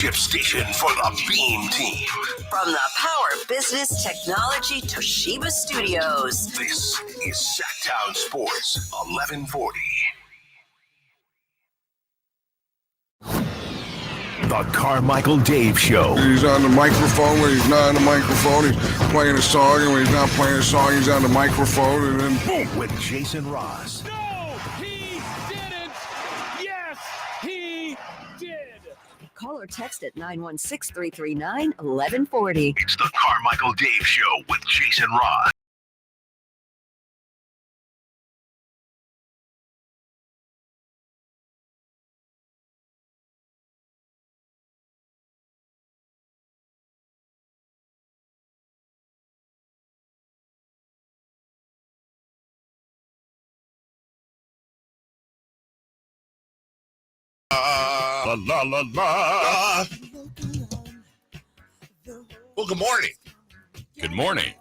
Chip station for the Beam Team. From the Power Business Technology Toshiba Studios. This is Sacktown Sports 1140. The Carmichael Dave Show. He's on the microphone when he's not on the microphone. He's playing a song, and when he's not playing a song, he's on the microphone, and then boom. With Jason Ross. No, he didn't. Yes, he did. Call or text at 916-339-1140. It's the Carmichael Dave Show with Jason Ross. La la la la. Well, good morning. Good morning.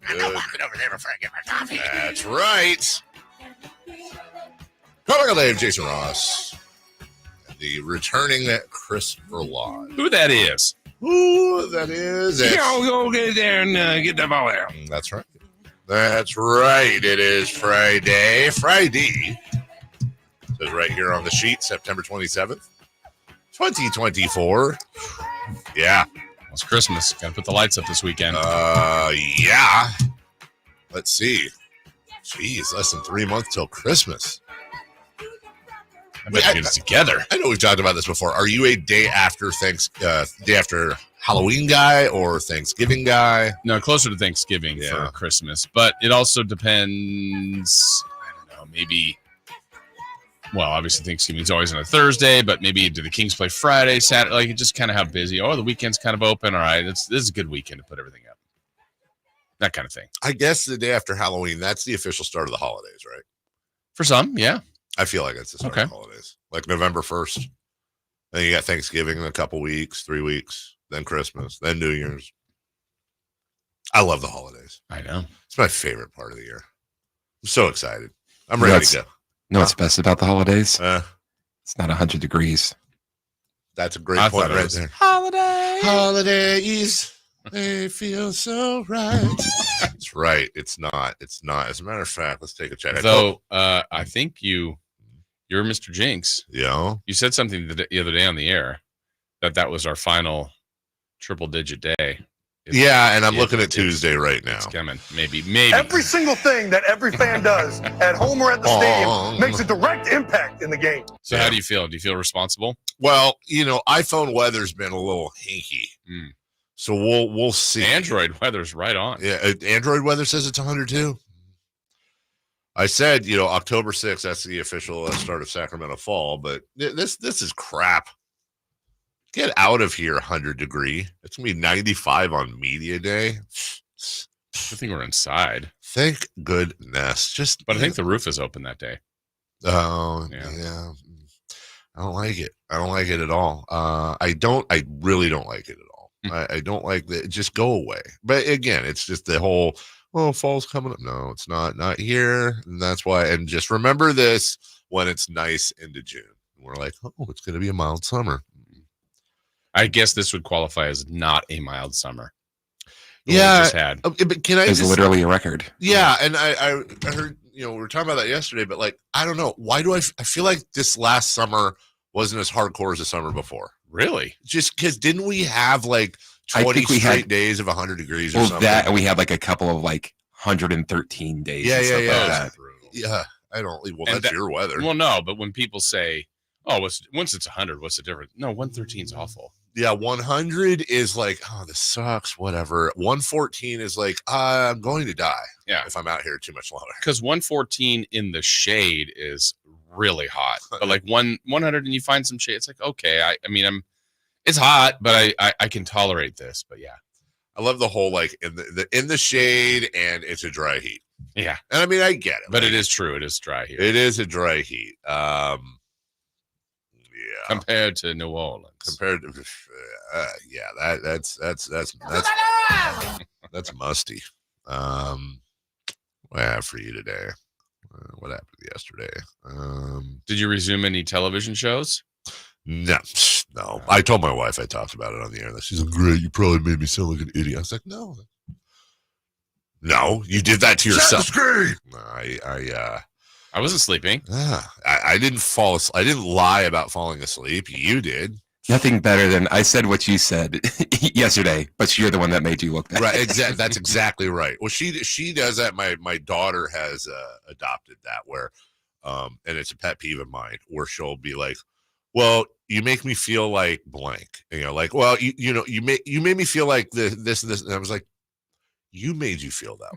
I'm not walking over there before I get my coffee. That's right. Carmichael Dave, Jason Ross, the returning Chris Verlawn. Who that is? Who that is? Go get there and get the ball there. That's right. That's right. It is Friday. Friday. Says right here on the sheet, September 27th, 2024. Yeah. It's Christmas. Got to put the lights up this weekend. Yeah. Let's see. Jeez, less than 3 months till Christmas. I bet you get it together. I know we've talked about this before. Are you a day after Halloween guy or Thanksgiving guy? No, closer to Thanksgiving for Christmas. But it also depends. I don't know. Maybe. Well, obviously Thanksgiving's always on a Thursday, but maybe do the Kings play Friday, Saturday? Like, just kind of how busy. Oh, the weekend's kind of open. All right, this is a good weekend to put everything up. That kind of thing. I guess the day after Halloween, that's the official start of the holidays, right? For some, yeah. I feel like it's the start of the holidays. Like November 1st. Then you got Thanksgiving in a couple weeks, 3 weeks, then Christmas, then New Year's. I love the holidays. I know. It's my favorite part of the year. I'm so excited. I'm ready to go. You know what's best about the holidays? It's not 100 degrees. That's a great point right there. Holidays, they feel so right. That's right. It's not. As a matter of fact, let's take a check. Though, I think you're Mr. Jinx. Yeah. You said something the other day on the air that was our final triple-digit day. Yeah, and I'm looking at Tuesday right now. It's coming. Maybe. Every single thing that every fan does at home or at the stadium makes a direct impact in the game. So how do you feel? Do you feel responsible? Well, iPhone weather's been a little hinky. So we'll see. Android weather's right on. Yeah, Android weather says it's 102. I said, October 6th, that's the official start of Sacramento fall, but this is crap. Get out of here, 100 degree. It's going to be 95 on media day. I think we're inside. Thank goodness. But I think the roof is open that day. Oh, yeah. I don't like it. I don't like it at all. I really don't like it at all. I don't like that. Just go away. But again, it's just the whole, fall's coming up. No, it's not here. And that's why. And just remember this when it's nice into June. We're like, it's going to be a mild summer. I guess this would qualify as not a mild summer. Yeah, but can I? It's literally a record. Yeah, and I heard we were talking about that yesterday, but I don't know why do I feel like this last summer wasn't as hardcore as the summer before. Really? Just because didn't we have 20 straight days of 100 degrees or something? That and we had a couple of 113 days. Yeah, and stuff yeah. Like that. Yeah, I don't. Well, that's your weather. Well, no, but when people say, once it's 100, what's the difference? No, 113 is awful. Yeah, 100 is this sucks, whatever. 114 is I'm going to die if I'm out here too much longer. Because 114 in the shade is really hot. But 100 and you find some shade, it's okay. It's hot, but I can tolerate this. But yeah. I love the whole in the shade and it's a dry heat. Yeah. And I get it. But it is true. It is dry here. It is a dry heat. Compared to New Orleans. Compared to that's musty. What I have for you today? What happened yesterday? Did you resume any television shows? No, No, I told my wife I talked about it on the air. That she's like, great. You probably made me sound like an idiot. I was like, no, you did that to yourself. No, I wasn't sleeping. I didn't fall asleep. I didn't lie about falling asleep. You did. Nothing better than I said what you said yesterday, but you're the one that made you look bad. Right. Exactly. That's exactly right. Well, she does that. My daughter has adopted that where, and it's a pet peeve of mine where she'll be like, well, you make me feel like blank. And, like, well, you made me feel like this and this. And I was like, you made you feel that.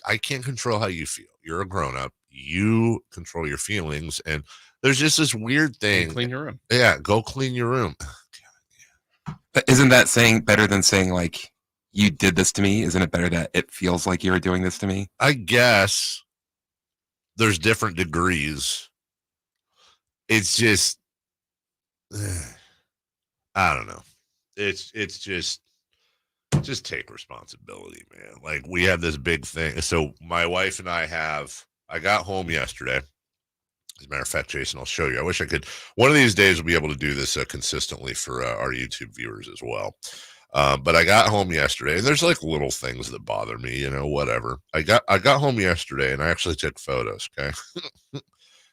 I can't control how you feel. You're a grown up. You control your feelings. And there's just this weird thing. Clean your room. Yeah. Go clean your room. But isn't that saying better than saying like, you did this to me? Isn't it better that it feels like you were doing this to me? I guess there's different degrees. It's just, I don't know. It's just take responsibility, man. Like we have this big thing. So my wife and I got home yesterday. As a matter of fact, Jason, I'll show you. I wish I could. One of these days we'll be able to do this consistently for our YouTube viewers as well. But I got home yesterday, and there's like little things that bother me, whatever. I got home yesterday, and I actually took photos. Okay,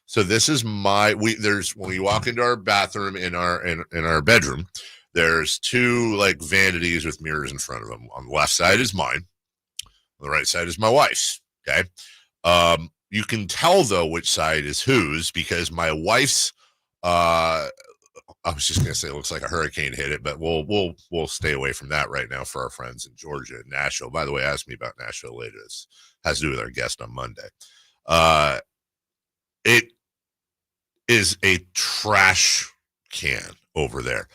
so this is when you walk into our bathroom in our bedroom, there's two like vanities with mirrors in front of them. On the left side is mine. On the right side is my wife's. Okay. You can tell though which side is whose because my wife's I was just gonna say it looks like a hurricane hit it, but we'll stay away from that right now for our friends in Georgia and Nashville. By the way, ask me about Nashville later. This has to do with our guest on Monday. It is a trash can over there.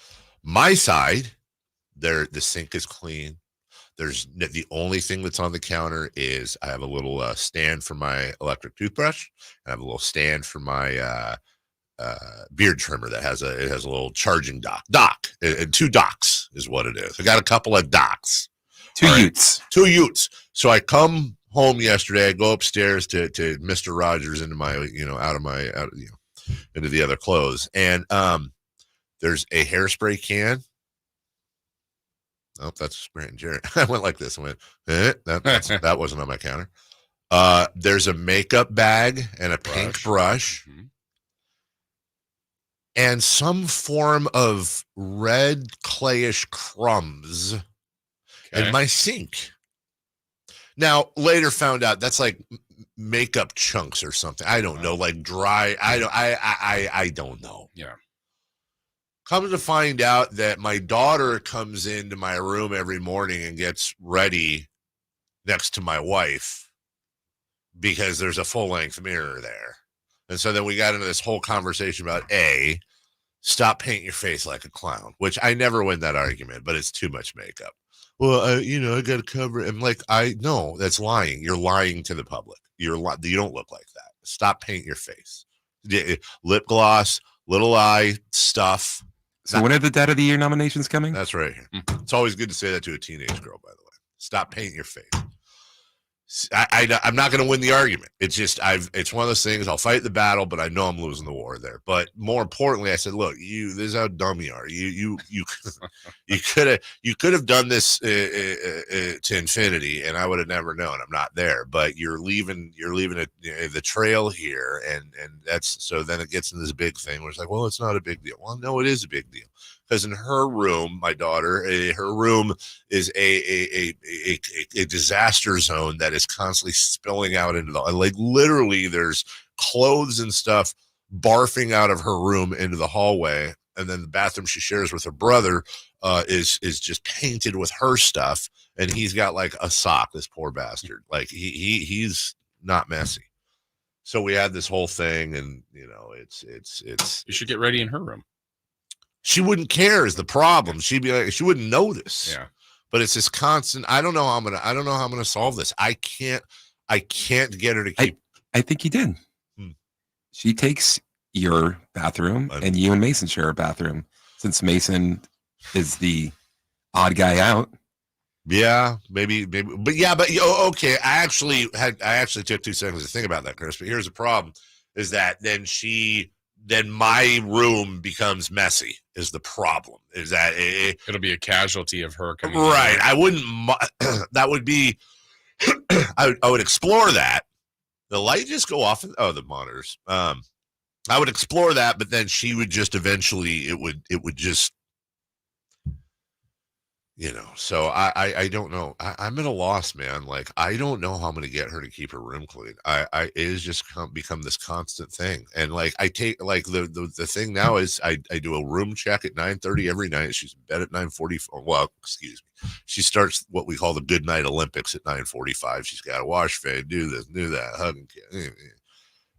My side, the sink is clean. There's the only thing that's on the counter is I have a little stand for my electric toothbrush. I have a little stand for my beard trimmer that has a little charging dock. And 2 docks is what it is. I got a couple of docks. 2 utes. 2 utes. So I come home yesterday. I go upstairs to Mr. Rogers into my into the other clothes, and there's a hairspray can. Oh, that's Sprint and Jerry. I went like this. I went, that wasn't on my counter. There's a makeup bag and a pink brush. Mm-hmm. And some form of red clayish crumbs in my sink. Now, later found out that's like makeup chunks or something. I don't know, like dry. I don't know. Yeah. Come to find out that my daughter comes into my room every morning and gets ready next to my wife because there's a full-length mirror there. And so then we got into this whole conversation about stop painting your face like a clown, which I never win that argument, but it's too much makeup. Well, I got to cover it. I'm like, no, that's lying. You're lying to the public. You don't look like that. Stop painting your face. Lip gloss, little eye stuff. So when are the Dad of the Year nominations coming? That's right here. It's always good to say that to a teenage girl, by the way. Stop painting your face. I'm not going to win the argument. It's just it's one of those things. I'll fight the battle, but I know I'm losing the war there. But more importantly, I said, look, this is how dumb you are. You could have done this to infinity, and I would have never known. I'm not there, but you're leaving the trail here, and that's so. Then it gets in this big thing where it's like, well, it's not a big deal. Well, no, it is a big deal. Because in her room, my daughter, her room is a disaster zone that is constantly spilling out into literally there's clothes and stuff barfing out of her room into the hallway. And then the bathroom she shares with her brother is just painted with her stuff. And he's got like a sock, this poor bastard. Like he's not messy. So we had this whole thing and it's you should get ready in her room. She wouldn't care is the problem. She'd be like, she wouldn't notice. Yeah. But it's this constant. I don't know how I'm gonna solve this. I can't get her to keep. I think you did. She takes your bathroom and you and Mason share a bathroom since Mason is the odd guy out. Yeah, maybe, but okay. I actually took 2 seconds to think about that, Chris. But here's the problem: is that then she then my room becomes messy. Is the problem? Is that it'll be a casualty of her coming right? in. I wouldn't. That would be. I would explore that. The light just go off. The monitors. I would explore that, but then she would just eventually. It would just. So I don't know. I'm at a loss, man. Like, I don't know how I'm going to get her to keep her room clean. It has just become this constant thing. And like, I take like the thing now is I do a room check at 9:30 every night. She's in bed at 9:44. Well, excuse me. She starts what we call the good night Olympics at 9:45. She's got to wash, fade, do this, do that, hug and kiss.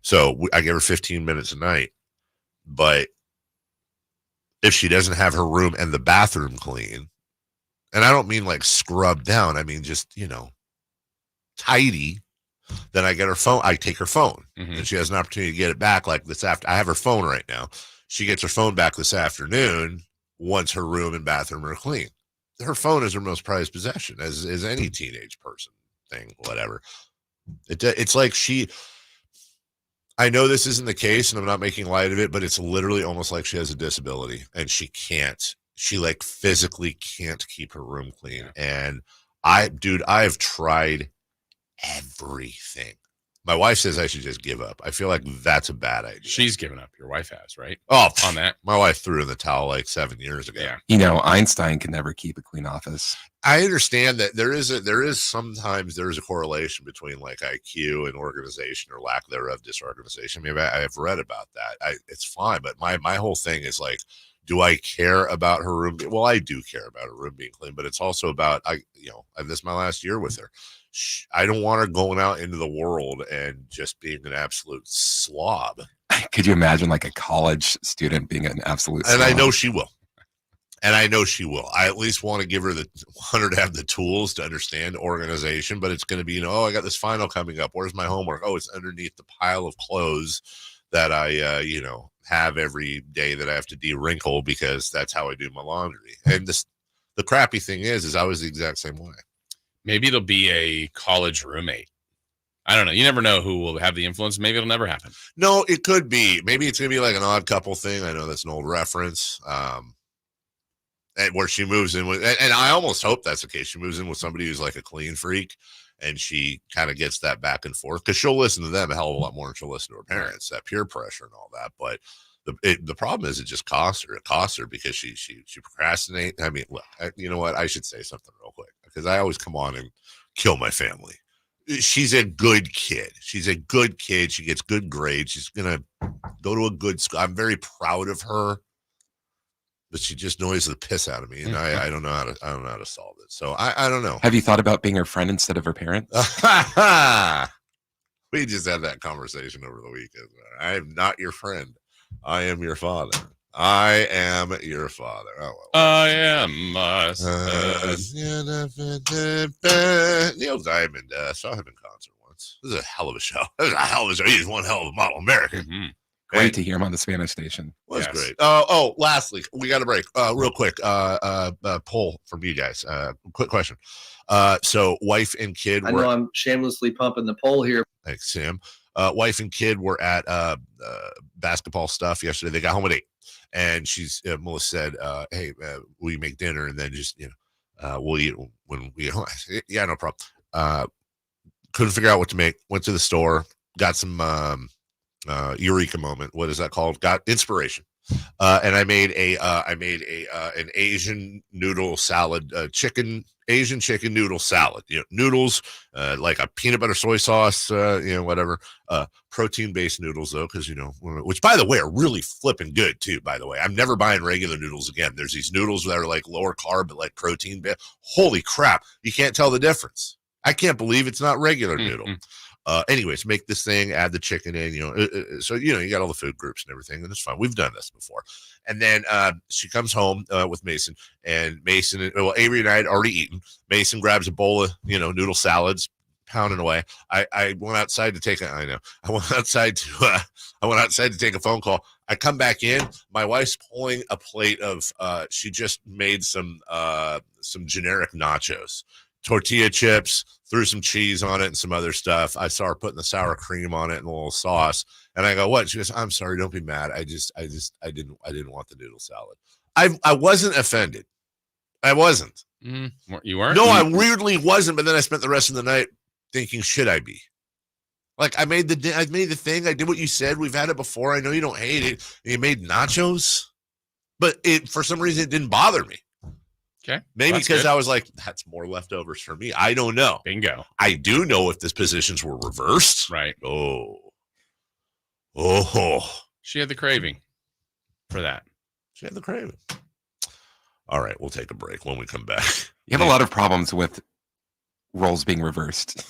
So I give her 15 minutes a night. But if she doesn't have her room and the bathroom clean, and I don't mean like scrubbed down. I mean, just, tidy. Then I get her phone. I take her phone and she has an opportunity to get it back. Like this after I have her phone right now. She gets her phone back this afternoon once her room and bathroom are clean. Her phone is her most prized possession, as any teenage person thing, whatever. It's like I know this isn't the case and I'm not making light of it, but it's literally almost like she has a disability and she like physically can't keep her room clean. And I have tried everything. My wife says I should just give up. I feel like that's a bad idea. She's given up. Your wife has, right? Oh, on that. My wife threw in the towel like 7 years ago. Yeah. Einstein can never keep a clean office. I understand that there is a correlation between like IQ and organization or lack thereof disorganization. Maybe I have read about that. It's fine. But my whole thing is like, do I care about her room? Well, I do care about her room being clean, but it's also about, this is my last year with her. I don't want her going out into the world and just being an absolute slob. Could you imagine like a college student being an absolute slob? And I know she will. I at least want to want her to have the tools to understand organization, but it's going to be, I got this final coming up. Where's my homework? Oh, it's underneath the pile of clothes that I, have every day that I have to de-wrinkle because that's how I do my laundry. And the crappy thing is I was the exact same way. Maybe it'll be a college roommate. I don't know. You never know who will have the influence. Maybe it'll never happen. No, it could be. Maybe it's going to be like an Odd Couple thing. I know that's an old reference. And where she moves in with, and I almost hope that's the case. She moves in with somebody who's like a clean freak. And she kind of gets that back and forth because she'll listen to them a hell of a lot more than she'll listen to her parents, that peer pressure and all that. But the problem is it just costs her. It costs her because she procrastinates. I mean, look, you know what? I should say something real quick because I always come on and kill my family. She's a good kid. She gets good grades. She's going to go to a good school. I'm very proud of her. But she just annoys the piss out of me, and I don't know how to solve it. So I don't know. Have you thought about being her friend instead of her parent? We just had that conversation over the weekend. I am not your friend. I am your father. I am your father. Oh, well. I am. Neil Diamond saw him in concert once. This is a hell of a show. He's one hell of a model American. Mm-hmm. Great to hear him on the Spanish station. Was great. Lastly, we got a break. Real quick, poll from you guys. Quick question. So wife and kid. I know I'm shamelessly pumping the poll here. Thanks, Sam. Wife and kid were at basketball stuff yesterday. They got home at 8, and Melissa said, "Hey, we make dinner, and then just we'll eat when we get home." I said, yeah, no problem. Couldn't figure out what to make. Went to the store, got some. Eureka moment. What is that called? Got inspiration. And I made an Asian noodle salad, Asian chicken noodle salad. Noodles, like a peanut butter soy sauce, whatever. Protein-based noodles though, because which by the way are really flipping good too. By the way, I'm never buying regular noodles again. There's these noodles that are like lower carb but like protein. Holy crap! You can't tell the difference. I can't believe it's not regular noodle. Anyways, make this thing, add the chicken in, so, you got all the food groups and everything, and it's fine. We've done this before. And then she comes home with Mason, and Avery and I had already eaten. Mason grabs a bowl of, noodle salads, pounding away. I went outside to take I went outside to take a phone call. I come back in. My wife's pulling a plate of, she just made some generic nachos. tortilla chips, threw some cheese on it and some other stuff. I saw her putting the sour cream on it and a little sauce. And I go, what? She goes, I'm sorry, don't be mad. I didn't want the noodle salad. I wasn't offended. I wasn't. You weren't? No, I weirdly wasn't. But then I spent the rest of the night thinking, should I be? Like, I made the thing. I did what you said. We've had it before. I know you don't hate it. And you made nachos, but for some reason it didn't bother me. Okay. Maybe because I was like, that's more leftovers for me. I don't know. Bingo. I do know if the positions were reversed. Right. Oh. She had the craving for that. She had the craving. All right, we'll take a break. When we come back, You have a lot of problems with roles being reversed.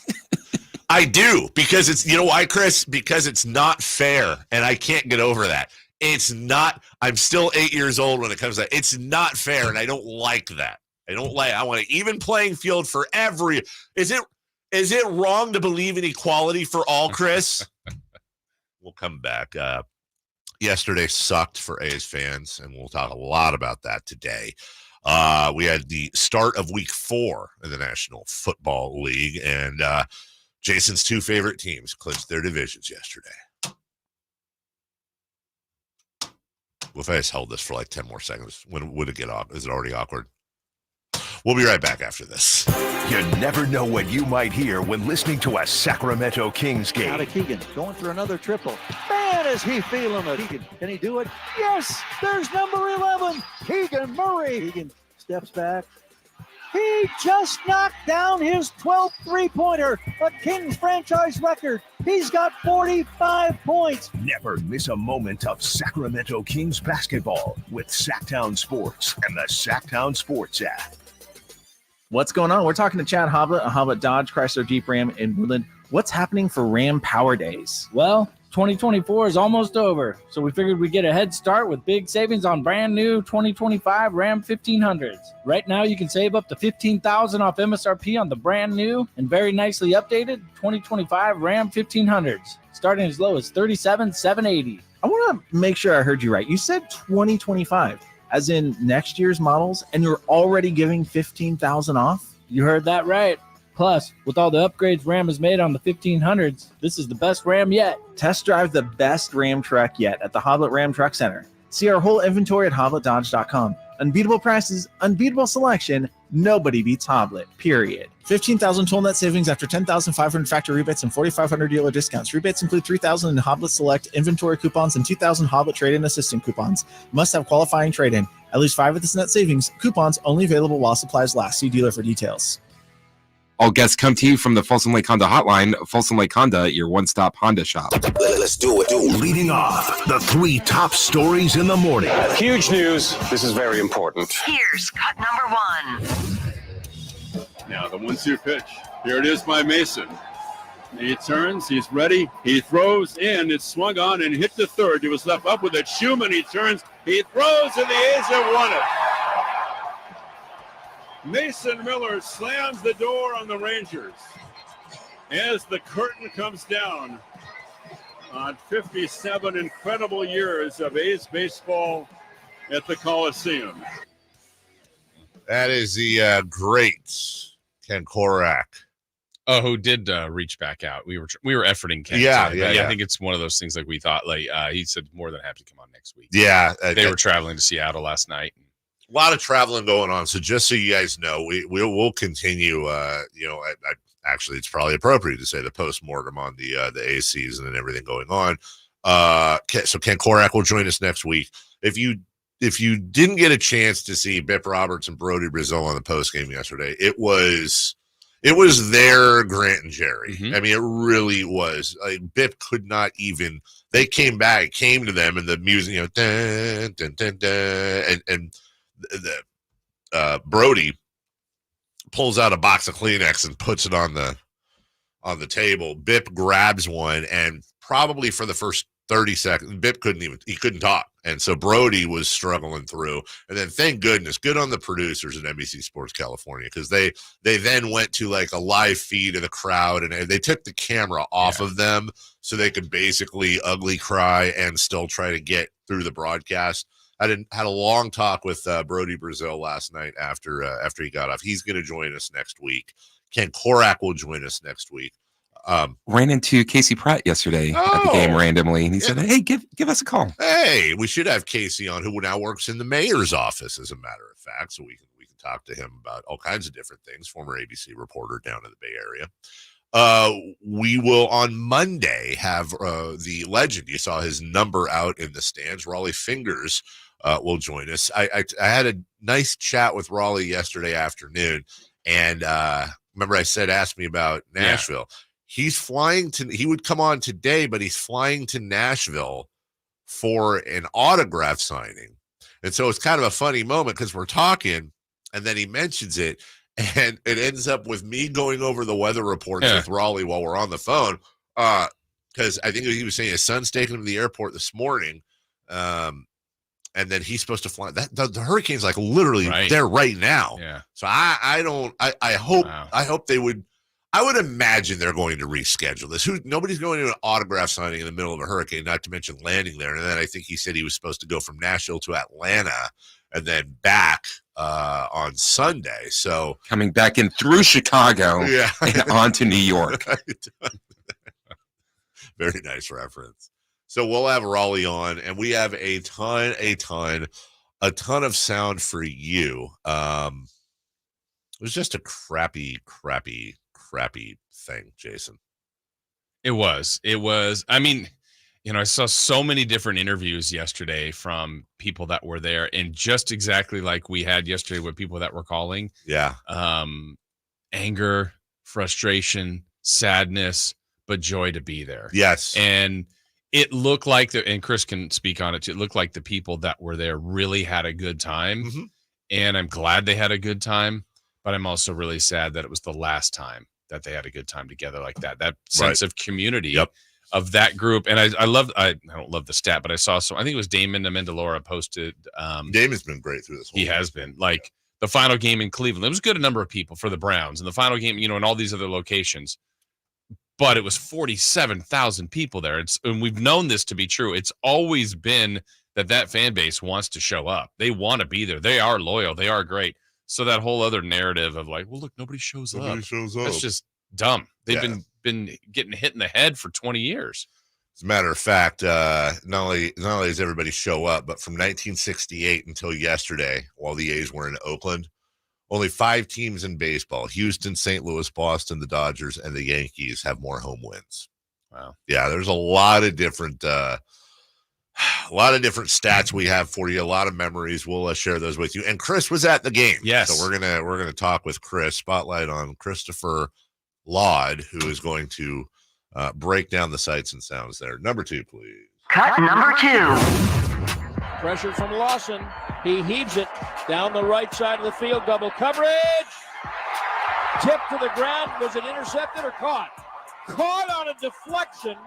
I do, because it's, you know why, Chris? Because it's not fair, and I can't get over that. It's not. I'm still 8 years old when it comes to that. It's not fair, and I don't like that. I want an even playing field for every. Is it wrong to believe in equality for all, Chris? We'll come back. Yesterday sucked for A's fans, and we'll talk a lot about that today. We had the start of week 4 in the National Football League, and Jason's 2 favorite teams clinched their divisions yesterday. Well, if I just held this for like 10 more seconds, when would it get off? Is it already awkward? We'll be right back after this. You never know what you might hear when listening to a Sacramento Kings game. Out of Keegan, going for another triple. Man, is he feeling it. Keegan, can he do it? Yes, there's number 11, Keegan Murray. Keegan steps back. He just knocked down his 12th three-pointer, a Kings franchise record. He's got 45 points. Never miss a moment of Sacramento Kings basketball with Sacktown Sports and the Sacktown Sports app. What's going on? We're talking to Chad Hoblet, a Hoblet Dodge Chrysler Jeep Ram in Woodland. What's happening for Ram Power Days? Well, 2024 is almost over, so we figured we'd get a head start with big savings on brand new 2025 Ram 1500s. Right now, you can save up to $15,000 off MSRP on the brand new and very nicely updated 2025 Ram 1500s, starting as low as $37,780. I want to make sure I heard you right. You said 2025, as in next year's models, and you're already giving $15,000 off? You heard that right. Plus, with all the upgrades Ram has made on the 1500s, this is the best Ram yet. Test drive the best Ram truck yet at the Hoblet Ram Truck Center. See our whole inventory at hobletdodge.com. Unbeatable prices, unbeatable selection. Nobody beats Hoblet, period. 15,000 total net savings after 10,500 factory rebates and 4,500 dealer discounts. Rebates include 3,000 in Hoblet Select inventory coupons and 2,000 Hoblet trade-in assistant coupons. Must have qualifying trade-in. At least 5 of this net savings. Coupons only available while supplies last. See dealer for details. All guests come to you from the Folsom Lake Honda hotline. Folsom Lake Honda, your one-stop Honda shop. Let's do it. Leading off, the 3 top stories in the morning. Huge news. This is very important. Here's cut number 1. Now the 1-2 pitch. Here it is by Mason. He turns. He's ready. He throws in. It's swung on and hit to third. He was left up with it. Schumann. He turns. He throws, and the A's have won it. Mason Miller slams the door on the Rangers as the curtain comes down on 57 incredible years of A's baseball at the Coliseum. That is the great Ken Korak. Oh, who did reach back out? We were efforting Ken. Yeah. I think it's one of those things like we thought. Like he said, more than happy to come on next week. Yeah, they were traveling to Seattle last night. A lot of traveling going on. So just so you guys know, we'll continue. Actually, it's probably appropriate to say the postmortem on the A season and everything going on. So Ken Korak will join us next week. If you didn't get a chance to see Bip Roberts and Brody Brazil on the post game yesterday, it was their Grant and Jerry. Mm-hmm. I mean, it really was. Bip could not even. They came to them, and the music, dun, dun, dun, dun, and the Brody pulls out a box of Kleenex and puts it on the table. Bip grabs one, and probably for the first 30 seconds, Bip couldn't talk. And so Brody was struggling through. And then thank goodness, good on the producers at NBC Sports California, because they then went to like a live feed of the crowd, and they took the camera off of them so they could basically ugly cry and still try to get through the broadcast. I had a long talk with Brody Brazil last night after he got off. He's going to join us next week. Ken Korak will join us next week. Ran into Casey Pratt yesterday at the game randomly, and he said, "Hey, give us a call." Hey, we should have Casey on, who now works in the mayor's office, as a matter of fact, so we can talk to him about all kinds of different things. Former ABC reporter down in the Bay Area. We will on Monday have the legend. You saw his number out in the stands. Raleigh Fingers will join us. I had a nice chat with Raleigh yesterday afternoon, and remember I said, ask me about Nashville. Yeah. He would come on today, but he's flying to Nashville for an autograph signing. And so it's kind of a funny moment because we're talking and then he mentions it and it ends up with me going over the weather reports with Raleigh while we're on the phone. Because I think he was saying his son's taking him to the airport this morning. And then he's supposed to fly. The hurricane's like literally there right now. Yeah. So I hope they would. I would imagine they're going to reschedule this. Nobody's going to an autograph signing in the middle of a hurricane, not to mention landing there. And then I think he said he was supposed to go from Nashville to Atlanta and then back on Sunday. So coming back in through Chicago and on to New York. Very nice reference. So we'll have Raleigh on, and we have a ton of sound for you. It was just a crappy thing, Jason. It was. I mean, I saw so many different interviews yesterday from people that were there, and just exactly like we had yesterday with people that were calling. Yeah. Anger, frustration, sadness, but joy to be there. Yes. And it looked like and Chris can speak on it too, it looked like the people that were there really had a good time. Mm-hmm. And I'm glad they had a good time, but I'm also really sad that it was the last time that they had a good time together like that. That sense of community of that group. And I don't love the stat, but I saw I think it was Damon Amendola posted. Damon's been great through this whole He has been. Like the final game in Cleveland, it was a good number of people for the Browns, and the final game, in all these other locations. But it was 47,000 people there. And we've known this to be true. It's always been that fan base wants to show up. They want to be there. They are loyal. They are great. So that whole other narrative of like, well, look, nobody shows up. That's just dumb. They've been getting hit in the head for 20 years. As a matter of fact, not only does everybody show up, but from 1968 until yesterday, while the A's were in Oakland, only 5 teams in baseball, Houston, St. Louis, Boston, the Dodgers, and the Yankees, have more home wins. Wow. Yeah, there's a lot of different stats we have for you, a lot of memories. We'll share those with you. And Chris was at the game. Yes. So we're gonna talk with Chris, spotlight on Christopher Laud, who is going to break down the sights and sounds there. Number 2, please. Cut number 2. Pressure from Lawson. He heaves it down the right side of the field. Double coverage. Tip to the ground. Was it intercepted or caught? Caught on a deflection.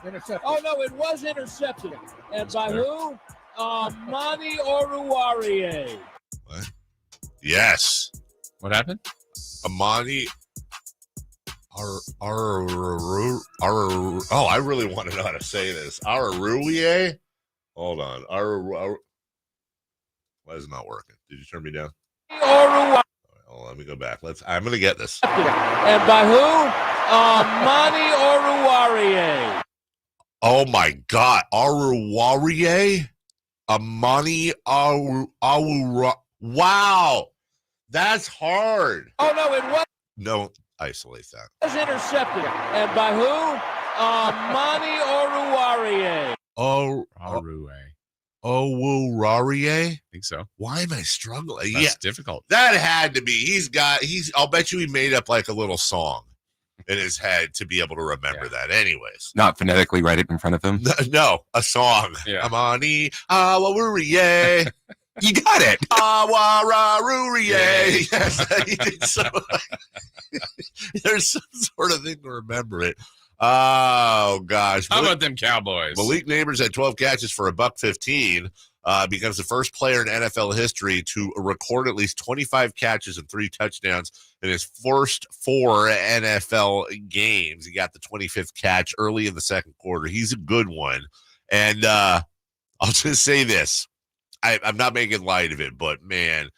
Intercepted. Oh, no, it was intercepted. And by who? Amani Oruwariye. What? Yes. What happened? Amani I really want to know how to say this. Oruwariye? Hold on. Why is it not working? Did you turn me down? Oruwariye. Right, let me go back. I'm going to get this. And by who? Amani Oruwariye. Oh my God. Oruwariye? Amani Oruwariye. Wow. That's hard. Oh, no, it was. Don't isolate that. It was intercepted. And by who? Amani Oruwariye. Oruwariye? I think so. Why am I struggling? That's difficult. That had to be. I'll bet you he made up like a little song in his head to be able to remember that. Anyways. Not phonetically write it in front of him. No, a song. Yeah. Amani Oruwariye. You got it. Oruwariye. Yes, he did so. There's some sort of thing to remember it. Oh gosh! How about them Cowboys? Malik Neighbors had 12 catches for $115. Becomes the first player in NFL history to record at least 25 catches and 3 touchdowns in his first 4 NFL games. He got the 25th catch early in the second quarter. He's a good one, and I'll just say this: I'm not making light of it, but man,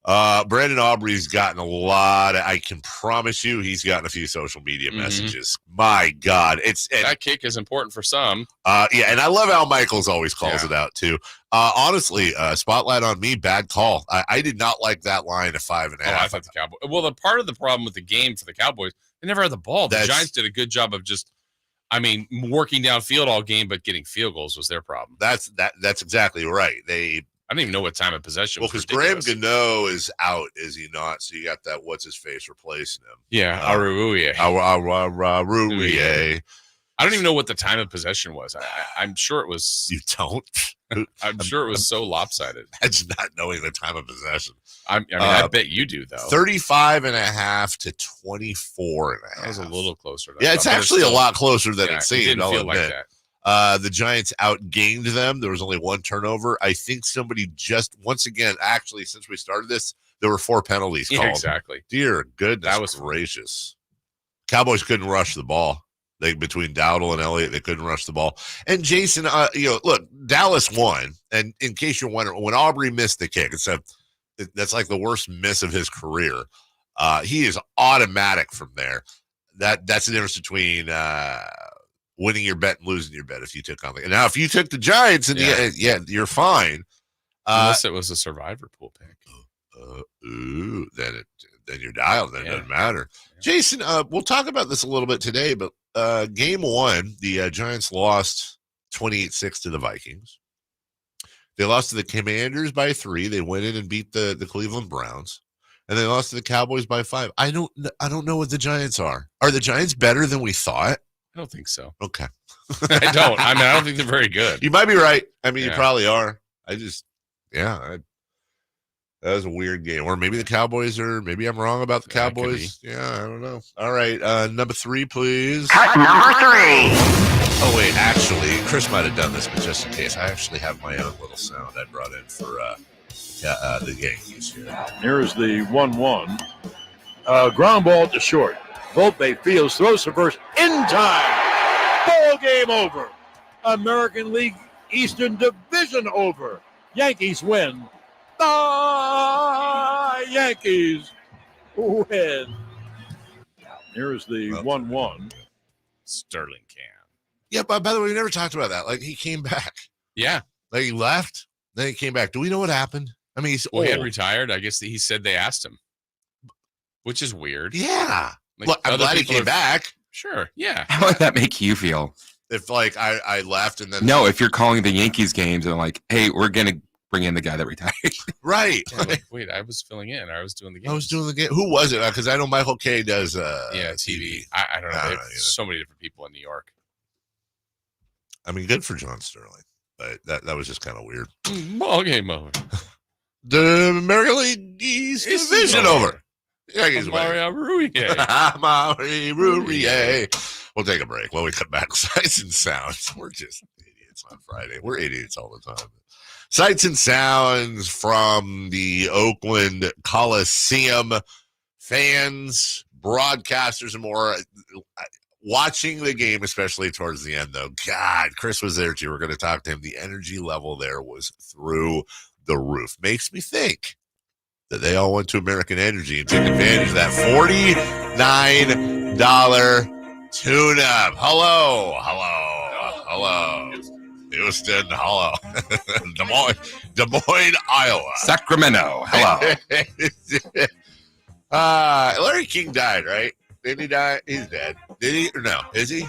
Brandon Aubrey's gotten a lot. I can promise you, he's gotten a few social media messages. My God, that kick is important for some. Yeah, and I love how Michaels always calls it out too. Honestly, spotlight on me. Bad call. I did not like that line of 5.5. I thought the Cowboys. Well, the part of the problem with the game for the Cowboys, they never had the ball. The Giants did a good job of just, working downfield all game, but getting field goals was their problem. That's exactly right. I don't even know what time of possession. Well, because Graham Gano is out, is he not? So you got that what's his face replacing him. Yeah, Aruye. I don't even know what the time of possession was. I'm sure it was. You don't? I'm sure it was so lopsided. That's not knowing the time of possession. I bet you do, though. 35.5 to 24.5. That was a little closer. Yeah, it's actually a lot closer than it seemed. It didn't feel like that. The Giants outgained them. There was only one turnover. I think somebody once again, actually, since we started this, there were 4 penalties called. Exactly. Dear goodness, that was gracious. Cowboys couldn't rush the ball. Between Dowdle and Elliott, they couldn't rush the ball. And Jason, look, Dallas won. And in case you're wondering, when Aubrey missed the kick, that's like the worst miss of his career. He is automatic from there. That's the difference between winning your bet and losing your bet. If you took on now, if you took the Giants, and you're fine. Unless it was a survivor pool pick. Then you're dialed. Then it doesn't matter. Jason, we'll talk about this a little bit today, but game 1, the Giants lost 28-6 to the Vikings. They lost to the Commanders by 3. They went in and beat the Cleveland Browns, and they lost to the Cowboys by 5. I don't know what the Giants are. Are the Giants better than we thought? I don't think so. Okay. I don't. I don't think they're very good. You might be right. You probably are. That was a weird game. Or maybe the Cowboys maybe I'm wrong about the Cowboys. Yeah, I don't know. All right. Number 3, please. Cut number 3. Oh, wait. Actually, Chris might have done this, but just in case, I actually have my own little sound I brought in for the Yankees here. Here's the 1-1. Ground ball to short. Volpe fields, throws to first in time. Ball game over. American League Eastern Division over. Yankees win. The Yankees win. Here's the 1-1. Sterling can. Yeah, but by the way, we never talked about that. Like, he came back. Yeah. Like, he left, then he came back. Do we know what happened? He's he had retired. I guess he said they asked him, which is weird. Yeah. Look, I'm glad he came back. Sure. Yeah. How would that make you feel? If, I left and then... No, if you're calling the Yankees games and like, hey, we're going to bring in the guy that retired. Right. Yeah, wait, I was filling in. I was doing the game. I was doing the game. Who was it? Because I know Michael Kay does TV. I don't know. There's so many different people in New York. Good for John Sterling. But that was just kind of weird. Ball game over. The American League East Division over. Yankees Mario Rui. We'll take a break. When we come back, Sights and Sounds. We're just idiots on Friday. We're idiots all the time. Sights and Sounds from the Oakland Coliseum. Fans, broadcasters, and more. Watching the game, especially towards the end, though. God, Chris was there too. We're going to talk to him. The energy level there was through the roof. Makes me think that they all went to American Energy and took advantage of that $49 tune-up. Hello. Houston, hello. Des Moines, Iowa. Sacramento, hello. Larry King died, right? Didn't he die? He's dead. Did he? Or no? Is he?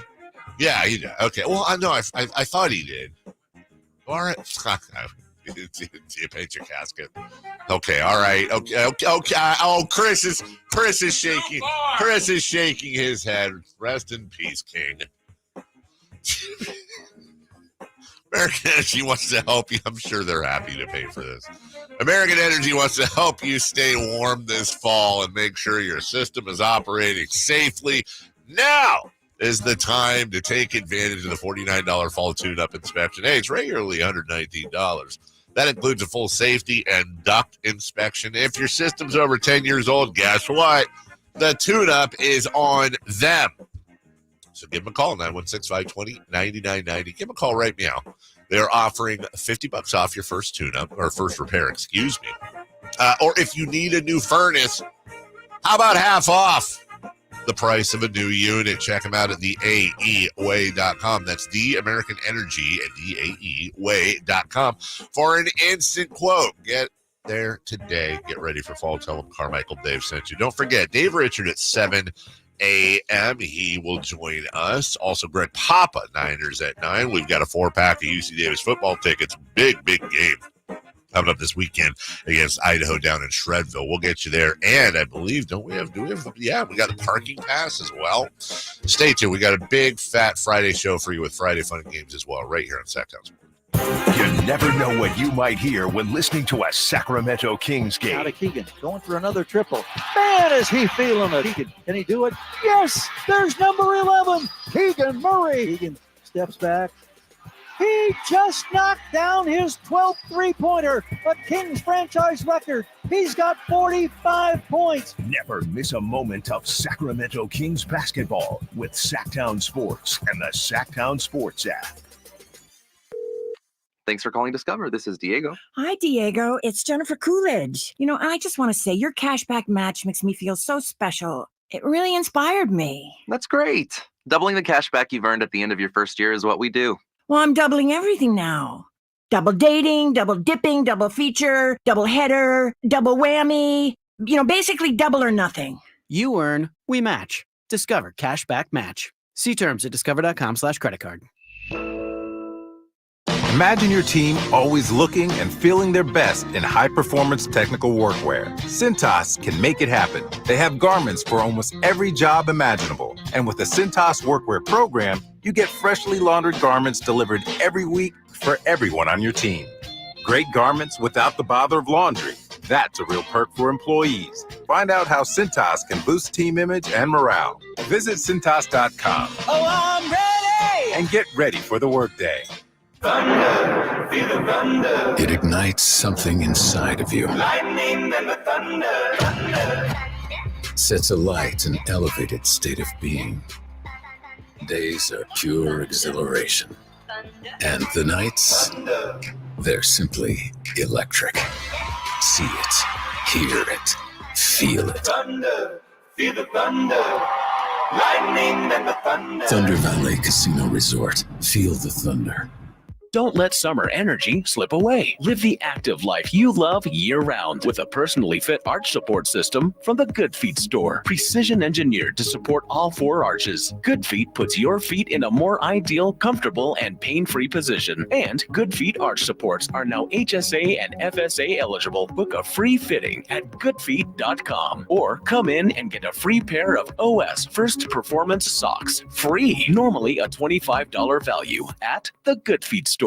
Yeah, he died. Okay. Well, I know. I thought he did. All right. Do you paint your casket? Okay. All right. Okay. Oh, Chris is shaking. Chris is shaking his head. Rest in peace, King. American Energy wants to help you. I'm sure they're happy to pay for this. American Energy wants to help you stay warm this fall and make sure your system is operating safely. Now is the time to take advantage of the $49 fall tune-up inspection. Hey, it's regularly $119. That includes a full safety and duct inspection. If your system's over 10 years old, guess what? The tune-up is on them. So give them a call, 916-520-9990. Give them a call right now. They're offering $50 off your first tune-up or first repair, excuse me. Or if you need a new furnace, how about half off the price of a new unit? Check them out at theaeway.com. That's the American Energy at theaeway.com for an instant quote. Get there today. Get ready for fall. Tell them Carmichael Dave sent you. Don't forget, Dave Richard at 7 a.m. He will join us. Also, Greg Papa, Niners at 9. We've got a 4-pack of UC Davis football tickets. Big game coming up this weekend against Idaho down in Shredville. We'll get you there. And I believe, do we have, yeah, we got the parking pass as well. Stay tuned. We got a big, fat Friday show for you with Friday Fun and Games as well, right here on Sacktown Sports. You never know what you might hear when listening to a Sacramento Kings game. Out of Keegan, going for another triple. Man, is he feeling it. Can he do it? Yes, there's number 11, Keegan Murray. Keegan steps back. He just knocked down his 12th three-pointer, a Kings franchise record. He's got 45 points. Never miss a moment of Sacramento Kings basketball with Sacktown Sports and the Sacktown Sports app. Thanks for calling Discover. This is Diego. Hi, Diego. It's Jennifer Coolidge. I just want to say your cashback match makes me feel so special. It really inspired me. That's great. Doubling the cashback you've earned at the end of your first year is what we do. Well, I'm doubling everything now. Double dating, double dipping, double feature, double header, double whammy. Basically double or nothing. You earn, we match. Discover Cashback Match. See terms at discover.com/creditcard. Imagine your team always looking and feeling their best in high-performance technical workwear. Cintas can make it happen. They have garments for almost every job imaginable. And with the Cintas Workwear program, you get freshly laundered garments delivered every week for everyone on your team. Great garments without the bother of laundry. That's a real perk for employees. Find out how Cintas can boost team image and morale. Visit Cintas.com. Oh, I'm ready! And get ready for the workday. Thunder, feel the thunder. It ignites something inside of you. Lightning and the thunder. Sets alight an elevated state of being. Days are pure exhilaration. And the nights, they're simply electric. See it, hear it, feel it. Thunder, feel the thunder. Lightning and the thunder. Thunder Valley Casino Resort. Feel the thunder. Don't let summer energy slip away. Live the active life you love year-round with a personally fit arch support system from the Good Feet store. Precision engineered to support all 4 arches. Good Feet puts your feet in a more ideal, comfortable, and pain-free position. And Good Feet arch supports are now HSA and FSA eligible. Book a free fitting at goodfeet.com or come in and get a free pair of OS First Performance socks. Free. Normally a $25 value at the Good Feet store.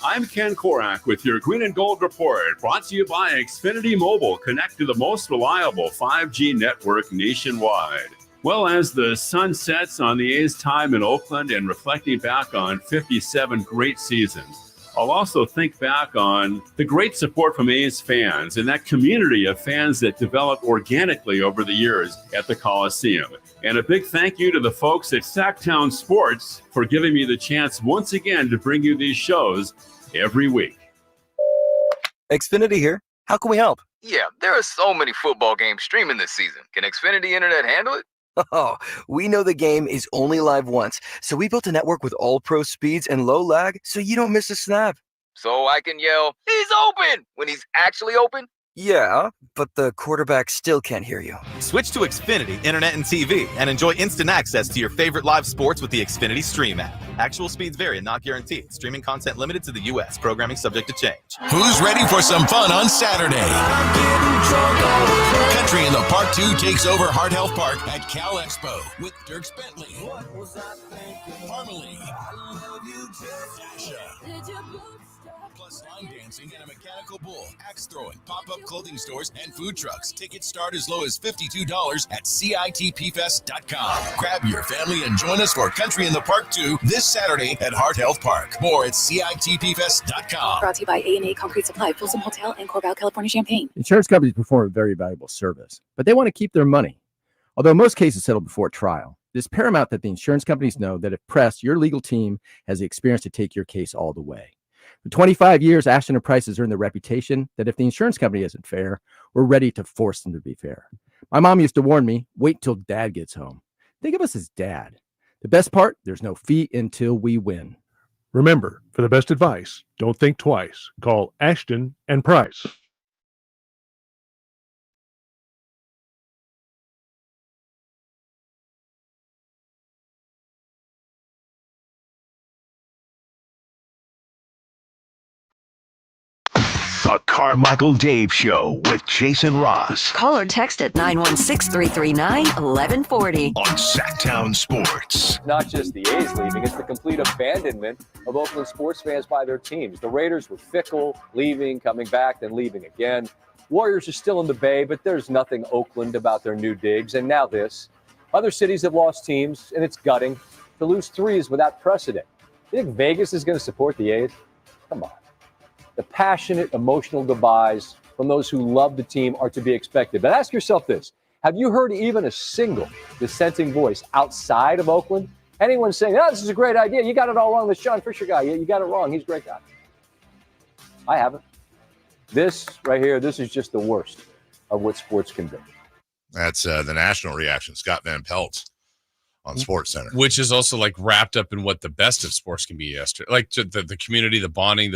I'm Ken Korak with your Green and Gold Report, brought to you by Xfinity Mobile. Connect to the most reliable 5G network nationwide. Well, as the sun sets on the A's time in Oakland and reflecting back on 57 great seasons, I'll also think back on the great support from A's fans and that community of fans that developed organically over the years at the Coliseum. And a big thank you to the folks at Sacktown Sports for giving me the chance once again to bring you these shows every week. Xfinity here. How can we help? Yeah, there are so many football games streaming this season. Can Xfinity Internet handle it? Oh, we know the game is only live once, so we built a network with all-pro speeds and low lag so you don't miss a snap. So I can yell, "He's open!" when he's actually open? Yeah, but the quarterback still can't hear you. Switch to Xfinity Internet and TV and enjoy instant access to your favorite live sports with the Xfinity Stream app. Actual speeds vary and not guaranteed. Streaming content limited to the U.S. Programming subject to change. Who's ready for some fun on Saturday? Country in the Park 2 takes over Heart Health Park at Cal Expo with Dirks Bentley, Parmalee, Dasha, plus line dancing and a mechanical bull, axe throwing, pop-up clothing stores, and food trucks. Tickets start as low as $52 at CITPfest.com. Grab your family and join us for Country in the Park 2 this Saturday at Heart Health Park. More at CITPfest.com. Brought to you by A&A Concrete Supply, Folsom Hotel, and Corval, California, Champaign. Insurance companies perform a very valuable service, but they want to keep their money. Although most cases settle before trial, it is paramount that the insurance companies know that if pressed, your legal team has the experience to take your case all the way. For 25 years, Ashton and Price has earned the reputation that if the insurance company isn't fair, we're ready to force them to be fair. My mom used to warn me, wait till dad gets home. Think of us as dad. The best part, there's no fee until we win. Remember, for the best advice, don't think twice. Call Ashton and Price. The Carmichael Dave Show with Jason Ross. Call or text at 916-339-1140. On Sacktown Sports. Not just the A's leaving, it's the complete abandonment of Oakland sports fans by their teams. The Raiders were fickle, leaving, coming back, then leaving again. Warriors are still in the Bay, but there's nothing Oakland about their new digs. And now this. Other cities have lost teams, and it's gutting. To lose 3 is without precedent. You think Vegas is going to support the A's? Come on. The passionate, emotional goodbyes from those who love the team are to be expected. But ask yourself this. Have you heard even a single dissenting voice outside of Oakland? Anyone saying, oh, this is a great idea. You got it all wrong. The Sean Fisher guy, you got it wrong. He's a great guy. I haven't. This right here, this is just the worst of what sports can be. That's the national reaction. Scott Van Pelt on SportsCenter. Which is also like wrapped up in what the best of sports can be yesterday. Like the community, the bonding,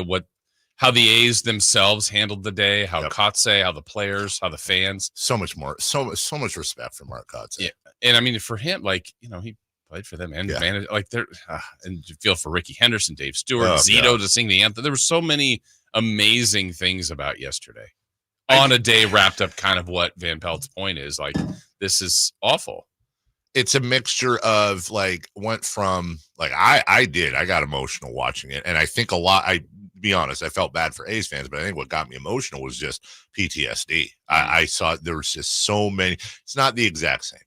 how the A's themselves handled the day, how Kotze, how the players, how the fans. So much more, so much respect for Mark Kotze. Yeah, and I mean for him, like he played for them and managed, like they're and you feel for Ricky Henderson, Dave Stewart, Zito to sing the anthem. There were so many amazing things about yesterday. On a day wrapped up, kind of what Van Pelt's point is. Like this is awful. It's a mixture of went from I got emotional watching it, and I think a lot. Be honest, I felt bad for A's fans, but I think what got me emotional was just PTSD. I saw there was just so many. It's not the exact same,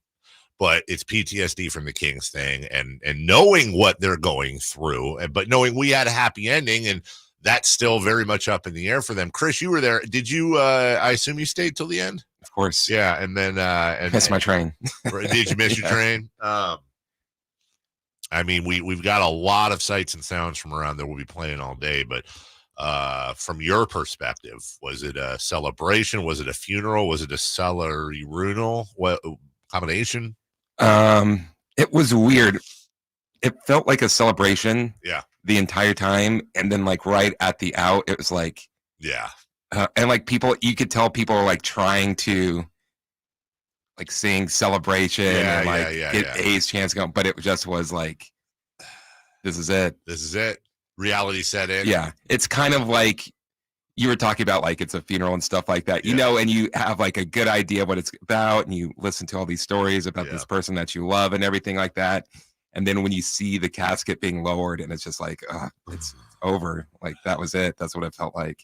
but it's PTSD from the Kings thing, and knowing what they're going through, but knowing we had a happy ending, and that's still very much up in the air for them. Chris, you were there. Did you? I assume you stayed till the end. Of course. Yeah, and then missed my train. Did you miss your train? I mean, we've got a lot of sights and sounds from around there. We'll be playing all day, but from your perspective, was it a celebration? Was it a funeral? Was it a celebration? What combination? It was weird. It felt like a celebration. Yeah. The entire time, and then right at the out, it was and people, you could tell people were trying to sing celebration and get A's chance going, but it just was this is it. This is it. Reality set in. Yeah. It's kind of like you were talking about, it's a funeral and stuff like that, and you have a good idea of what it's about, and you listen to all these stories about this person that you love and everything like that. And then when you see the casket being lowered and it's just it's over, that was it. That's what it felt like.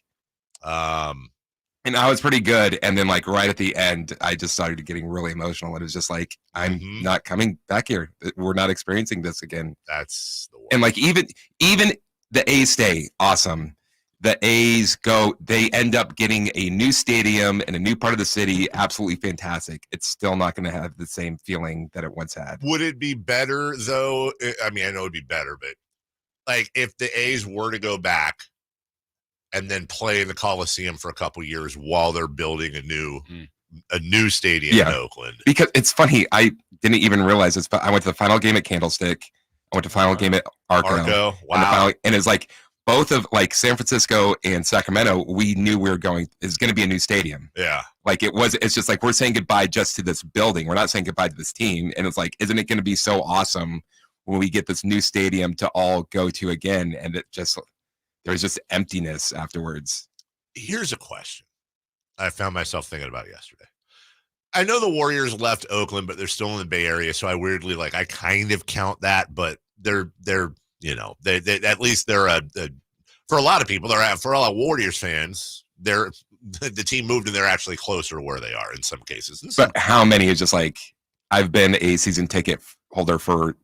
And I was pretty good. And then right at the end, I just started getting really emotional. It was just I'm not coming back here. We're not experiencing this again. That's the one. And even the A's stay, awesome. The A's they end up getting a new stadium in a new part of the city. Absolutely fantastic. It's still not going to have the same feeling that it once had. Would it be better though? I mean, I know it'd be better, but if the A's were to go back and then play in the Coliseum for a couple years while they're building a new stadium in Oakland. Because it's funny, I didn't even realize this, but I went to the final game at Candlestick. I went to the final game at Arco. Wow. And it's both of San Francisco and Sacramento, we knew we were going, it's going to be a new stadium. Yeah. It's just we're saying goodbye just to this building. We're not saying goodbye to this team. And it's isn't it going to be so awesome when we get this new stadium to all go to again? And it just, there's just emptiness afterwards. Here's a question I found myself thinking about yesterday. I know the Warriors left Oakland, but they're still in the Bay Area. So I weirdly, I kind of count that, but they're they at least they're for a lot of people, for a lot of Warriors fans, the team moved and they're actually closer to where they are in some cases. But how many is just I've been a season ticket holder for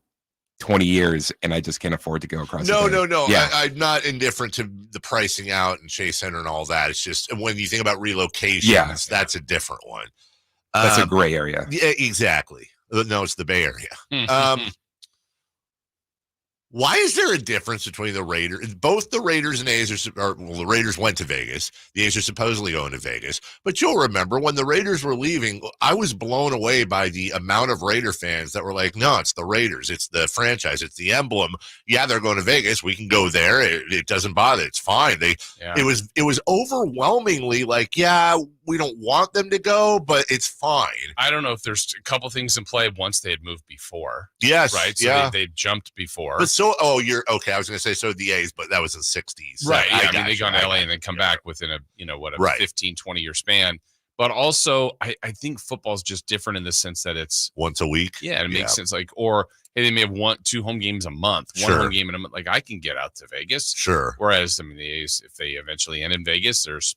20 years and I just can't afford to go across. No. Yeah. I'm not indifferent to the pricing out and Chase Center and all that. It's just when you think about relocations, that's a different one. That's a gray area. Yeah, exactly. No, it's the Bay Area. Why is there a difference between the Raiders? Both the Raiders and A's the Raiders went to Vegas. The A's are supposedly going to Vegas. But you'll remember when the Raiders were leaving, I was blown away by the amount of Raider fans that were like, no, it's the Raiders. It's the franchise. It's the emblem. Yeah, they're going to Vegas. We can go there. It doesn't bother. It's fine. It was overwhelmingly like, yeah, we don't want them to go, but it's fine. I don't know if there's a couple things in play once they had moved before. Yes. Right? So they jumped before. But you're okay. I was going to say so the A's, but that was in the 60s. Right. Yeah, I mean, they go to LA and then come back within a 15, 20 year span. But also, I think football's just different in the sense that it's once a week. Yeah, it makes sense. Like, or hey, they may have 2 home games a month, one home game in a month. Like, I can get out to Vegas. Sure. Whereas, I mean, the A's, if they eventually end in Vegas, there's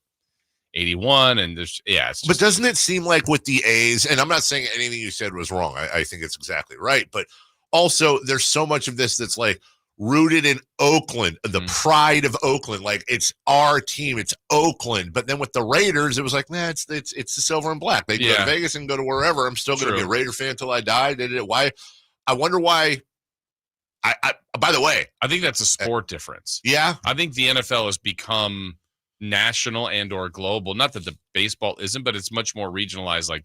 81 and there's but doesn't it seem like with the A's, and I'm not saying anything you said was wrong, I think it's exactly right, but also there's so much of this that's like rooted in Oakland, the pride of Oakland, like it's our team, it's Oakland. But then with the Raiders, it was like, nah, it's the silver and black. They go to Vegas and go to wherever. I'm still going to be a Raider fan until I die. Why? I wonder why. I by the way, I think that's a sport difference. Yeah, I think the NFL has become national and or global. Not that the baseball isn't, but it's much more regionalized. Like,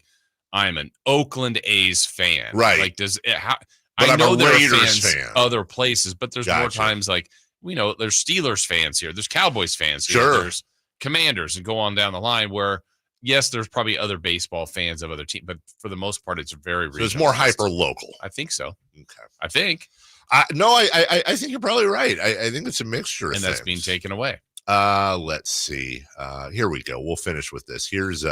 I'm an Oakland A's fan, right? Like, But I know I'm a there Raiders are fans fan. other places, but there's more times like there's Steelers fans here, there's Cowboys fans here, Sure. There's Commanders, and go on down the line where yes, there's probably other baseball fans of other teams, but for the most part, it's very So it's more hyper local. I think so. Okay, I think. No, I think you're probably right. I think it's a mixture, and that's being taken away. Let's see. Here we go. We'll finish with this. Here's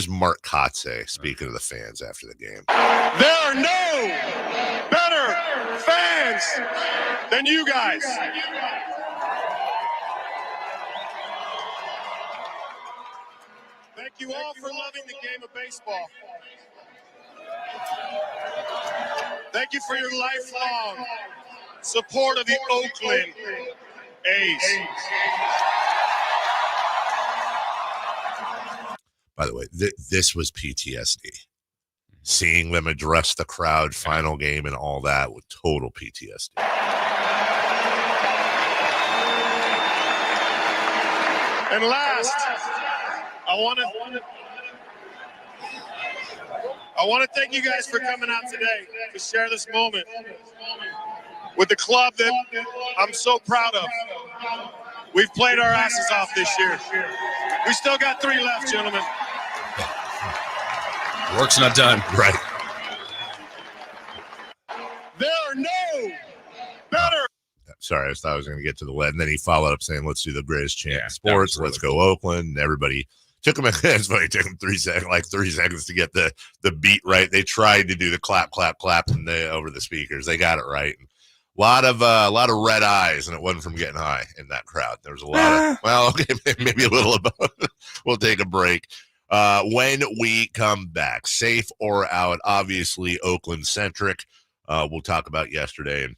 Mark Kotze speaking to the fans after the game. There are no better fans than you guys. Thank you all for loving the game of baseball. Thank you for your lifelong support of the Oakland A's. By the way, this was PTSD. Seeing them address the crowd, final game, and all that with total PTSD. And last, I want to thank you guys for coming out today to share this moment with the club that I'm so proud of. We've played our asses off this year. We still got 3 left, gentlemen. Work's not done. Right. There are no better. Sorry, I thought I was going to get to the lead. And then he followed up saying, let's do the greatest chant in sports. Let's go Oakland. And everybody took him. It's funny. It took him 3 seconds to get the beat right. They tried to do the clap, clap, clap over the speakers. They got it right. And a lot of red eyes, and it wasn't from getting high in that crowd. There was a lot of, maybe a little above. We'll take a break. When we come back, safe or out, obviously Oakland centric. We'll talk about yesterday, and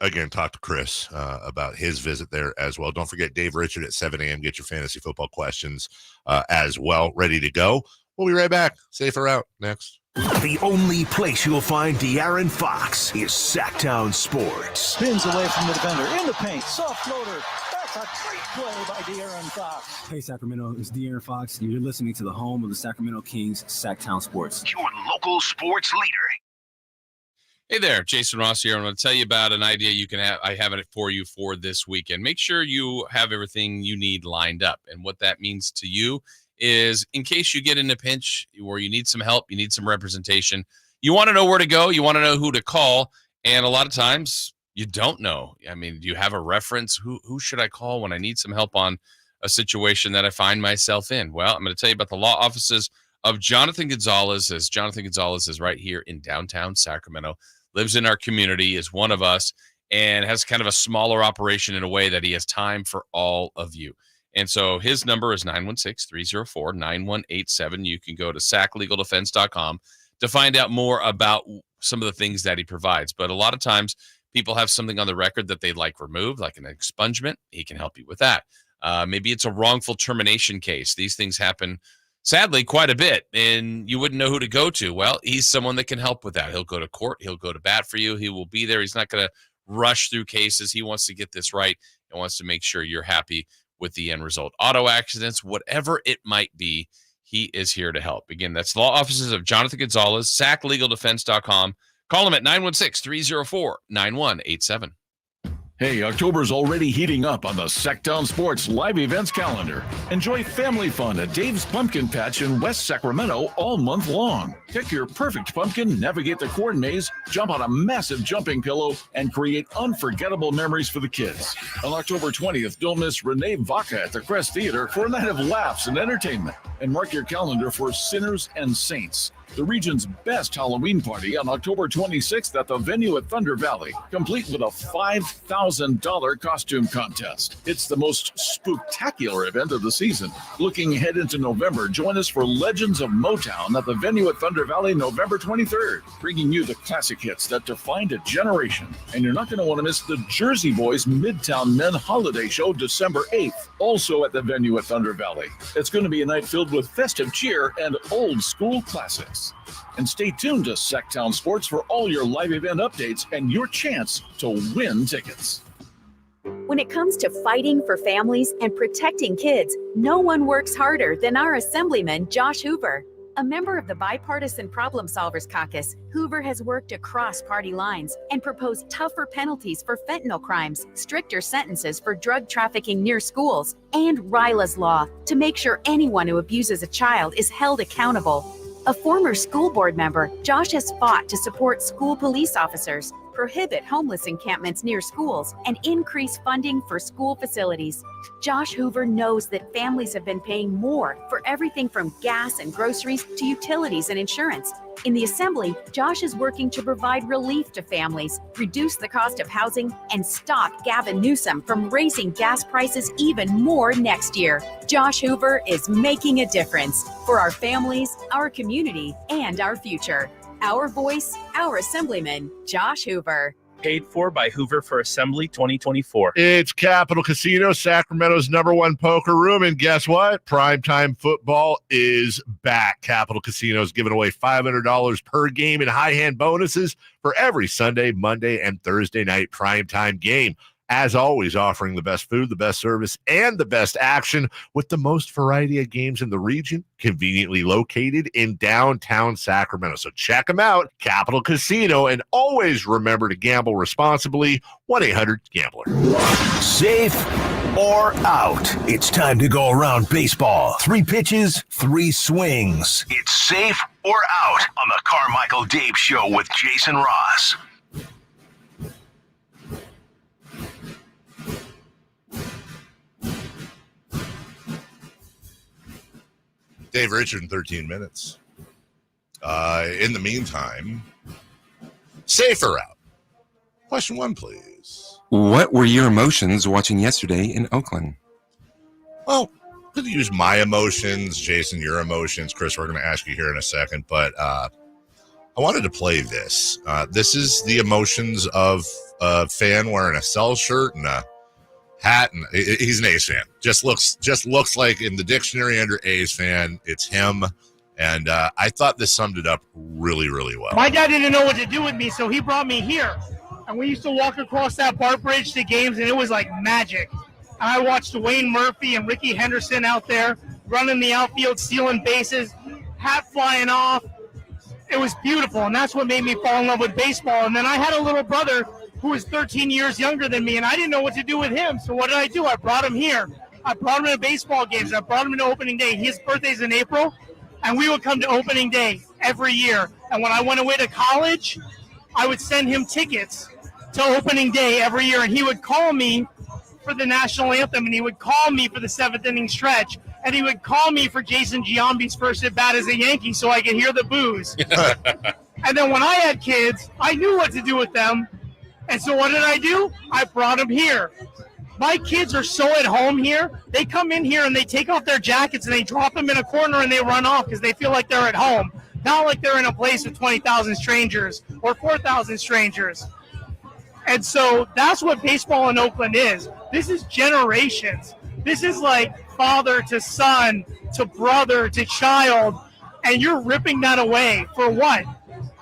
again, talk to Chris about his visit there as well. Don't forget Dave Richard at 7 a.m. Get your fantasy football questions as well ready to go. We'll be right back. Safe or out next. The only place you'll find De'Aaron Fox is Sacktown Sports. Spins away from the defender in the paint. Soft floater. That's a great play by De'Aaron Fox. Hey, Sacramento. It's De'Aaron Fox, and you're listening to the home of the Sacramento Kings, Sacktown Sports. Your local sports leader. Hey there, Jason Ross here. I'm going to tell you about an idea you can have. I have it for you for this weekend. Make sure you have everything you need lined up. And what that means to you is in case you get in a pinch or you need some help, you need some representation, you want to know where to go, you want to know who to call, and a lot of times you don't know. I mean, do you have a reference? Who should I call when I need some help on a situation that I find myself in? Well, I'm going to tell you about the law offices of Jonathan Gonzalez, as Jonathan Gonzalez is right here in downtown Sacramento, lives in our community, is one of us, and has kind of a smaller operation in a way that he has time for all of you. And so his number is 916-304-9187. You can go to saclegaldefense.com to find out more about some of the things that he provides. But a lot of times people have something on the record that they'd like removed, like an expungement. He can help you with that. Maybe it's a wrongful termination case. These things happen, sadly, quite a bit, and you wouldn't know who to go to. Well, he's someone that can help with that. He'll go to court. He'll go to bat for you. He will be there. He's not going to rush through cases. He wants to get this right and wants to make sure you're happy with the end result. Auto accidents, whatever it might be, he is here to help. Again, that's the law offices of Jonathan Gonzalez, saclegaldefense.com. Call him at 916-304-9187. Hey, October's already heating up on the Sacktown Sports live events calendar. Enjoy family fun at Dave's Pumpkin Patch in West Sacramento all month long. Pick your perfect pumpkin, navigate the corn maze, jump on a massive jumping pillow, and create unforgettable memories for the kids. On October 20th, don't miss Renee Vaca at the Crest Theater for a night of laughs and entertainment. And mark your calendar for Sinners and Saints, the region's best Halloween party on October 26th at the venue at Thunder Valley, complete with a $5,000 costume contest. It's the most spooktacular event of the season. Looking ahead into November, join us for Legends of Motown at the venue at Thunder Valley November 23rd, bringing you the classic hits that defined a generation. And you're not going to want to miss the Jersey Boys Midtown Men Holiday Show December 8th, also at the venue at Thunder Valley. It's going to be a night filled with festive cheer and old school classics. And stay tuned to Sacktown Sports for all your live event updates and your chance to win tickets. When it comes to fighting for families and protecting kids, no one works harder than our Assemblyman, Josh Hoover. A member of the Bipartisan Problem Solvers Caucus, Hoover has worked across party lines and proposed tougher penalties for fentanyl crimes, stricter sentences for drug trafficking near schools, and RILA's law to make sure anyone who abuses a child is held accountable. A former school board member, Josh has fought to support school police officers, prohibit homeless encampments near schools, and increase funding for school facilities. Josh Hoover knows that families have been paying more for everything from gas and groceries to utilities and insurance. In the Assembly, Josh is working to provide relief to families, reduce the cost of housing, and stop Gavin Newsom from raising gas prices even more next year. Josh Hoover is making a difference for our families, our community, and our future. Our voice, our Assemblyman, Josh Hoover. Paid for by Hoover for Assembly 2024. It's Capital Casino, Sacramento's #1 poker room. And guess what? Primetime football is back. Capital Casino is giving away $500 per game in high hand bonuses for every Sunday, Monday, and Thursday night primetime game. As always, offering the best food, the best service, and the best action with the most variety of games in the region, conveniently located in downtown Sacramento. So check them out, Capital Casino, and always remember to gamble responsibly. 1-800-GAMBLER. Safe or out? It's time to go around baseball. 3 pitches, 3 swings. It's safe or out on the Carmichael Dave Show with Jason Ross. Dave Richard in 13 minutes. In the meantime, safe or out? Question 1, please. What were your emotions watching yesterday in Oakland? Well, I'm going to use my emotions, Jason, your emotions. Chris, we're going to ask you here in a second, but I wanted to play this. This is the emotions of a fan wearing a Cell shirt and a hat, and he's an A's fan. Just looks like in the dictionary under A's fan, it's him. And I thought this summed it up really, really well. My dad didn't know what to do with me, so he brought me here. And we used to walk across that BART bridge to games, and it was like magic. And I watched Wayne Murphy and Ricky Henderson out there running the outfield, stealing bases, hat flying off. It was beautiful, and that's what made me fall in love with baseball. And then I had a little brother who was 13 years younger than me, and I didn't know what to do with him. So what did I do? I brought him here. I brought him to baseball games. I brought him to opening day. His birthday's in April, and we would come to opening day every year. And when I went away to college, I would send him tickets to opening day every year, and he would call me for the national anthem, and he would call me for the 7th inning stretch, and he would call me for Jason Giambi's first at bat as a Yankee so I could hear the boos. And then when I had kids, I knew what to do with them. And so what did I do? I brought them here. My kids are so at home here. They come in here and they take off their jackets and they drop them in a corner and they run off because they feel like they're at home. Not like they're in a place with 20,000 strangers or 4,000 strangers. And so that's what baseball in Oakland is. This is generations. This is like father to son to brother to child. And you're ripping that away for what?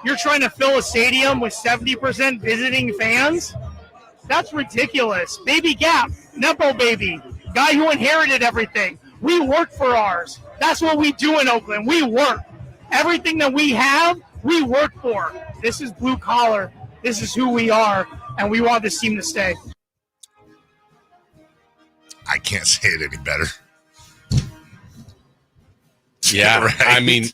You're trying to fill a stadium with 70% visiting fans? That's ridiculous. Baby Gap, Nepo baby, guy who inherited everything. We work for ours. That's what we do in Oakland. We work. Everything that we have, we work for. This is blue collar. This is who we are, and we want this team to stay. I can't say it any better. Yeah, Right? I mean,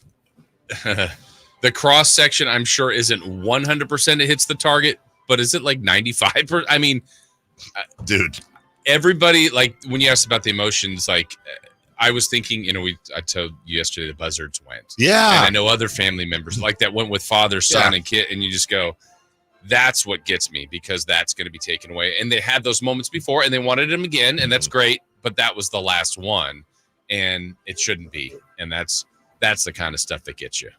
the cross section, I'm sure, isn't 100% it hits the target, but is it like 95%? I mean, dude, everybody, like, when you asked about the emotions, like, I was thinking, I told you yesterday the Buzzards went. Yeah. And I know other family members like that went with father, son, and kid, and you just go, that's what gets me, because that's going to be taken away. And they had those moments before, and they wanted them again, and that's great, but that was the last one, and it shouldn't be. And that's the kind of stuff that gets you.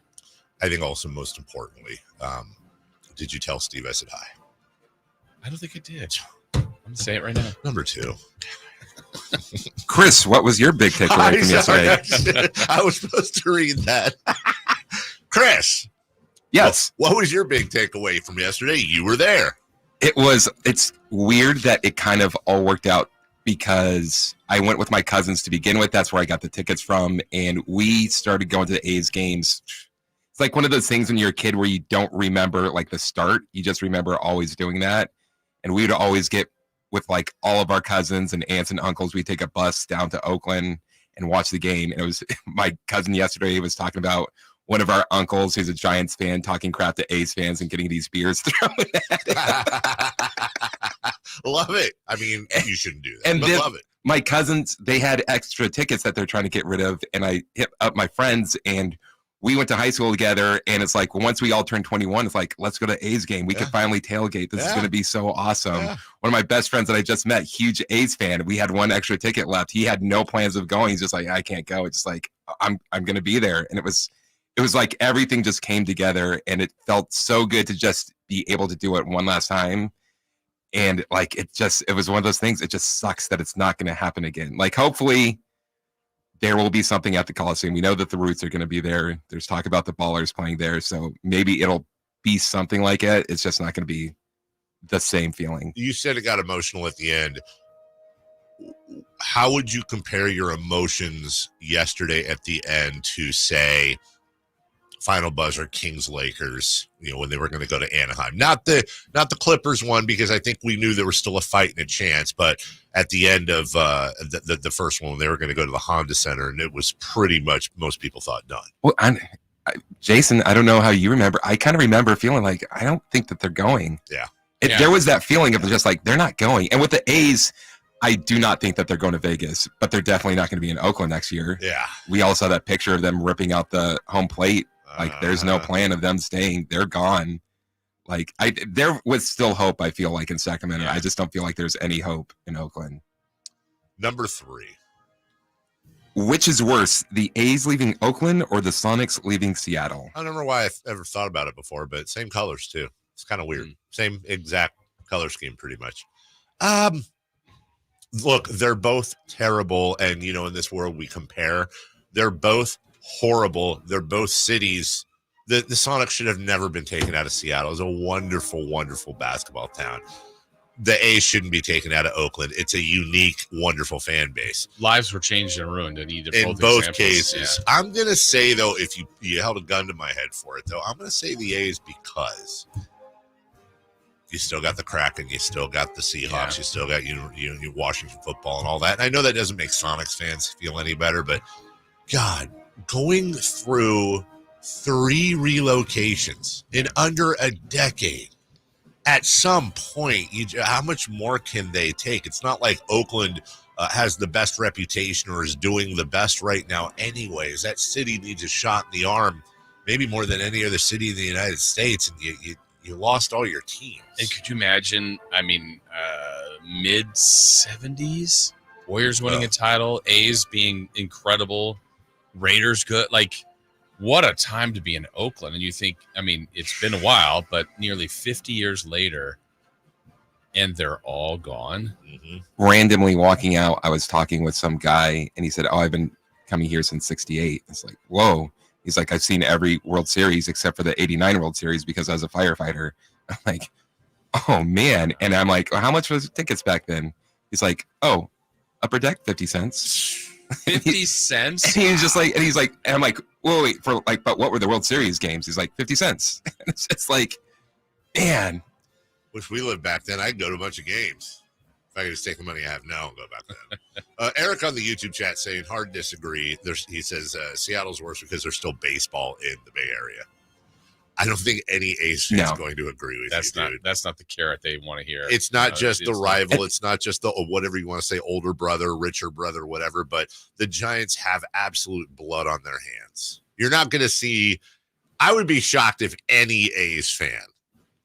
I think also most importantly, did you tell Steve I said hi? I don't think I did. I'm going to say it right now. Number 2. Chris, what was your big takeaway from yesterday? I was supposed to read that. Chris. Yes. What was your big takeaway from yesterday? You were there. It's weird that it kind of all worked out, because I went with my cousins to begin with. That's where I got the tickets from. And we started going to the A's games. It's like one of those things when you're a kid where you don't remember like the start. You just remember always doing that. And we would always get with like all of our cousins and aunts and uncles. We'd take a bus down to Oakland and watch the game. And it was my cousin yesterday was talking about one of our uncles who's a Giants fan talking crap to A's fans and getting these beers thrown at him. Love it. I mean, you shouldn't do that, and but love it. My cousins, they had extra tickets that they're trying to get rid of. And I hit up my friends, and we went to high school together. And it's like, once we all turned 21, it's like, let's go to A's game. We can finally tailgate. This is going to be so awesome. Yeah. One of my best friends that I just met, huge A's fan. We had one extra ticket left. He had no plans of going. He's just like, I can't go. It's just like, I'm going to be there. And it was like everything just came together, and it felt so good to just be able to do it one last time. And like, it was one of those things. It just sucks that it's not going to happen again. Like, hopefully there will be something at the Coliseum. We know that the Roots are going to be there. There's talk about the Ballers playing there. So maybe it'll be something like it. It's just not going to be the same feeling. You said it got emotional at the end. How would you compare your emotions yesterday at the end to, say, final buzzer, Kings Lakers, when they were going to go to Anaheim? Not the Clippers one, because I think we knew there was still a fight and a chance, but at the end of the first one, they were going to go to the Honda Center, and it was pretty much, most people thought, done. Well, Jason, I don't know how you remember. I kind of remember feeling like, I don't think that they're going. Yeah. There was that feeling of just like, they're not going. And with the A's, I do not think that they're going to Vegas, but they're definitely not going to be in Oakland next year. Yeah. We all saw that picture of them ripping out the home plate. Like, there's no plan of them staying. They're gone. Like, there was still hope, I feel like, in Sacramento. Yeah. I just don't feel like there's any hope in Oakland. Number 3. Which is worse, the A's leaving Oakland or the Sonics leaving Seattle? I don't know why I've ever thought about it before, but same colors, too. It's kind of weird. Same exact color scheme, pretty much. Look, they're both terrible, and, in this world we compare. They're both horrible. They're both cities. The Sonics should have never been taken out of Seattle. It's a wonderful, wonderful basketball town. The A's shouldn't be taken out of Oakland. It's a unique, wonderful fan base. Lives were changed and ruined in both cases. Yeah. I'm going to say, though, if you held a gun to my head for it, though, I'm going to say the A's, because you still got the Kraken, you still got the Seahawks, you still got you Washington football and all that. And I know that doesn't make Sonics fans feel any better, but God, going through 3 relocations in under a decade, at some point, how much more can they take? It's not like Oakland has the best reputation or is doing the best right now anyways. That city needs a shot in the arm, maybe more than any other city in the United States, and you lost all your teams. And could you imagine, mid-70s, Warriors winning a title, A's being incredible, Raiders good. Like, what a time to be in Oakland. And you think, it's been a while, but nearly 50 years later, and they're all gone. Mm-hmm. Randomly walking out, I was talking with some guy, and he said, I've been coming here since 68. It's like, whoa. He's like, I've seen every World Series except for the 89 World Series because I was a firefighter. I'm like, oh man. And I'm like, well, how much was tickets back then? He's like, oh, upper deck, 50 cents. 50 cents? And he's just like, and I'm like, whoa, wait, for like, but what were the World Series games? He's like, 50 cents. And it's just like, man. Wish we lived back then. I'd go to a bunch of games. If I could just take the money I have now and go back then. Eric on the YouTube chat saying, hard disagree. He says Seattle's worse because there's still baseball in the Bay Area. I don't think any A's fan is going to agree with you, dude. That's not the carrot they want to hear. It's not just the rival. It's not just the whatever you want to say, older brother, richer brother, whatever. But the Giants have absolute blood on their hands. You're not going to see. I would be shocked if any A's fan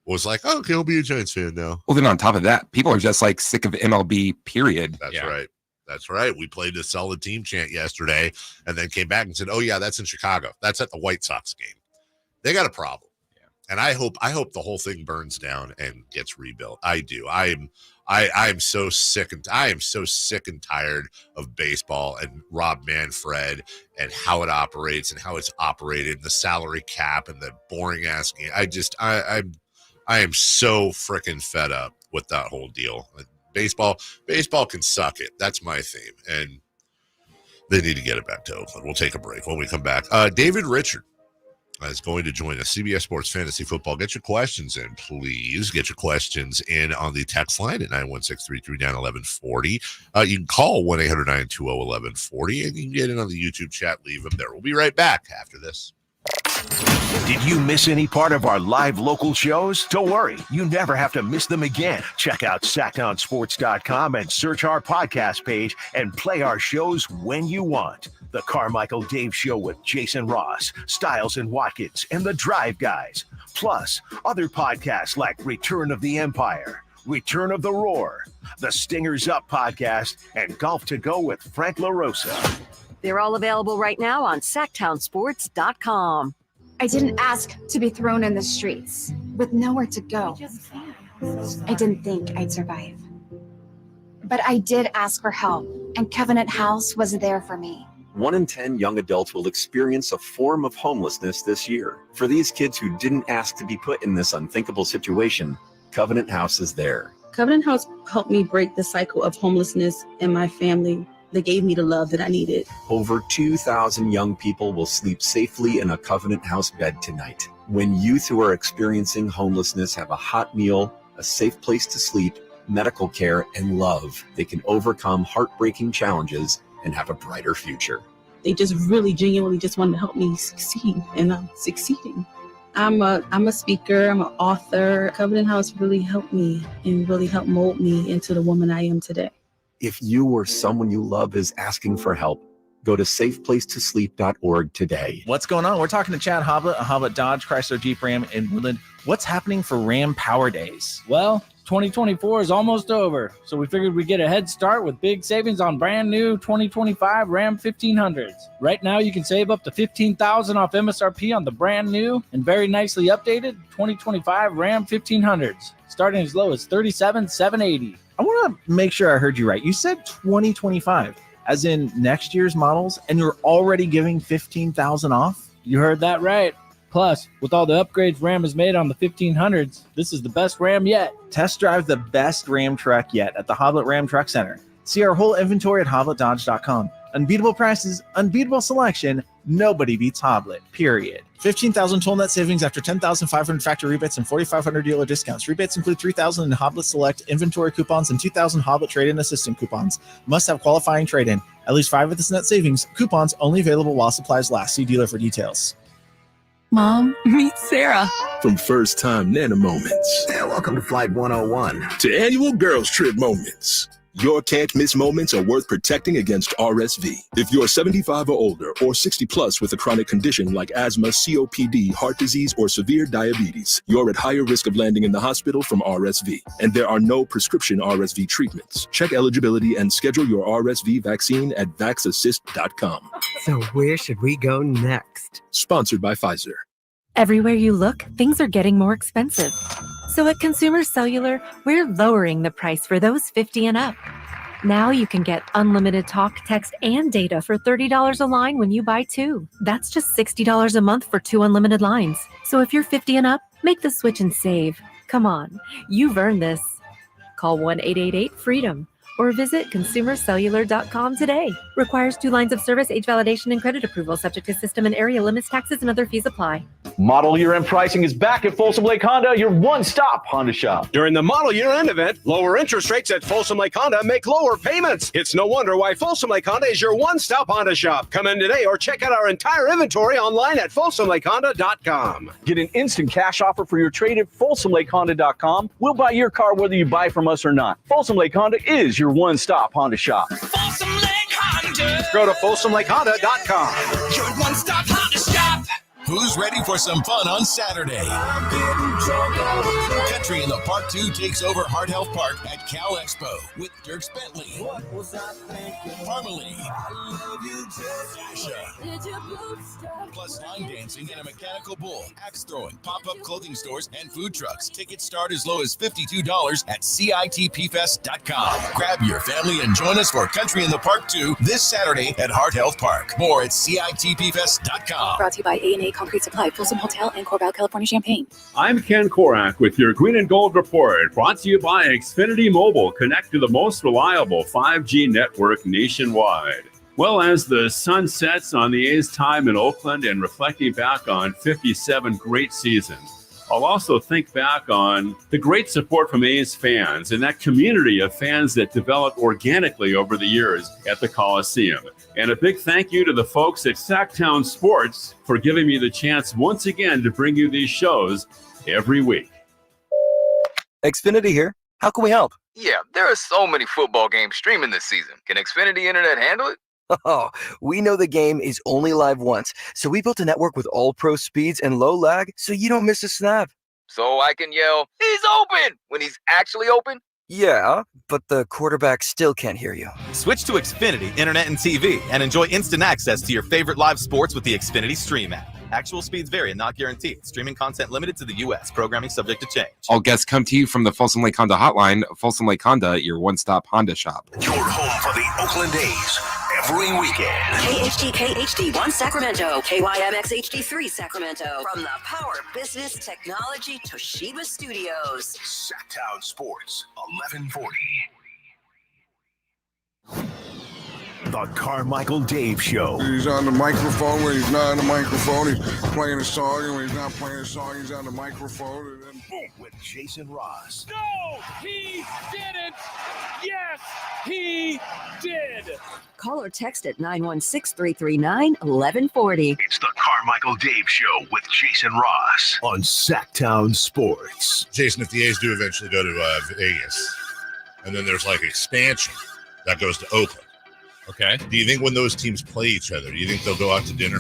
was like, oh, okay, I'll be a Giants fan now. Well, then on top of that, people are just like sick of MLB, period. That's right. That's right. We played a solid team chant yesterday and then came back and said, oh, yeah, that's in Chicago. That's at the White Sox game. They got a problem. Yeah. And I hope the whole thing burns down and gets rebuilt. I do. I'm so sick and tired of baseball and Rob Manfred and how it operates and how it's operated, the salary cap and the boring ass game. I am so freaking fed up with that whole deal. Baseball can suck it. That's my theme. And they need to get it back to Oakland. We'll take a break when we come back. David Richard is going to join us. CBS Sports Fantasy Football. Get your questions in, please. Get your questions in on the text line at 916-339-1140. You can call 1-800-920-1140, and you can get in on the YouTube chat. Leave them there. We'll be right back after this. Did you miss any part of our live local shows? Don't worry, you never have to miss them again. Check out SackdownSports.com and search our podcast page and play our shows when you want. The Carmichael Dave Show with Jason Ross, Stiles and Watkins, and the Drive Guys. Plus, other podcasts like Return of the Empire, Return of the Roar, the Stingers Up podcast, and Golf to Go with Frank LaRosa. They're all available right now on SacktownSports.com. I didn't ask to be thrown in the streets with nowhere to go. I didn't think I'd survive. But I did ask for help, and Covenant House was there for me. 1 in 10 young adults will experience a form of homelessness this year. For these kids who didn't ask to be put in this unthinkable situation, Covenant House is there. Covenant House helped me break the cycle of homelessness in my family. They gave me the love that I needed. Over 2,000 young people will sleep safely in a Covenant House bed tonight. When youth who are experiencing homelessness have a hot meal, a safe place to sleep, medical care, and love, they can overcome heartbreaking challenges and have a brighter future. They just really genuinely just wanted to help me succeed, and I'm succeeding. I'm a speaker, I'm an author. Covenant House really helped me and really helped mold me into the woman I am today. If you or someone you love is asking for help, go to safeplacetosleep.org today. What's going on? We're talking to Chad Hoblet, a Hoblet Dodge Chrysler Jeep Ram in Woodland. What's happening for Ram Power Days? Well, 2024 is almost over, so we figured we'd get a head start with big savings on brand new 2025 Ram 1500s. Right now, you can save up to $15,000 off MSRP on the brand new and very nicely updated 2025 Ram 1500s, starting as low as $37,780. I want to make sure I heard you right. You said 2025, as in next year's models, and you're already giving $15,000 off? You heard that right. Plus, with all the upgrades Ram has made on the 1500s, this is the best Ram yet. Test drive the best Ram truck yet at the Hoblet Ram Truck Center. See our whole inventory at HobletDodge.com. Unbeatable prices, unbeatable selection. Nobody beats Hoblet, period. 15,000 total net savings after 10,500 factory rebates and 4,500 dealer discounts. Rebates include 3,000 in Hoblet Select inventory coupons and 2,000 Hoblet trade-in assistant coupons. Must have qualifying trade-in. At least 5 of this net savings. Coupons only available while supplies last. See dealer for details. Mom, meet Sarah. From first time Nana moments. Yeah, welcome to Flight 101. To annual girls trip moments. Your can't miss moments are worth protecting against RSV. If you're 75 or older or 60 plus with a chronic condition like asthma, COPD, heart disease, or severe diabetes, you're at higher risk of landing in the hospital from RSV. And there are no prescription RSV treatments. Check eligibility and schedule your RSV vaccine at vaxassist.com. So where should we go next? Sponsored by Pfizer. Everywhere you look, things are getting more expensive. So at Consumer Cellular, we're lowering the price for those 50 and up. Now you can get unlimited talk, text, and data for $30 a line when you buy 2. That's just $60 a month for 2 unlimited lines. So if you're 50 and up, make the switch and save. Come on, you've earned this. Call 1-888-FREEDOM or visit consumercellular.com today. Requires 2 lines of service, age validation, and credit approval, subject to system and area limits, taxes, and other fees apply. Model year-end pricing is back at Folsom Lake Honda, your one-stop Honda shop. During the model year-end event, lower interest rates at Folsom Lake Honda make lower payments. It's no wonder why Folsom Lake Honda is your one-stop Honda shop. Come in today or check out our entire inventory online at folsomlakehonda.com. Get an instant cash offer for your trade at folsomlakehonda.com. We'll buy your car whether you buy from us or not. Folsom Lake Honda is your one-stop Honda shop. Folsom Lake Honda. Go to folsomlakehonda.com. Your one-stop Honda shop. Who's ready for some fun on Saturday? Country in the Park 2 takes over Heart Health Park at Cal Expo with Dirk Bentley, Parmalee, Sasha, plus line dancing and a mechanical bull, axe throwing, pop-up clothing stores, and food trucks. Tickets start as low as $52 at CITPfest.com. Grab your family and join us for Country in the Park 2 this Saturday at Heart Health Park. More at CITPfest.com. Brought to you by A&A Concrete Supply, Folsom Hotel, and Corval, California, Champaign. I'm Ken Korak with your Green and Gold Report, brought to you by Xfinity Mobile. Connect to the most reliable 5G network nationwide. Well, as the sun sets on the A's time in Oakland and reflecting back on 57 great seasons, I'll also think back on the great support from A's fans and that community of fans that developed organically over the years at the Coliseum. And a big thank you to the folks at Sacktown Sports for giving me the chance once again to bring you these shows every week. Xfinity here. How can we help? Yeah, there are so many football games streaming this season. Can Xfinity Internet handle it? Oh, we know the game is only live once, so we built a network with all-pro speeds and low lag so you don't miss a snap. So I can yell, "He's open!" when he's actually open? Yeah, but the quarterback still can't hear you. Switch to Xfinity Internet and TV and enjoy instant access to your favorite live sports with the Xfinity Stream app. Actual speeds vary and not guaranteed. Streaming content limited to the U.S. Programming subject to change. All guests come to you from the Folsom Lake Honda hotline. Folsom Lake Honda, your one-stop Honda shop. Your home for the Oakland A's every weekend. KHD1 Sacramento, KYMX HD3 Sacramento. From the Power Business Technology Toshiba Studios. Sacktown Sports, 1140. The Carmichael Dave Show. He's on the microphone when he's not on the microphone. He's playing a song, and when he's not playing a song, he's on the microphone. And then boom, with Jason Ross. No, he didn't. Yes, he did. Call or text at 916-339-1140. It's the Carmichael Dave Show with Jason Ross on Sacktown Sports. Jason, if the A's do eventually go to Vegas, and then there's like expansion that goes to Oakland. Okay. Do you think when those teams play each other, do you think they'll go out to dinner?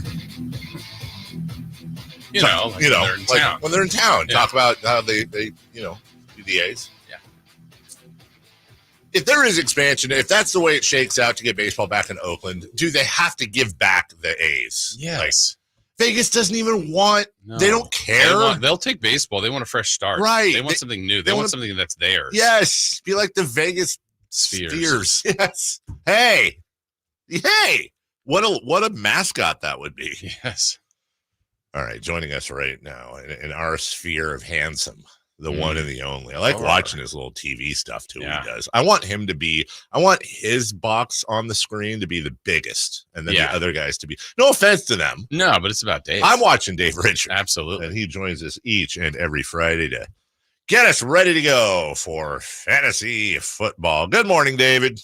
When they're in town, Yeah. talk about how they do the A's. Yeah. If there is expansion, if that's the way it shakes out to get baseball back in Oakland, do they have to give back the A's? Yes. Vegas doesn't even want. No. They don't care. They'll take baseball. They want a fresh start. Right. They want something new. They want something that's theirs. Yes. Be like the Vegas Spheres. Yes. Hey. What a mascot that would be. Yes. All right. Joining us right now in our sphere of handsome, the one and the only. I like watching his little TV stuff too. Yeah. He does. I want his box on the screen to be the biggest, and then the other guys to be. No offense to them. No, but it's about Dave. I'm watching Dave Richards. Absolutely. And he joins us each and every Friday to get us ready to go for fantasy football. Good morning, David.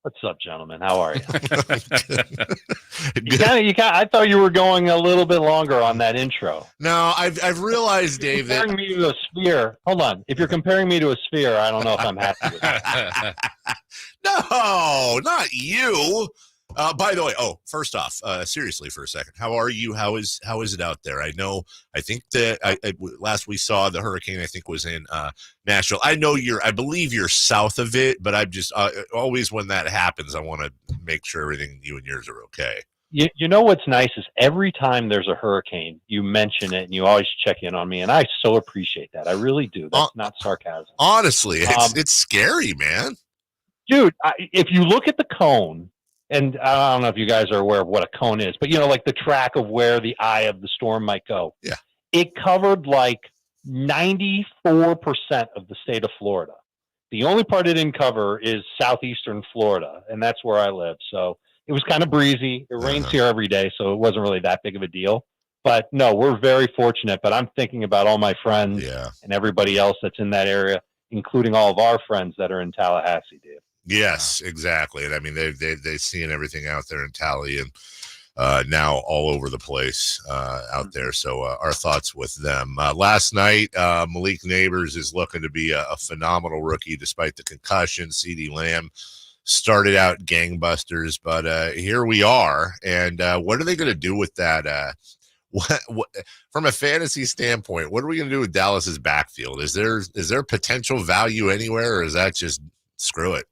What's up, gentlemen? How are you? I thought you were going a little bit longer on that intro. No, I've realized, Dave, that comparing me to a sphere. Hold on. If you're comparing me to a sphere, I don't know if I'm happy with that. No, not you. By the way, first off, seriously for a second, how are you? How is it out there? I think that last we saw the hurricane, I think was in Nashville. I believe you're south of it, but I'm just always when that happens, I want to make sure everything you and yours are okay. You know what's nice is every time there's a hurricane, you mention it and you always check in on me, and I so appreciate that. I really do. That's not sarcasm. Honestly, it's scary, man. Dude, if you look at the cone. And I don't know if you guys are aware of what a cone is, but like the track of where the eye of the storm might go. Yeah. It covered like 94% of the state of Florida. The only part it didn't cover is southeastern Florida, and that's where I live. So it was kind of breezy. It rains here every day, so it wasn't really that big of a deal. But no, we're very fortunate. But I'm thinking about all my friends and everybody else that's in that area, including all of our friends that are in Tallahassee, Dave. Yes, exactly. And I mean, they've seen everything out there in Tally and now all over the place out there. So our thoughts with them. Last night, Malik Neighbors is looking to be a phenomenal rookie despite the concussion. CeeDee Lamb started out gangbusters, but here we are. And what are they going to do with that? What from a fantasy standpoint, what are we going to do with Dallas's backfield? Is there potential value anywhere, or is that just screw it?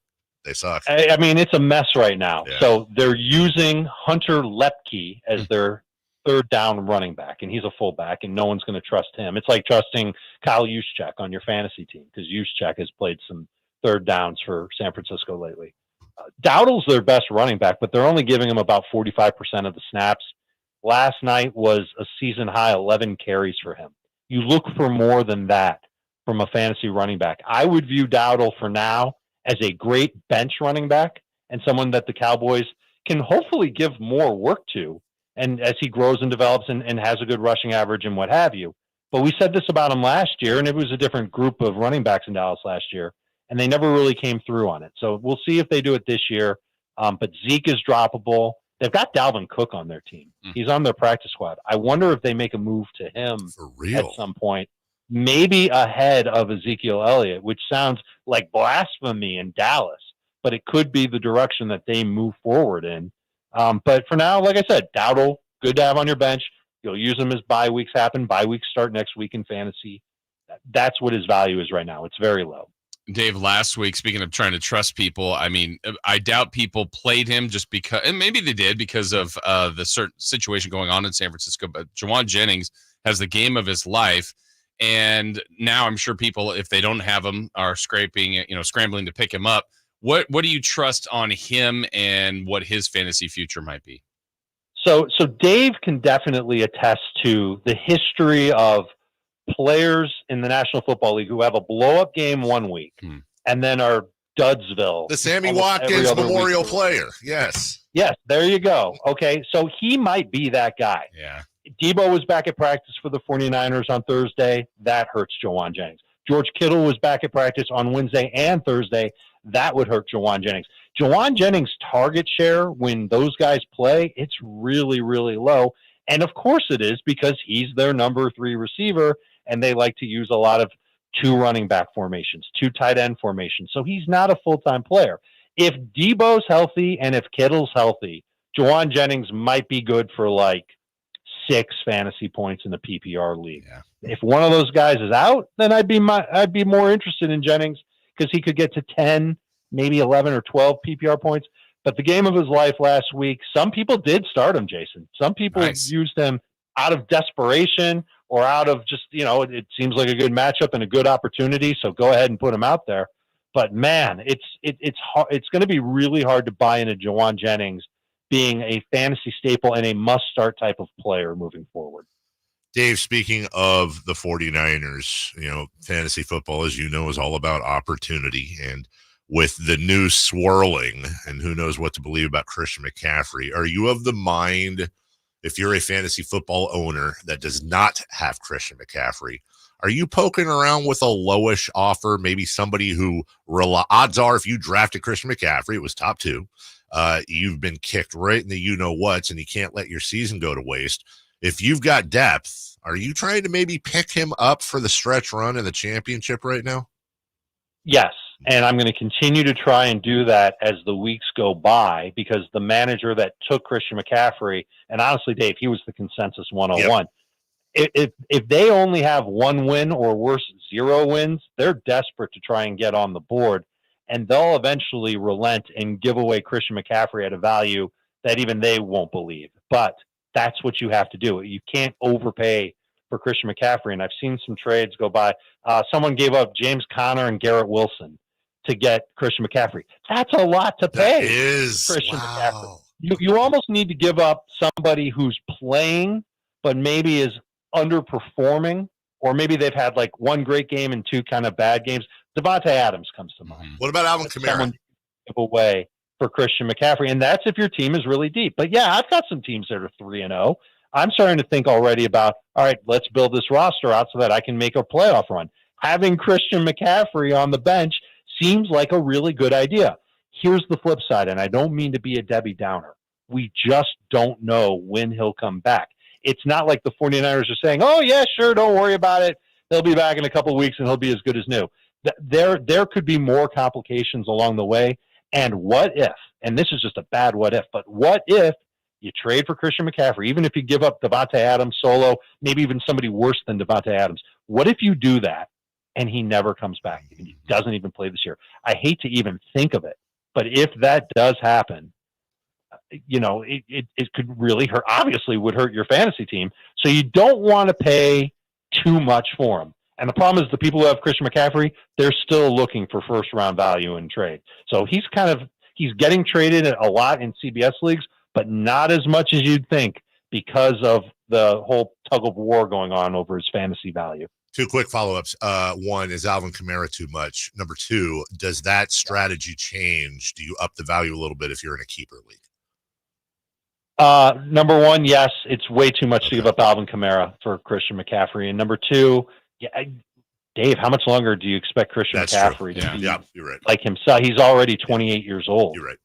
They suck. I mean, it's a mess right now. Yeah. So they're using Hunter Lepke as their third down running back, and he's a fullback, and no one's going to trust him. It's like trusting Kyle Juszczyk on your fantasy team because Juszczyk has played some third downs for San Francisco lately. Dowdle's their best running back, but they're only giving him about 45% of the snaps. Last night was a season high 11 carries for him. You look for more than that from a fantasy running back. I would view Dowdle for now as a great bench running back and someone that the Cowboys can hopefully give more work to, and as he grows and develops and has a good rushing average and what have you. But we said this about him last year, and it was a different group of running backs in Dallas last year, and they never really came through on it. So we'll see if they do it this year. But Zeke is droppable. They've got Dalvin Cook on their team. He's on their practice squad. I wonder if they make a move to him at some point, maybe ahead of Ezekiel Elliott, which sounds like blasphemy in Dallas, but it could be the direction that they move forward in. But for now, like I said, Dowdle, good to have on your bench. You'll use him as bye weeks happen. Bye weeks start next week in fantasy. That's what his value is right now. It's very low. Dave, last week, speaking of trying to trust people, I mean, I doubt people played him just because, and maybe they did because of the certain situation going on in San Francisco, but Jawan Jennings has the game of his life. And now I'm sure people, if they don't have him, are scrambling to pick him up. What do you trust on him and what his fantasy future might be? So Dave can definitely attest to the history of players in the National Football League who have a blow-up game one week and then are Dudsville. The Sammy Watkins Memorial player. Yes, there you go. Okay, so he might be that guy. Yeah. Debo was back at practice for the 49ers on Thursday. That hurts Jawan Jennings. George Kittle was back at practice on Wednesday and Thursday. That would hurt Jawan Jennings. Jawan Jennings' target share when those guys play, it's really, really low. And of course it is because he's their number 3 receiver, and they like to use a lot of 2 running back formations, 2 tight end formations. So he's not a full-time player. If Debo's healthy and if Kittle's healthy, Jawan Jennings might be good for like 6 fantasy points in the PPR league. Yeah. If one of those guys is out, then I'd be more interested in Jennings because he could get to 10, maybe 11 or 12 PPR points. But the game of his life last week, some people did start him, Jason. Some people used him out of desperation or out of just, it seems like a good matchup and a good opportunity. So go ahead and put him out there. But man, it's hard. It's going to be really hard to buy into Jawan Jennings being a fantasy staple and a must-start type of player moving forward. Dave, speaking of the 49ers, fantasy football, as you know, is all about opportunity. And with the news swirling, and who knows what to believe about Christian McCaffrey, are you of the mind, if you're a fantasy football owner that does not have Christian McCaffrey, are you poking around with a lowish offer? Maybe somebody who, odds are, if you drafted Christian McCaffrey, it was top 2. You've been kicked right in the you-know-whats, and you can't let your season go to waste. If you've got depth, are you trying to maybe pick him up for the stretch run in the championship right now? Yes, and I'm going to continue to try and do that as the weeks go by because the manager that took Christian McCaffrey, and honestly, Dave, he was the consensus 101. Yep. If they only have 1 win or worse, 0 wins, they're desperate to try and get on the board, and they'll eventually relent and give away Christian McCaffrey at a value that even they won't believe. But that's what you have to do. You can't overpay for Christian McCaffrey, and I've seen some trades go by. Someone gave up James Conner and Garrett Wilson to get Christian McCaffrey. That's a lot to pay. That is. Christian McCaffrey. You almost need to give up somebody who's playing, but maybe is underperforming or maybe they've had like one great game and two kind of bad games. Devontae Adams comes to mind. What about Alvin Kamara? Give away for Christian McCaffrey, and that's if your team is really deep. But yeah, I've got some teams that are 3-0. I'm starting to think already about, all right, let's build this roster out so that I can make a playoff run. Having Christian McCaffrey on the bench seems like a really good idea. Here's the flip side, and I don't mean to be a Debbie Downer. We just don't know when he'll come back. It's not like the 49ers are saying, oh, yeah, sure, don't worry about it. He'll be back in a couple of weeks and he'll be as good as new. There could be more complications along the way. And what if, and this is just a bad what if, but what if you trade for Christian McCaffrey, even if you give up Devontae Adams solo, maybe even somebody worse than Devontae Adams? What if you do that and he never comes back? He doesn't even play this year. I hate to even think of it, but if that does happen, you know, it could really hurt, obviously would hurt your fantasy team. So you don't want to pay too much for him. And the problem is the people who have Christian McCaffrey, they're still looking for first round value in trade. So he's getting traded a lot in CBS leagues, but not as much as you'd think because of the whole tug of war going on over his fantasy value. Two quick follow-ups. One, is Alvin Kamara too much? Number two, does that strategy change? Do you up the value a little bit if you're in a keeper league? Number one, yes, it's way too much to give up Alvin Kamara for Christian McCaffrey. And number two, yeah, Dave, how much longer do you expect Christian McCaffrey to be you're right. like himself? He's already 28 years old. You're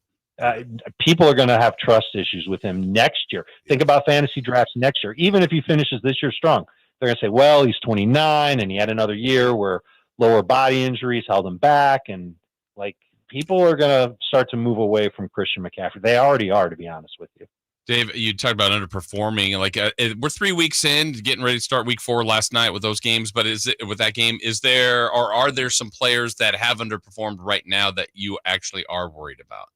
right. People are going to have trust issues with him next year. Think about fantasy drafts next year. Even if he finishes this year strong, they're going to say, well, he's 29 and he had another year where lower body injuries held him back. And like, people are going to start to move away from Christian McCaffrey. They already are, to be honest with you. Dave, you talked about underperforming. Like we're 3 weeks in, getting ready to start week 4 last night with those games. But with that game, are there some players that have underperformed right now that you actually are worried about?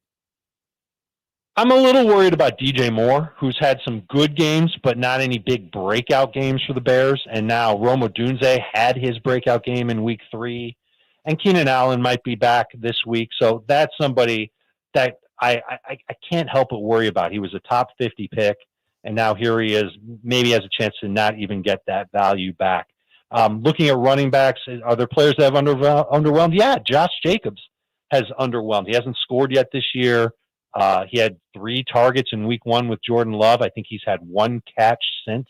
I'm a little worried about DJ Moore, who's had some good games, but not any big breakout games for the Bears. And now Rome Odunze had his breakout game in week 3, and Keenan Allen might be back this week. So that's somebody that I can't help but worry about. He was a top 50 pick, and now here he is, maybe has a chance to not even get that value back. Looking at running backs, are there players that have underwhelmed? Yeah, Josh Jacobs has underwhelmed. He hasn't scored yet this year. He had 3 targets in week 1 with Jordan Love. I think he's had 1 catch since,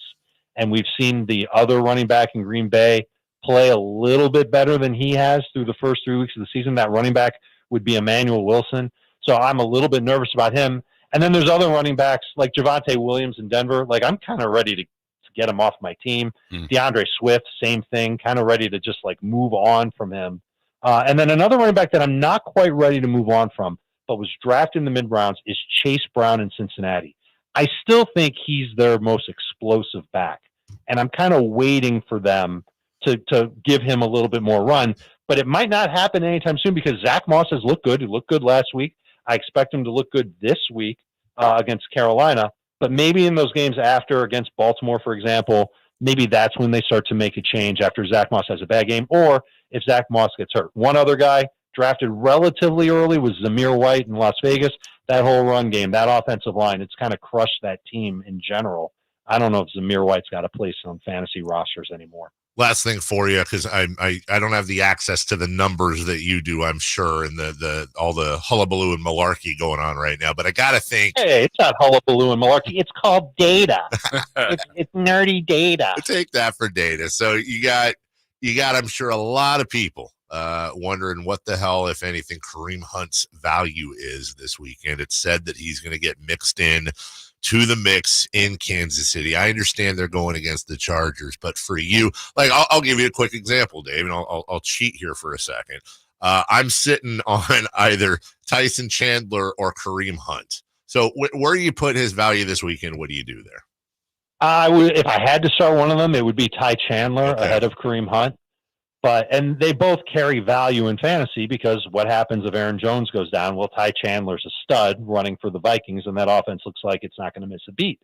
and we've seen the other running back in Green Bay play a little bit better than he has through the first 3 weeks of the season. That running back would be Emmanuel Wilson. So I'm a little bit nervous about him. And then there's other running backs like Javonte Williams in Denver. Like, I'm kind of ready to get him off my team. DeAndre Swift, same thing, kind of ready to just like move on from him. And then another running back that I'm not quite ready to move on from, but was drafted in the mid-rounds, is Chase Brown in Cincinnati. I still think he's their most explosive back. And I'm kind of waiting for them to give him a little bit more run. But it might not happen anytime soon because Zach Moss has looked good. He looked good last week. I expect him to look good this week against Carolina, but maybe in those games after, against Baltimore, for example, maybe that's when they start to make a change after Zach Moss has a bad game, or if Zach Moss gets hurt. One other guy drafted relatively early was Zamir White in Las Vegas. That whole run game, that offensive line, it's kind of crushed that team in general. I don't know if Zamir White's got a place on fantasy rosters anymore. Last thing for you, because I don't have the access to the numbers that you do, I'm sure, and the all the hullabaloo and malarkey going on right now. But I gotta think, hey, it's not hullabaloo and malarkey. It's called data. it's nerdy data. Take that for data. So you got, I'm sure, a lot of people wondering what the hell, if anything, Kareem Hunt's value is this weekend. It's said that he's going to get mixed in to the mix in Kansas City. I understand they're going against the Chargers, but for you, like, I'll give you a quick example, Dave, and I'll cheat here for a second. I'm sitting on either Tyson Chandler or Kareem Hunt. So where do you put his value this weekend? What do you do there? I would, if I had to start one of them, it would be Ty Chandler ahead of Kareem Hunt. And they both carry value in fantasy because what happens if Aaron Jones goes down? Well, Ty Chandler's a stud running for the Vikings, and that offense looks like it's not going to miss a beat.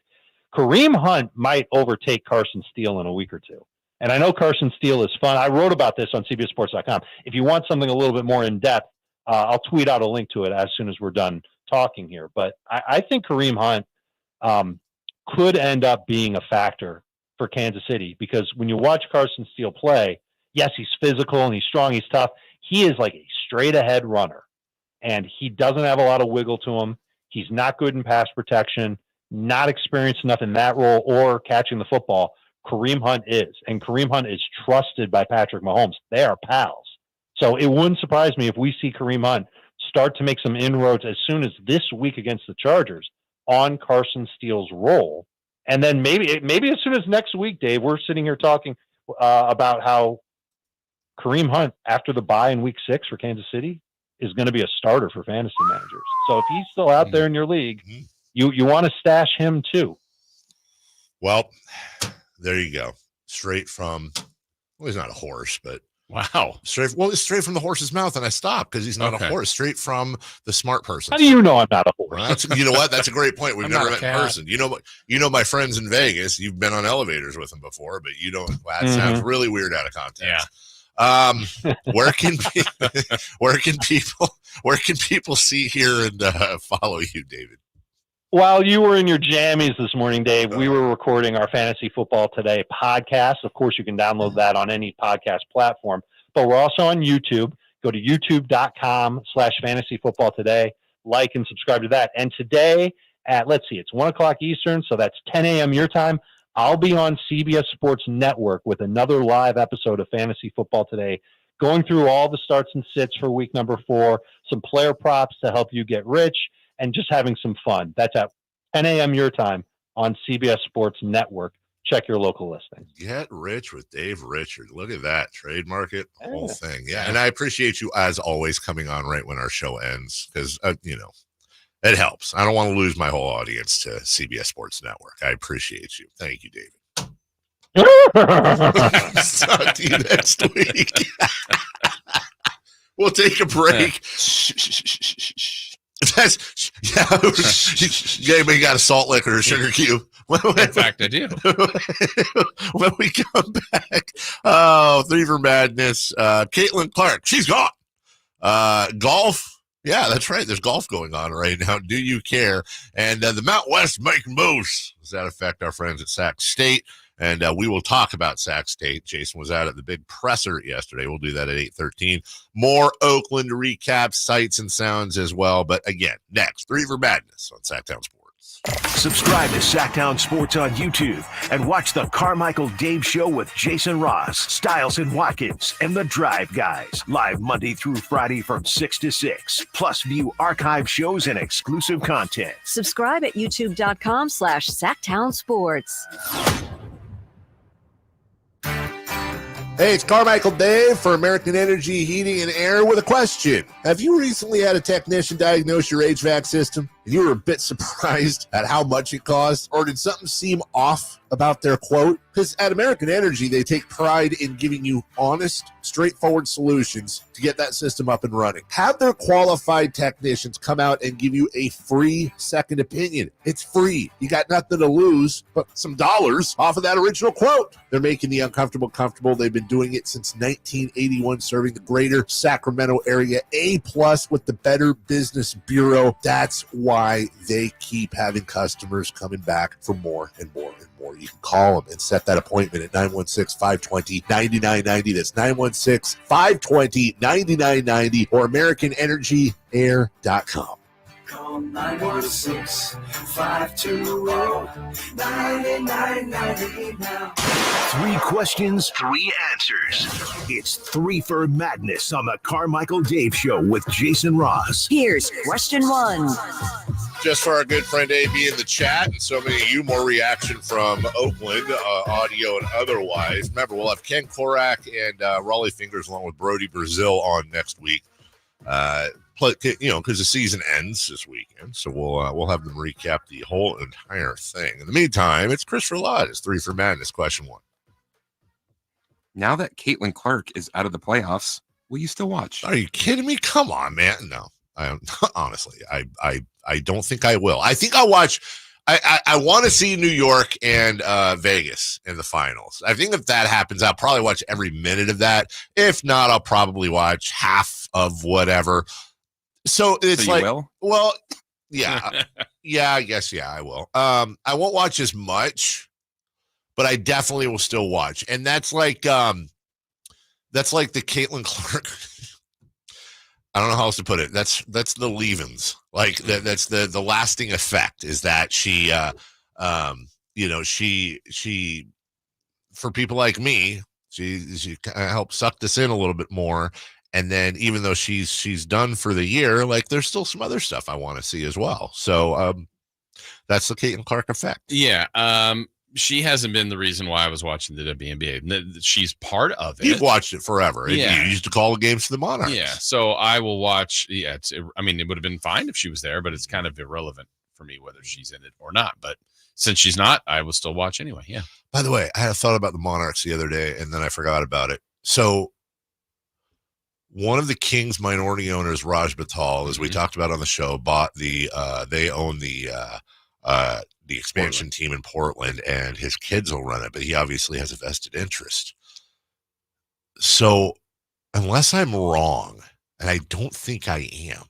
Kareem Hunt might overtake Carson Steele in a week or two. And I know Carson Steele is fun. I wrote about this on CBSSports.com. If you want something a little bit more in depth, I'll tweet out a link to it as soon as we're done talking here. But I think Kareem Hunt could end up being a factor for Kansas City, because when you watch Carson Steele play, yes, he's physical and he's strong, he's tough. He is like a straight ahead runner, and he doesn't have a lot of wiggle to him. He's not good in pass protection, not experienced enough in that role or catching the football. Kareem Hunt is, and Kareem Hunt is trusted by Patrick Mahomes. They are pals. So it wouldn't surprise me if we see Kareem Hunt start to make some inroads as soon as this week against the Chargers on Carson Steele's role. And then maybe as soon as next week, Dave, we're sitting here talking about how Kareem Hunt, after the bye in week 6 for Kansas City, is going to be a starter for fantasy managers. So if he's still out there in your league, you want to stash him too. Well, there you go. Straight from, well, he's not a horse, but wow. It's straight from the horse's mouth, and I stopped because he's not a horse. Straight from the smart person. How do you know I'm not a horse? Well, you know what? That's a great point. We've never met in cat. person. You know my friends in Vegas. You've been on elevators with them before, but you don't. Well, that sounds really weird out of context. Yeah. Where can people see, hear, and follow you, David? While you were in your jammies this morning, Dave, we were recording our Fantasy Football Today podcast. Of course, you can download that on any podcast platform, but we're also on YouTube. Go to youtube.com/fantasyfootballtoday. Like and subscribe to that. And today at, it's 1 o'clock Eastern, so that's 10 a.m. your time. I'll be on CBS Sports Network with another live episode of Fantasy Football Today, going through all the starts and sits for week number 4, some player props to help you get rich, and just having some fun. That's at 10 a.m. your time on CBS Sports Network. Check your local listing. Get rich with Dave Richard. Look at that. Trademark it, whole thing. Yeah. And I appreciate you, as always, coming on right when our show ends because, it helps. I don't want to lose my whole audience to CBS Sports Network. I appreciate you. Thank you, David. Talk to you next week. We'll take a break. Anybody got a salt liquor or sugar cube? In fact, I do. When we come back, Three for Madness. Caitlin Clark, she's gone. Golf. Yeah, that's right. There's golf going on right now. Do you care? And the Mount West making moves. Does that affect our friends at Sac State? And we will talk about Sac State. Jason was out at the big presser yesterday. We'll do that at 8:13. More Oakland recaps, sights, and sounds as well. But again, next, Three for Madness on Sacktown Sports. Subscribe to Sacktown Sports on YouTube and watch the Carmichael Dave Show with Jason Ross, Stiles and Watkins, and the Drive Guys. Live Monday through Friday from 6 to 6. Plus view archive shows and exclusive content. Subscribe at youtube.com/Sacktown Sports. Hey, it's Carmichael Dave for American Energy Heating and Air with a question. Have you recently had a technician diagnose your HVAC system and you were a bit surprised at how much it cost? Or did something seem off about their quote? Because at American Energy, they take pride in giving you honest, straightforward solutions to get that system up and running. Have their qualified technicians come out and give you a free second opinion. It's free. You got nothing to lose but some dollars off of that original quote. They're making the uncomfortable comfortable. They've been doing it since 1981, serving the greater Sacramento area. A+ with the Better Business Bureau. That's why they keep having customers coming back for more and more and more. You can call them and set that appointment at 916-520-9990. That's 916-520-9990 or AmericanEnergyAir.com. Call 916-520-9990 now. 3 questions, 3 answers. It's Three for Madness on the Carmichael Dave Show with Jason Ross. Here's question 1. Just for our good friend AB in the chat, and so many of you, more reaction from Oakland, audio and otherwise. Remember, we'll have Ken Korak and Raleigh Fingers along with Brody Brazil on next week. Because the season ends this weekend, so we'll have them recap the whole entire thing. In the meantime, it's Christopher Lott. It's Three for Madness. Question 1. Now that Caitlin Clark is out of the playoffs, will you still watch? Are you kidding me? Come on, man. No, honestly, I don't think I will. I think I'll watch. I want to see New York and Vegas in the finals. I think if that happens, I'll probably watch every minute of that. If not, I'll probably watch half of whatever. So it's like, well, yeah, yeah, I guess, yeah, I will. I won't watch as much, but I definitely will still watch. And that's like the Caitlin Clark. I don't know how else to put it. That's the leave-ins. Like that's the lasting effect is that she she for people like me, she kind of helped suck this in a little bit more. And then even though she's done for the year, like there's still some other stuff I want to see as well. So that's the Caitlin Clark effect. Yeah. She hasn't been the reason why I was watching the WNBA. She's part of it. You've watched it forever. Yeah. You used to call the games for the Monarchs. Yeah. So I will watch. Yeah. It would have been fine if she was there, but it's kind of irrelevant for me whether she's in it or not. But since she's not, I will still watch anyway. Yeah. By the way, I had a thought about the Monarchs the other day, and then I forgot about it. So one of the Kings minority owners, Raj Batal, as we talked about on the show, bought they own the expansion team in Portland, and his kids will run it, but he obviously has a vested interest. So unless I'm wrong, and I don't think I am,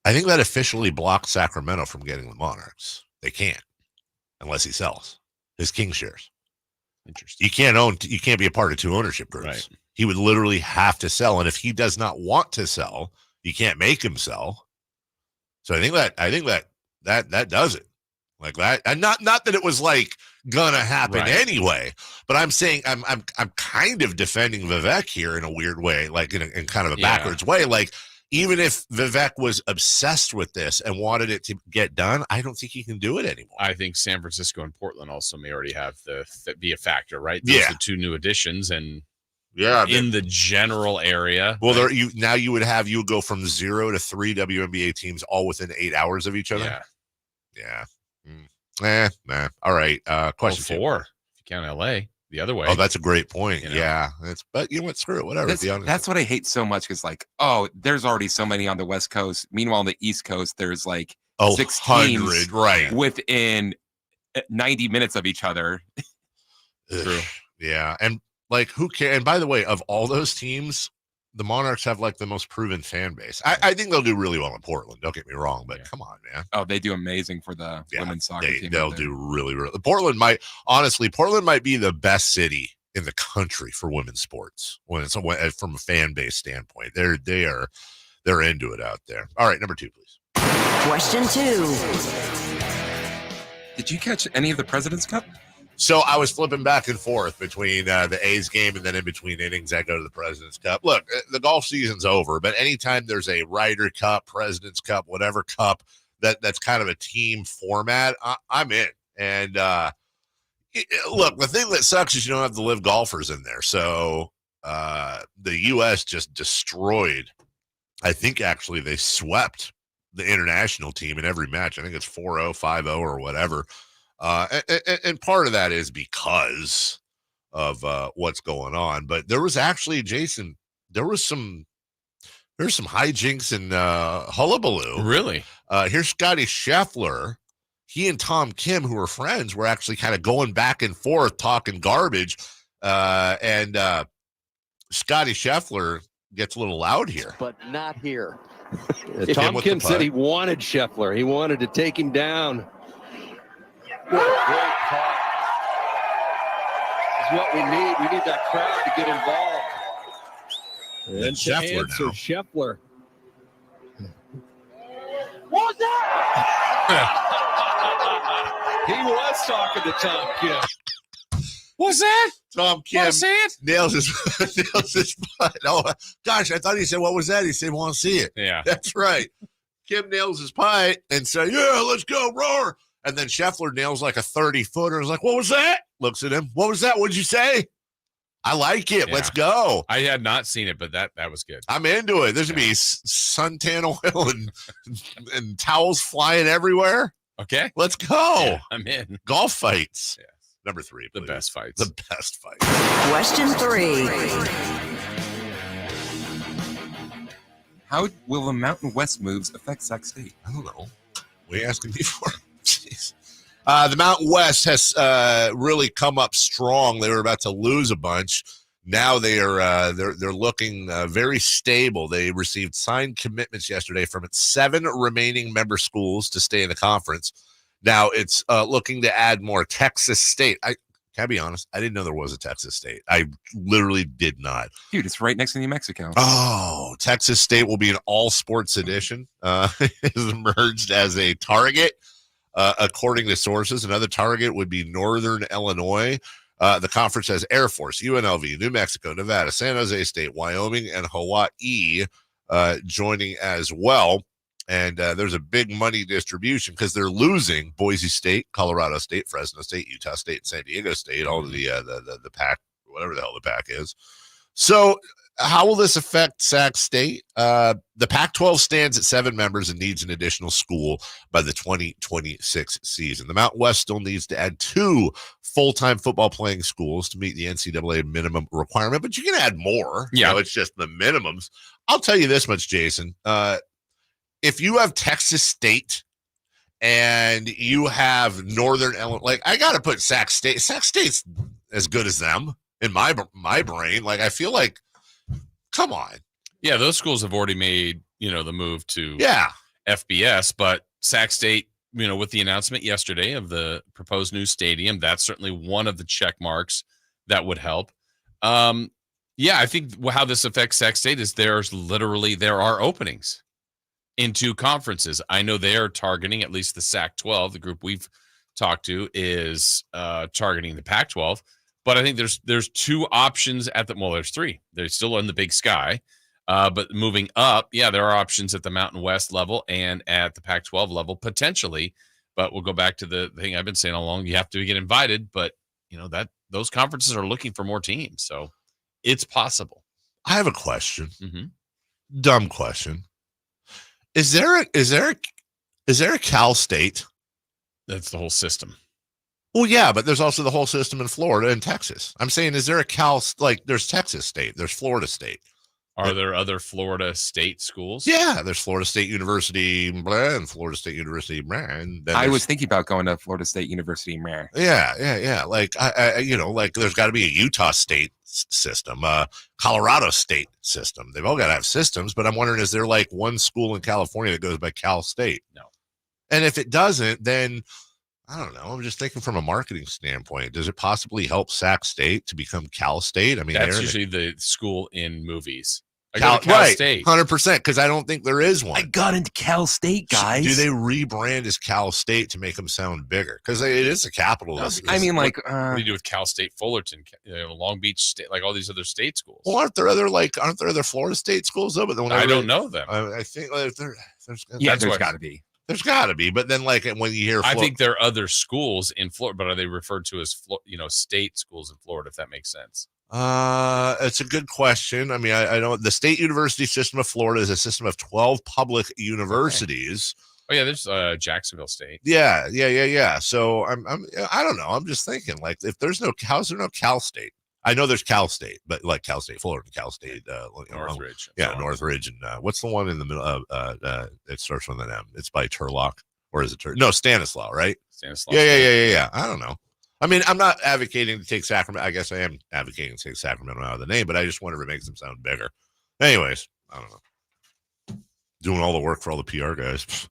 I think that officially blocks Sacramento from getting the Monarchs. They can't unless he sells his King shares. Interesting. You can't be a part of two ownership groups. Right. He would literally have to sell. And if he does not want to sell, you can't make him sell. So I think that does it. Like that. And not that it was like gonna happen anyway, but I'm saying I'm kind of defending Vivek here in a weird way, like in kind of a backwards way. Like even if Vivek was obsessed with this and wanted it to get done, I don't think he can do it anymore. I think San Francisco and Portland also may already have be a factor, right? Those are the two new additions, and in the general area. Well, you would go from 0 to 3 WNBA teams all within 8 hours of each other. Yeah. All right. Question 4. If you count LA the other way. Oh, that's a great point. Yeah. But you know what? Screw it. Whatever. That's what I hate so much. Because there's already so many on the West Coast. Meanwhile, on the East Coast, there's 6 teams within 90 minutes of each other. True. Yeah. And who cares? And by the way, of all those teams, the Monarchs have the most proven fan base. I think they'll do really well in Portland. Don't get me wrong, but come on, man. Oh, they do amazing for the women's soccer team. They'll do really, really. Portland might be the best city in the country for women's sports from a fan base standpoint. They're into it out there. All right, number 2, please. Question 2. Did you catch any of the President's Cup? So I was flipping back and forth between the A's game and then in between innings, I go to the President's Cup. Look, the golf season's over, but anytime there's a Ryder Cup, President's Cup, whatever cup that's kind of a team format, I'm in. And look, the thing that sucks is you don't have the live golfers in there. So the U.S. just destroyed. I think actually they swept the international team in every match. I think it's 4-0, 5-0 or whatever. And part of that is because of what's going on. But there was actually, Jason, there's some hijinks and hullabaloo. Really? Here's Scotty Scheffler. He and Tom Kim, who are friends, were actually kind of going back and forth talking garbage. And Scotty Scheffler gets a little loud here. But not here. Tom Kim said he wanted Scheffler. He wanted to take him down. What a great putt. It's what we need. We need that crowd to get involved. And to answer Scheffler. What's that? He was talking to Tom Kim. What's that? Tom Kim want to see it? nails his putt. Oh, gosh, I thought he said, what was that? He said, want to see it. Yeah. That's right. Kim nails his putt and said, yeah, let's go, roar. And then Scheffler nails like a 30-footer. Is like, what was that? Looks at him. What was that? What'd you say? I like it. Yeah. Let's go. I had not seen it, but that was good. I'm into it. There's going to be suntan oil and towels flying everywhere. Okay. Let's go. Yeah, I'm in. Golf fights. Yes. Number 3, please. The best fights. The best fights. Question 3. How will the Mountain West moves affect Sac State? I don't know. What are you asking me for? Jeez. The Mountain West has really come up strong. They were about to lose a bunch. Now they are they're looking very stable. They received signed commitments yesterday from its 7 remaining member schools to stay in the conference. Now it's looking to add more. Texas State. Can I be honest? I didn't know there was a Texas State. I literally did not. Dude, it's right next to New Mexico. Oh, Texas State will be an all sports edition. Is emerged as a target, according to sources. Another target would be Northern Illinois. The conference has Air Force, UNLV, New Mexico, Nevada, San Jose State, Wyoming, and Hawaii joining as well. And there's a big money distribution because they're losing Boise State, Colorado State, Fresno State, Utah State, and San Diego State, all of the pack, whatever the hell the pack is. So how will this affect Sac State? The Pac-12 stands at 7 members and needs an additional school by the 2026 season. The Mountain West still needs to add 2 full-time football playing schools to meet the NCAA minimum requirement, but you can add more. Yeah. It's just the minimums. I'll tell you this much, Jason. If you have Texas State and you have Northern Illinois, like I got to put Sac State. Sac State's as good as them in my brain. Like I feel like, come on. Yeah, those schools have already made the move to FBS, but Sac State, with the announcement yesterday of the proposed new stadium, that's certainly one of the check marks that would help. I think how this affects Sac State is there are openings into conferences. I know they are targeting at least the Sac-12. The group we've talked to is targeting the Pac-12, but I think there's 2 options there's 3. They're still in the Big Sky, but moving up, there are options at the Mountain West level and at the Pac-12 level potentially. But we'll go back to the thing I've been saying all along: you have to get invited, but that those conferences are looking for more teams, so it's possible. I have a question. Dumb question. Is there a Cal State? That's the whole system. Well, yeah, but there's also the whole system in Florida and Texas. I'm saying, is there a there's Texas State, there's Florida State. Are there other Florida State schools? Yeah, there's Florida State University, blah, and Florida State University, blah, and then I was thinking about going to Florida State University, blah. Yeah. Like like there's got to be a Utah State system, Colorado State system. They've all got to have systems, but I'm wondering, is there like one school in California that goes by Cal State? No. And if it doesn't, then I don't know. I'm just thinking from a marketing standpoint. Does it possibly help Sac State to become Cal State? I mean, that's usually the school in movies. Cal right, State. 100%, because I don't think there is one. I got into Cal State, guys. Do they rebrand as Cal State to make them sound bigger? Because it is the capital. I mean, what do you do with Cal State, Fullerton, Long Beach State, like all these other state schools? Well, aren't there other Florida State schools though? But I don't know them. I think there's got to be. There's got to be, but then like when you hear, I think there are other schools in Florida, but are they referred to as state schools in Florida? If that makes sense. It's a good question. I mean, I know the state university system of Florida is a system of 12 public universities. Okay. Oh yeah, there's Jacksonville State. Yeah. So I don't know. I'm just thinking, like, if there's how's there no Cal State? I know there's Cal State, but like Cal State, Fullerton, Cal State, Northridge. Northridge, and what's the one in the middle of it starts with an M? It's by Turlock, or is it No, Stanislaus, right? Stanislaus. Yeah. I don't know. I mean, I'm not advocating to take Sacramento. I guess I am advocating to take Sacramento out of the name, but I just wonder if it makes them sound bigger. Anyways, I don't know. Doing all the work for all the PR guys.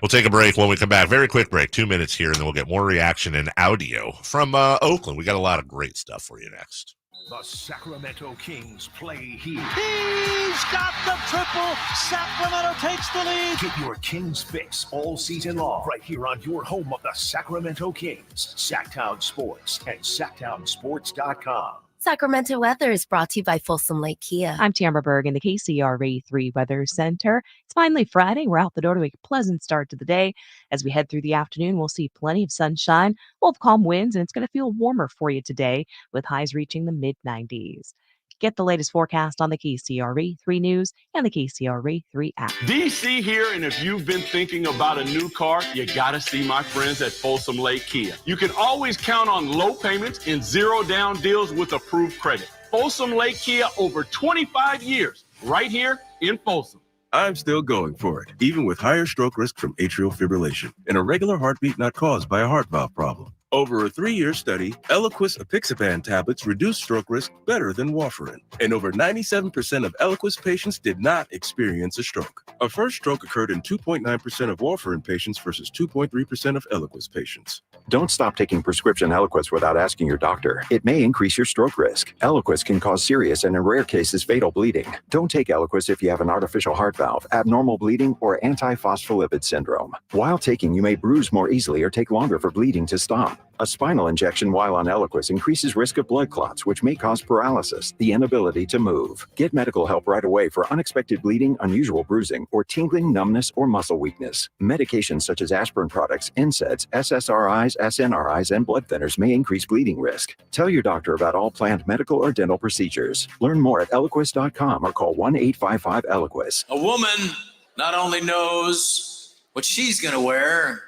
We'll take a break. When we come back, very quick break, 2 minutes here, and then we'll get more reaction and audio from Oakland. We got a lot of great stuff for you next. The Sacramento Kings play here. He's got the triple. Sacramento takes the lead. Get your Kings fix all season long right here on your home of the Sacramento Kings, Sacktown Sports and SacktownSports.com. Sacramento weather is brought to you by Folsom Lake Kia. I'm Tamara Berg in the KCRA 3 Weather Center. It's finally Friday. We're out the door to a pleasant start to the day. As we head through the afternoon, we'll see plenty of sunshine. We'll have calm winds, and it's going to feel warmer for you today with highs reaching the mid-90s. Get the latest forecast on the KCRA 3 News and the KCRA 3 app. DC here, and if you've been thinking about a new car, you got to see my friends at Folsom Lake Kia. You can always count on low payments and zero down deals with approved credit. Folsom Lake Kia, over 25 years, right here in Folsom. I'm still going for it, even with higher stroke risk from atrial fibrillation and a regular heartbeat not caused by a heart valve problem. Over a 3-year study, Eliquis apixaban tablets reduce stroke risk better than warfarin, and over 97% of Eliquis patients did not experience a stroke. A first stroke occurred in 2.9% of warfarin patients versus 2.3% of Eliquis patients. Don't stop taking prescription Eliquis without asking your doctor. It may increase your stroke risk. Eliquis can cause serious and in rare cases fatal bleeding. Don't take Eliquis if you have an artificial heart valve, abnormal bleeding, or antiphospholipid syndrome. While taking, you may bruise more easily or take longer for bleeding to stop. A spinal injection while on Eliquis increases risk of blood clots, which may cause paralysis, the inability to move. Get medical help right away for unexpected bleeding, unusual bruising, or tingling, numbness, or muscle weakness. Medications such as aspirin products, NSAIDs, SSRIs, SNRIs, and blood thinners may increase bleeding risk. Tell your doctor about all planned medical or dental procedures. Learn more at Eliquis.com or call 1-855-ELIQUIS. A woman not only knows what she's going to wear,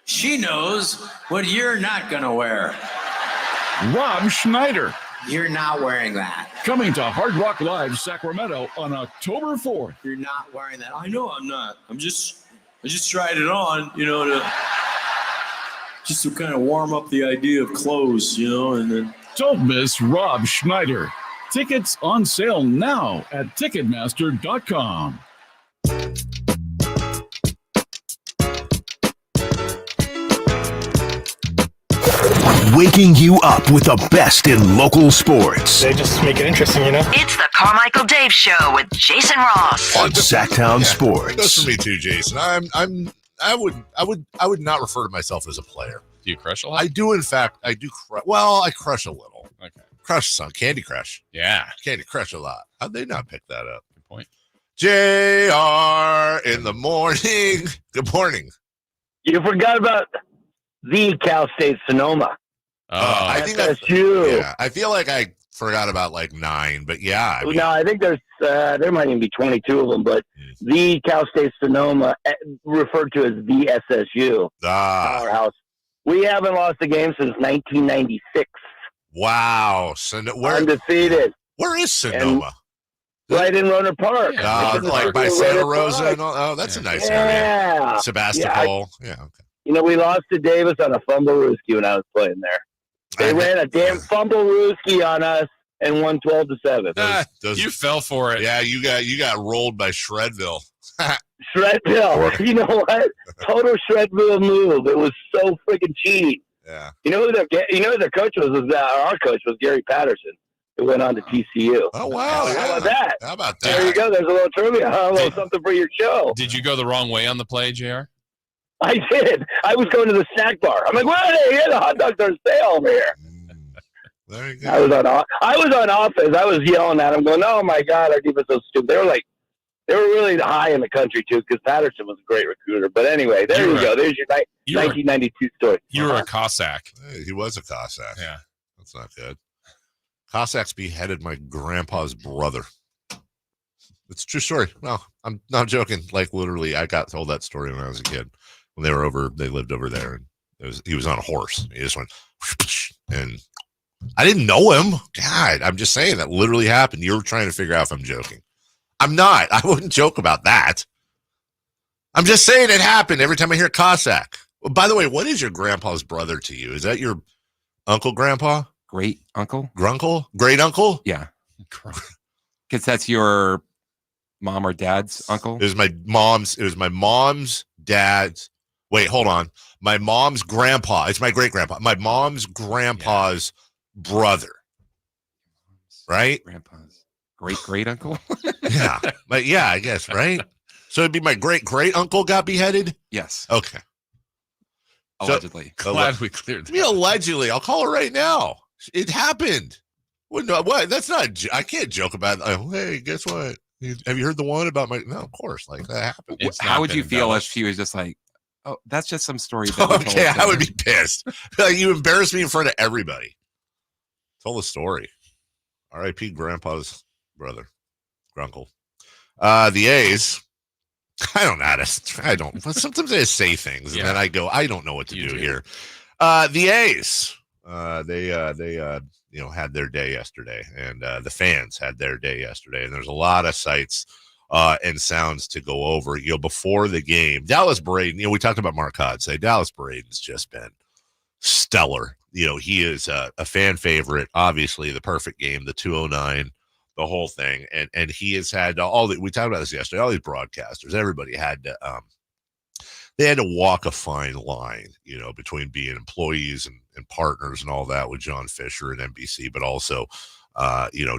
she knows what you're not going to wear. Rob Schneider. You're not wearing that. Coming to Hard Rock Live Sacramento on October 4th. You're not wearing that. I know I'm not. I just tried it on, to kind of warm up the idea of clothes, and then. Don't miss Rob Schneider. Tickets on sale now at Ticketmaster.com. Waking you up with the best in local sports. They just make it interesting, It's the Carmichael Dave Show with Jason Ross on Sacktown Sports. That's for me too, Jason. I would not refer to myself as a player. Do you crush a lot? I do, in fact. I do. I crush a little. Okay. Crush some Candy Crush. Yeah, Candy Crush a lot. How'd they not pick that up? Good point. JR in the morning. Good morning. You forgot about the Cal State Sonoma. I think that's you. Yeah, I feel like I forgot about like 9, but yeah. I think there's there might even be 22 of them, but the Cal State Sonoma, referred to as the SSU powerhouse. We haven't lost a game since 1996. Wow, undefeated. Where is Sonoma? Right in Roner Park. Like by Santa Rosa and all. Oh, that's a nice area. Sebastopol. Yeah. Okay. We lost to Davis on a fumble rooski when I was playing there. They ran a damn fumble rooski on us and won 12-7. You fell for it. Yeah, you got rolled by Shredville. Shredville. You know what? Total Shredville move. It was so freaking cheap. Yeah. You know who their coach was? Our coach was Gary Patterson, who went on to TCU. Oh wow! How about that? How about that? There you go. There's a little trivia. A little something for your show. Did you go the wrong way on the play, JR? I did. I was going to the snack bar. I'm like, the hot dogs are sale over here. There you go. I was on offense. I was yelling at them, going, "Oh my God, our defense is so stupid." They were really high in the country too, because Patterson was a great recruiter. But anyway, there you go. There's your 1992 story. You were a Cossack. Hey, he was a Cossack. Yeah, that's not good. Cossacks beheaded my grandpa's brother. It's a true story. No, I'm not joking. Like literally, I got told that story when I was a kid. When they lived over there, and he was on a horse. He just went, and I didn't know him. God, I'm just saying that literally happened. You're trying to figure out if I'm joking. I'm not. I wouldn't joke about that. I'm just saying it happened every time I hear Cossack. Well, by the way, what is your grandpa's brother to you? Is that your uncle, grandpa? Great uncle? Grunkle? Great uncle? Yeah. Because that's your mom or dad's uncle? It was my mom's dad's. Wait, hold on. My mom's grandpa. It's my great grandpa. My mom's grandpa's brother. Right? Grandpa's great uncle? Yeah. But yeah, I guess, right? So it'd be my great uncle got beheaded? Yes. Okay. Allegedly. Glad we cleared that. Allegedly. I'll call her right now. It happened. What? That's not. I can't joke about. Hey, guess what? Have you heard the one about my? No, of course. Like that happened. How would you feel if she was just like, "Oh, that's just some story"? Okay, I would be pissed. Like you embarrassed me in front of everybody. Tell the story. R.I.P. Grandpa's brother, Grunkle. The A's. I don't know how to. I don't. Sometimes I just say things and then I go. I don't know what to do here. The A's. They had their day yesterday, and the fans had their day yesterday, and there's a lot of sights and sounds to go over. Before the game, Dallas Braden. We talked about Mark Hodge. Dallas Braden's just been stellar. He is a fan favorite. Obviously, the perfect game, the 209, the whole thing, and he has had we talked about this yesterday. All these broadcasters, everybody had to they had to walk a fine line, between being employees and partners and all that with John Fisher and NBC, but also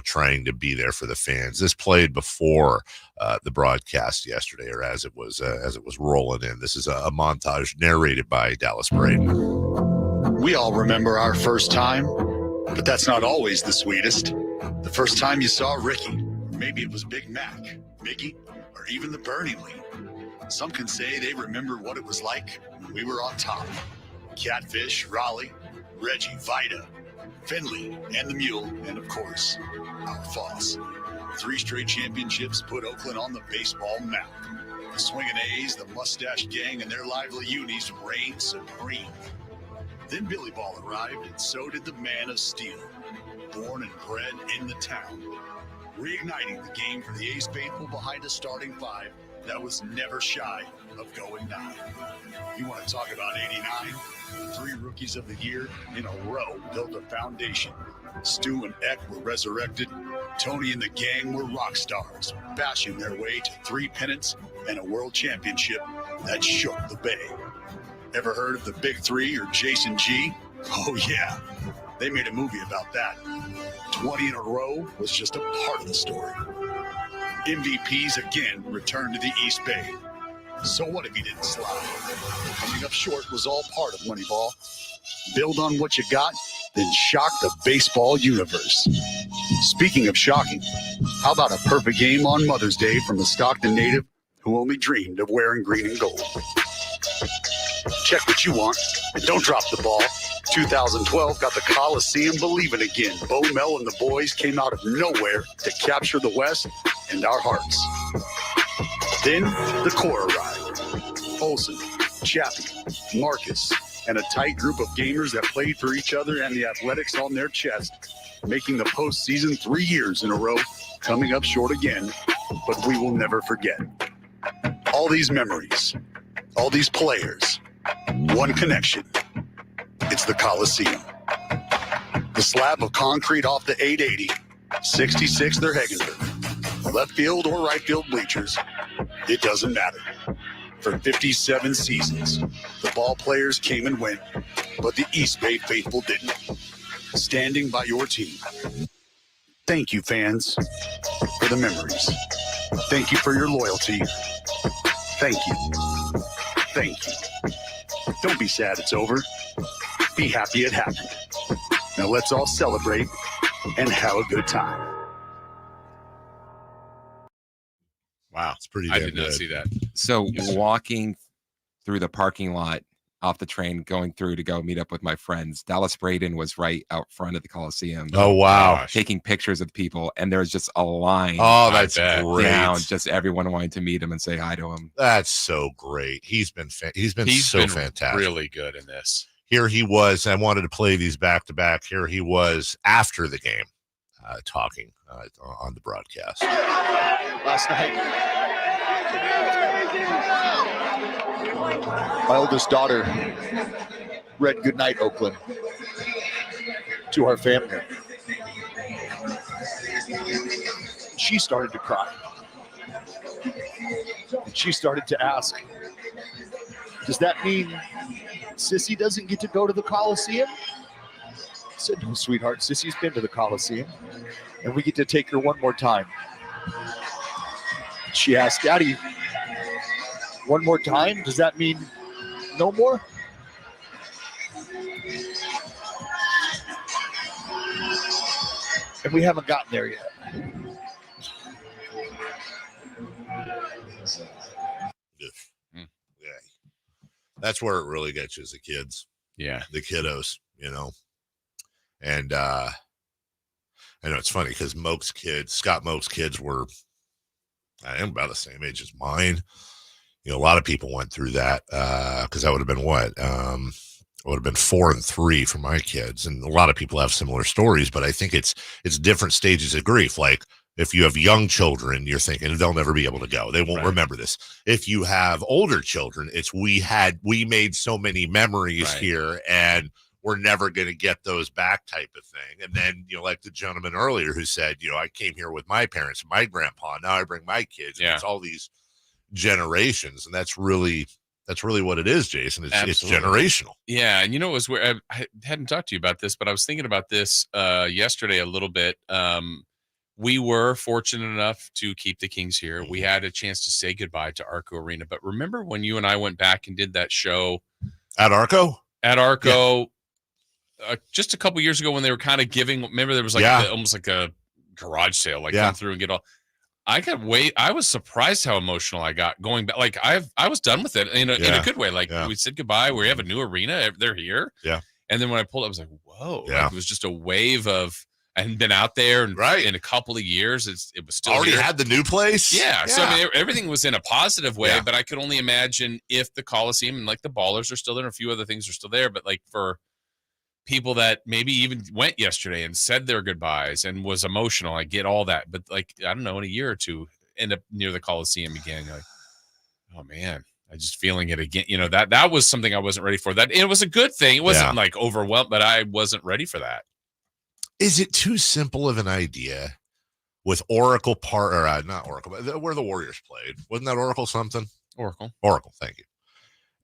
trying to be there for the fans. This played before the broadcast yesterday, or as it was rolling in. This is a montage narrated by Dallas Braden. We all remember our first time, but that's not always the sweetest. The first time you saw Ricky, maybe it was Big Mac, Mickey, or even the Burning Lean. Some can say they remember what it was like when we were on top. Catfish, Raleigh, Reggie, Vida, Finley, and the Mule, and of course, our Foss. 3 straight championships put Oakland on the baseball map. The Swingin' A's, the Mustache Gang, and their lively unis reigned supreme. Then Billy Ball arrived, and so did the Man of Steel, born and bred in the town, reigniting the game for the A's faithful behind a starting 5 that was never shy of going 9. You want to talk about 89? 3 rookies of the year in a row built a foundation. Stu and Eck were resurrected. Tony and the gang were rock stars, bashing their way to 3 pennants and a world championship that shook the Bay. Ever heard of the Big 3 or Jason G? Oh yeah, they made a movie about that. 20 in a row was just a part of the story. MVPs again returned to the East Bay. So what if he didn't slide? Coming up short was all part of Moneyball. Build on what you got, then shock the baseball universe. Speaking of shocking, how about a perfect game on Mother's Day from a Stockton native who only dreamed of wearing green and gold? Check what you want, and don't drop the ball. 2012 got the Coliseum believing again. Bo Mel and the boys came out of nowhere to capture the West and our hearts. Then the core arrived. Olsen, Chappie, Marcus, and a tight group of gamers that played for each other and the athletics on their chest, making the postseason 3 years in a row, coming up short again, but we will never forget. All these memories, all these players, one connection. It's the Coliseum. The slab of concrete off the 880, 66 their Hegenberg. Left field or right field bleachers, it doesn't matter. For 57 seasons, the ball players came and went, but the East Bay faithful didn't. Standing by your team. Thank you, fans, for the memories. Thank you for your loyalty. Thank you. Thank you. Don't be sad it's over. Be happy it happened. Now let's all celebrate and have a good time. Wow, it's pretty. I did not see that. So walking through the parking lot off the train, going through to go meet up with my friends, Dallas Braden was right out front of the Coliseum. Oh wow! Taking pictures of people, and there's just a line. Oh, that's great! Down, just everyone wanting to meet him and say hi to him. That's so great. He's been so fantastic. Really good in this. Here he was. I wanted to play these back to back. Here he was after the game, talking on the broadcast. Last night, my oldest daughter read Goodnight Oakland to our family. She started to cry. And she started to ask, does that mean Sissy doesn't get to go to the Coliseum? I said, no, sweetheart, Sissy's been to the Coliseum, and we get to take her one more time. She asked, Daddy, one more time? Does that mean no more? And we haven't gotten there yet. Yeah. That's where it really gets you as the kids. Yeah. The kiddos, And I know it's funny because Scott Moak's kids were, I am about the same age as mine. A lot of people went through that because that would have been what? It would have been 4 and 3 for my kids. And a lot of people have similar stories, but I think it's different stages of grief. Like if you have young children, you're thinking they'll never be able to go. They won't remember this. If you have older children, it's we made so many memories here and we're never going to get those back type of thing. And then, like the gentleman earlier who said, I came here with my parents, my grandpa, now I bring my kids. And it's all these generations. And that's really what it is, Jason. It's generational. Yeah. And it was where I hadn't talked to you about this, but I was thinking about this yesterday a little bit. We were fortunate enough to keep the Kings here. We had a chance to say goodbye to Arco Arena. But remember when you and I went back and did that show at Arco? At Arco, just a couple years ago when they were kind of giving. Remember there was almost like a garage sale, come through and get all. I was surprised how emotional I got going back. Like I was done with it in a good way. Like we said goodbye. We have a new arena. They're here. Yeah. And then when I pulled up, I was like, whoa. Yeah. Like, it was just a wave of. I hadn't been out there in a couple of years. It was still already here. Had the new place. Yeah. So I mean, everything was in a positive way, but I could only imagine if the Coliseum and like the Ballers are still there and a few other things are still there. But like for people that maybe even went yesterday and said their goodbyes and was emotional, I get all that. But like, I don't know, in a year or two, end up near the Coliseum again. You're like, oh man, I just feeling it again. That was something I wasn't ready for. That it was a good thing. It wasn't like overwhelmed, but I wasn't ready for that. Is it too simple of an idea with Oracle Park, or not Oracle, but where the Warriors played? Wasn't that Oracle something? Oracle, thank you.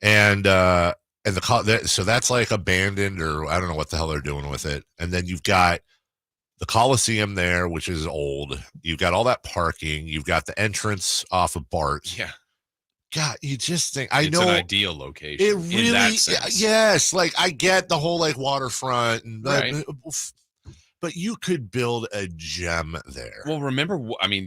And so that's like abandoned, or I don't know what the hell they're doing with it. And then you've got the Coliseum there, which is old. You've got all that parking. You've got the entrance off of Bart. Yeah. God, you just think it's an ideal location. It really, in that sense. Yes. Like I get the whole like waterfront and but you could build a gem there. Well, remember,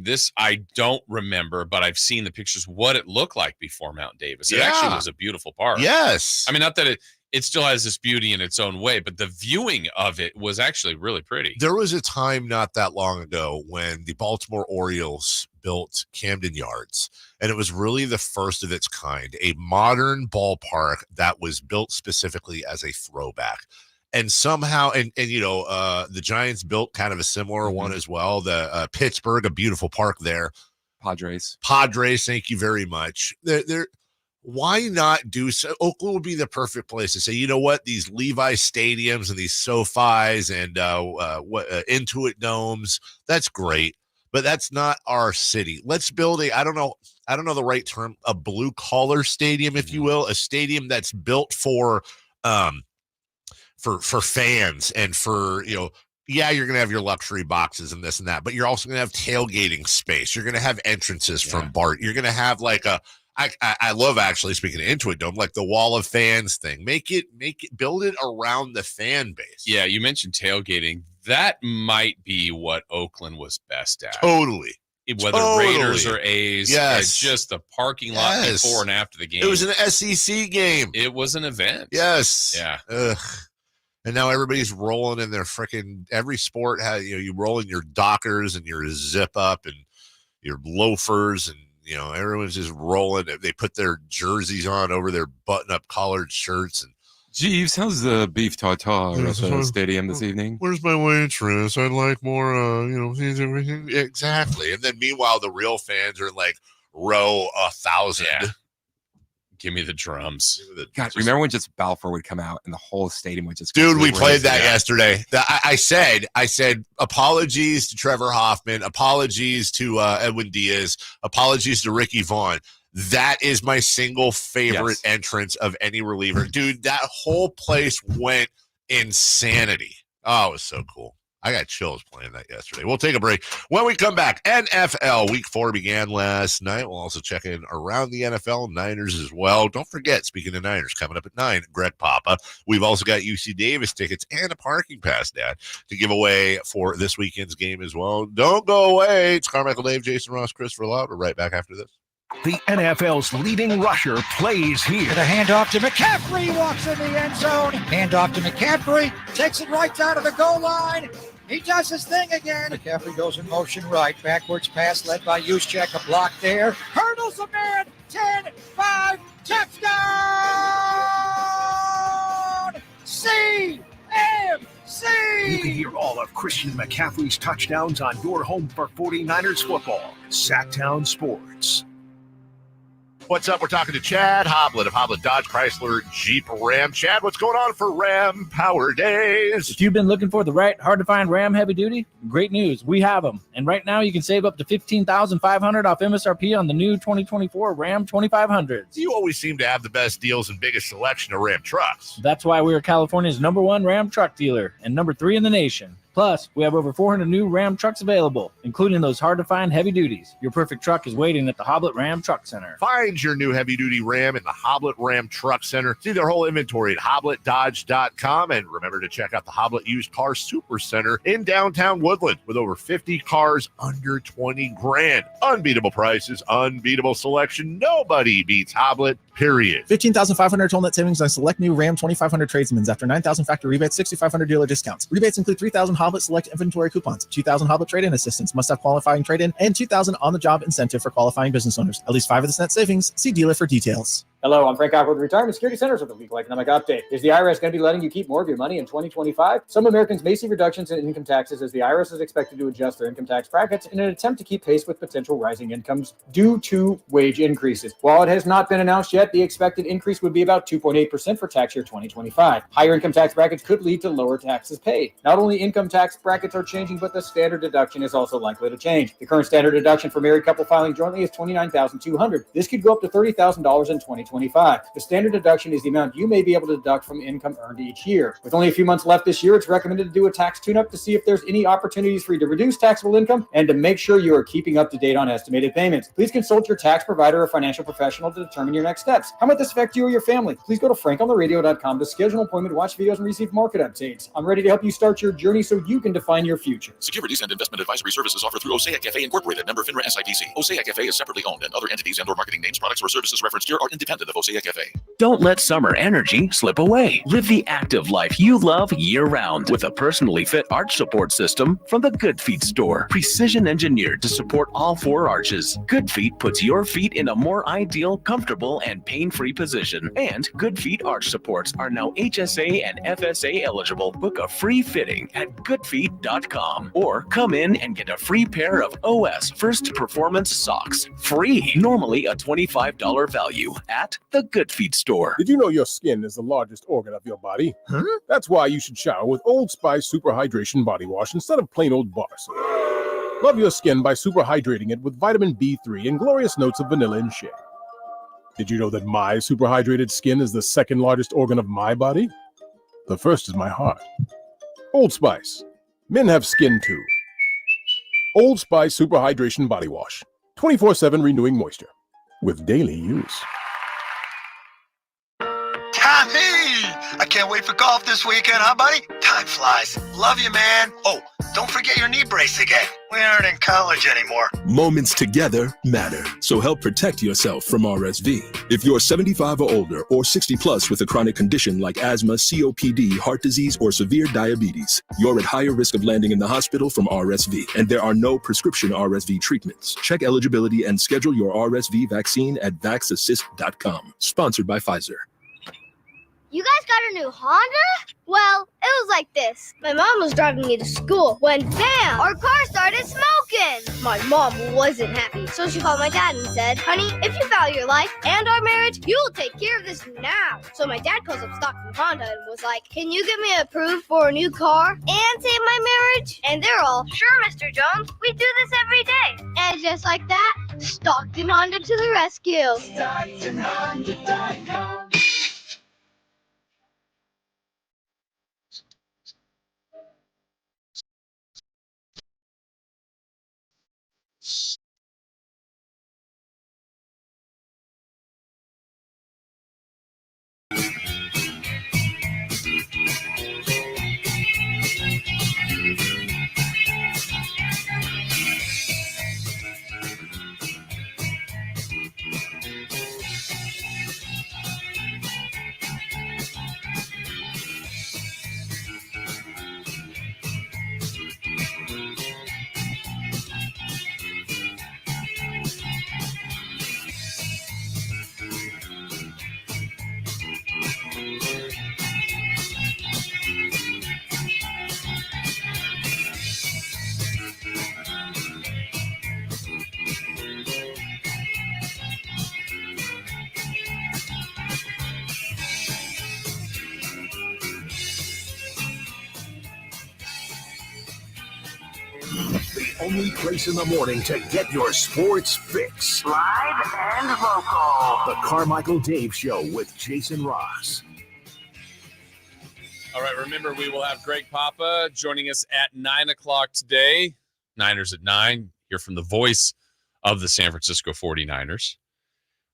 this I don't remember, but I've seen the pictures, what it looked like before Mount Davis. It actually was a beautiful park. Yes. I mean, not that it still has this beauty in its own way, but the viewing of it was actually really pretty. There was a time not that long ago when the Baltimore Orioles built Camden Yards, and it was really the first of its kind, a modern ballpark that was built specifically as a throwback. And somehow, the Giants built kind of a similar one as well. The Pittsburgh, a beautiful park there. Padres, thank you very much. Why not do so? Oakland would be the perfect place to say, you know what, these Levi stadiums and these SoFis and Intuit domes, that's great, but that's not our city. Let's build I don't know the right term, a blue collar stadium, if you will, a stadium that's built for fans and for, you're going to have your luxury boxes and this and that, but you're also going to have tailgating space. You're going to have entrances from Bart. You're going to have like I love actually, speaking of Intuit Dome, like the wall of fans thing. Build it around the fan base. Yeah. You mentioned tailgating. That might be what Oakland was best at. Totally. Whether Raiders or A's, just the parking lot before and after the game. It was an SEC game. It was an event. Yes. Yeah. Ugh. And now everybody's rolling in their freaking, every sport has, you roll in your Dockers and your zip up and your loafers, and everyone's just rolling. They put their jerseys on over their button up collared shirts. And Jeeves, how's the beef tartare at the stadium this evening? Where's my waitress? I'd like more, everything. Exactly. And then meanwhile, the real fans are like row 1,000. Yeah. Give me the drums. God, remember when just Balfour would come out and the whole stadium would just... Dude, we played that yesterday. I said, apologies to Trevor Hoffman, apologies to Edwin Diaz, apologies to Ricky Vaughn. That is my single favorite entrance of any reliever. Dude, that whole place went insanity. Oh, it was so cool. I got chills playing that yesterday. We'll take a break. When we come back, NFL Week 4 began last night. We'll also check in around the NFL, Niners as well. Don't forget, speaking of Niners, coming up at 9, Greg Papa. We've also got UC Davis tickets and a parking pass, Dad, to give away for this weekend's game as well. Don't go away. It's Carmichael Dave, Jason Ross, Christopher Loud. We're right back after this. The NFL's leading rusher plays here. The handoff to McCaffrey, walks in the end zone. Handoff to McCaffrey, takes it right down to the goal line. He does his thing again. McCaffrey goes in motion right. Backwards pass led by Juszczyk. A block there. Hurdles a man. 10-5. Touchdown! CMC! You can hear all of Christian McCaffrey's touchdowns on your home for 49ers football. Sacktown Sports. What's up? We're talking to Chad Hoblet of Hoblet Dodge Chrysler Jeep Ram. Chad, what's going on for Ram Power Days? If you've been looking for the right, hard-to-find Ram heavy duty, great news. We have them. And right now, you can save up to $15,500 off MSRP on the new 2024 Ram 2500s. You always seem to have the best deals and biggest selection of Ram trucks. That's why we are California's #1 Ram truck dealer and #3 in the nation. Plus, we have over 400 new Ram trucks available, including those hard-to-find heavy duties. Your perfect truck is waiting at the Hoblet Ram Truck Center. Find your new heavy-duty Ram in the Hoblet Ram Truck Center. See their whole inventory at HobletDodge.com. And remember to check out the Hoblet Used Car Super Center in downtown Woodland with over 50 cars under 20 grand. Unbeatable prices, unbeatable selection. Nobody beats Hoblet, period. 15,500 total net savings on select new Ram 2500 tradesmen's after 9,000 factory rebates, 6,500 dealer discounts. Rebates include 3,000 Hoblet Select inventory coupons, 2,000 Hoblet trade-in assistance, must-have qualifying trade-in, and 2,000 on-the-job incentive for qualifying business owners. At least 5 of this net savings. See dealer for details. Hello, I'm Frank Alford with Retirement Security Centers with a legal economic update. Is the IRS going to be letting you keep more of your money in 2025? Some Americans may see reductions in income taxes as the IRS is expected to adjust their income tax brackets in an attempt to keep pace with potential rising incomes due to wage increases. While it has not been announced yet, the expected increase would be about 2.8% for tax year 2025. Higher income tax brackets could lead to lower taxes paid. Not only income tax brackets are changing, but the standard deduction is also likely to change. The current standard deduction for married couple filing jointly is $29,200. This could go up to $30,000 in 2025. The standard deduction is the amount you may be able to deduct from income earned each year. With only a few months left this year, it's recommended to do a tax tune-up to see if there's any opportunities for you to reduce taxable income and to make sure you are keeping up to date on estimated payments. Please consult your tax provider or financial professional to determine your next steps. How might this affect you or your family? Please go to frankontheradio.com to schedule an appointment, watch videos, and receive market updates. I'm ready to help you start your journey so you can define your future. Securities and investment advisory services offered through Osaic FA Incorporated, member FINRA SIPC. Osaic FA is separately owned, and other entities and/or marketing names, products, or services referenced here are independent of Osaic FA. Don't let summer energy slip away. Live the active life you love year-round with a personally fit arch support system from the Good Feet store. Precision engineered to support all 4 arches. Good Feet puts your feet in a more ideal, comfortable, and pain-free position. And Good Feet arch supports are now HSA and FSA eligible. Book a free fitting at goodfeet.com or come in and get a free pair of OS First Performance socks. Free. Normally a $25 value at the Good Feet store. Did you know your skin is the largest organ of your body? Huh? That's why you should shower with Old Spice Super Hydration Body Wash instead of plain old bar soap. Love your skin by super hydrating it with vitamin B3 and glorious notes of vanilla and shea. Did you know that my super hydrated skin is the second largest organ of my body? The first is my heart. Old Spice. Men have skin too. Old Spice Super Hydration Body Wash. 24/7 renewing moisture with daily use. Tommy! I can't wait for golf this weekend, huh, buddy? Time flies. Love you, man. Oh, don't forget your knee brace again. We aren't in college anymore. Moments together matter, so help protect yourself from RSV. If you're 75 or older or 60 plus with a chronic condition like asthma, COPD, heart disease, or severe diabetes, you're at higher risk of landing in the hospital from RSV, and there are no prescription RSV treatments. Check eligibility and schedule your RSV vaccine at vaxassist.com. Sponsored by Pfizer. You guys got a new Honda? Well, it was like this. My mom was driving me to school when, bam, our car started smoking. My mom wasn't happy, so she called my dad and said, honey, if you value your life and our marriage, you will take care of this now. So my dad calls up Stockton Honda and was like, can you get me approved for a new car and save my marriage? And they're all, sure, Mr. Jones, we do this every day. And just like that, Stockton Honda to the rescue. StocktonHonda.com. only place in the morning to get your sports fix. Live and local. The Carmichael Dave Show with Jason Ross. All right, remember, we will have Greg Papa joining us at 9 o'clock today. Niners at 9. Hear from the voice of the San Francisco 49ers.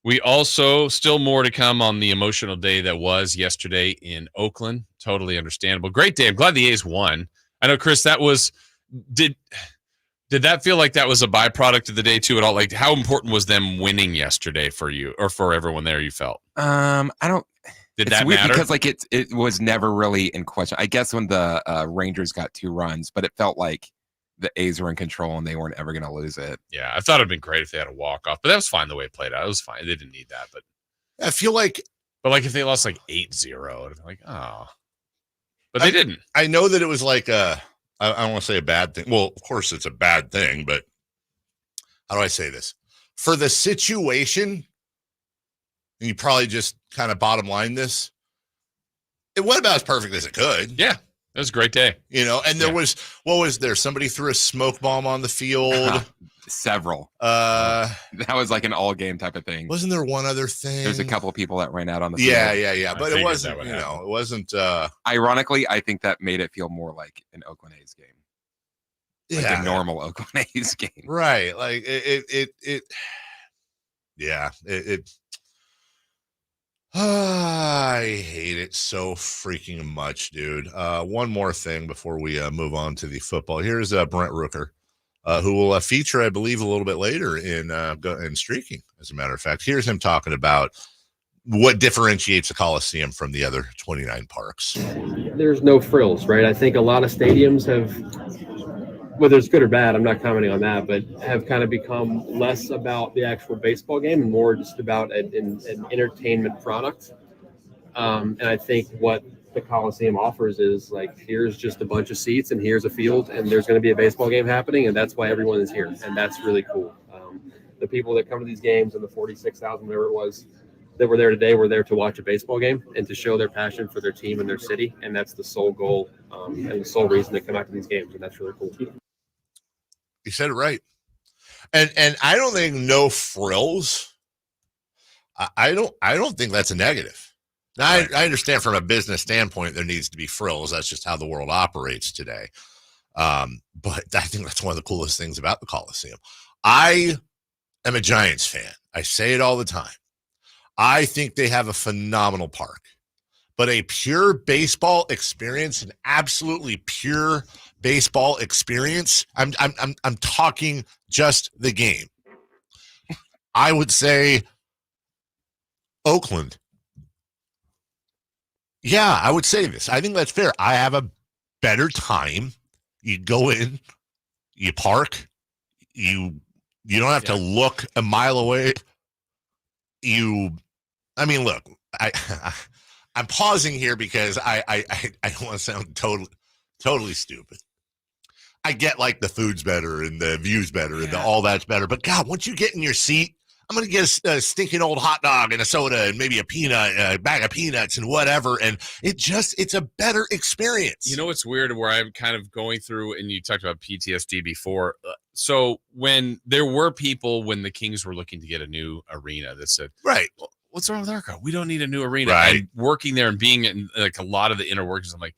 We also, still more to come on the emotional day that was yesterday in Oakland. Totally understandable. Great day. I'm glad the A's won. I know, Chris, that was, did that feel like that was a byproduct of the day too at all? Like, how important was them winning yesterday for you or for everyone there, you felt? I don't. Did it's that weird matter? because like it was never really in question. I guess when the Rangers got 2 runs, but it felt like the A's were in control and they weren't ever going to lose it. Yeah, I thought it'd been great if they had a walk-off, but that was fine the way it played out. It was fine. They didn't need that, but I feel like, but like if they lost like 8-0, it'd be like, oh, but they didn't. I know that it was like I don't want to say a bad thing. Well, of course it's a bad thing, but how do I say this? For the situation, and you probably just kind of bottom line this, it went about as perfect as it could. Yeah, it was a great day. You know, and there was, what was there? Somebody threw a smoke bomb on the field. Several. That was like an all game type of thing. Wasn't there one other thing? There's a couple of people that ran out on the field. Yeah. But it wasn't, it wasn't. Ironically, I think that made it feel more like an Oakland A's game. Like a normal Oakland A's game. Right. Like I hate it so freaking much, dude. One more thing before we move on to the football. Here's Brent Rooker, who will feature, I believe, a little bit later in Streaking. As a matter of fact, here's him talking about what differentiates the Coliseum from the other 29 parks. There's no frills, right? I think a lot of stadiums have, whether it's good or bad, I'm not commenting on that, but have kind of become less about the actual baseball game and more just about an entertainment product. And I think what the Coliseum offers is like, here's just a bunch of seats and here's a field and there's going to be a baseball game happening. And that's why everyone is here. And that's really cool. The people that come to these games and the 46,000, whatever it was, that were there today were there to watch a baseball game and to show their passion for their team and their city. And that's the sole goal and the sole reason to come out to these games. And that's really cool. You said it right. And I don't think no frills. I don't think that's a negative. Now, right. I understand from a business standpoint, there needs to be frills. That's just how the world operates today. But I think that's one of the coolest things about the Coliseum. I am a Giants fan. I say it all the time. I think they have a phenomenal park, but a pure baseball experience, an absolutely pure baseball experience. I'm talking just the game. I would say Oakland. Yeah, I would say this. I think that's fair. I have a better time. You go in, you park, you don't have to look a mile away. Look, I'm pausing here because I don't want to sound totally stupid. I get like the food's better and the view's better and all that's better. But God, once you get in your seat, I'm going to get a stinking old hot dog and a soda and maybe a bag of peanuts and whatever. And it's a better experience. You know, what's weird where I'm kind of going through, and you talked about PTSD before. So when there were people, when the Kings were looking to get a new arena that said, right, well, what's wrong with our car? We don't need a new arena. Right. And working there and being in like a lot of the inner workings, I'm like,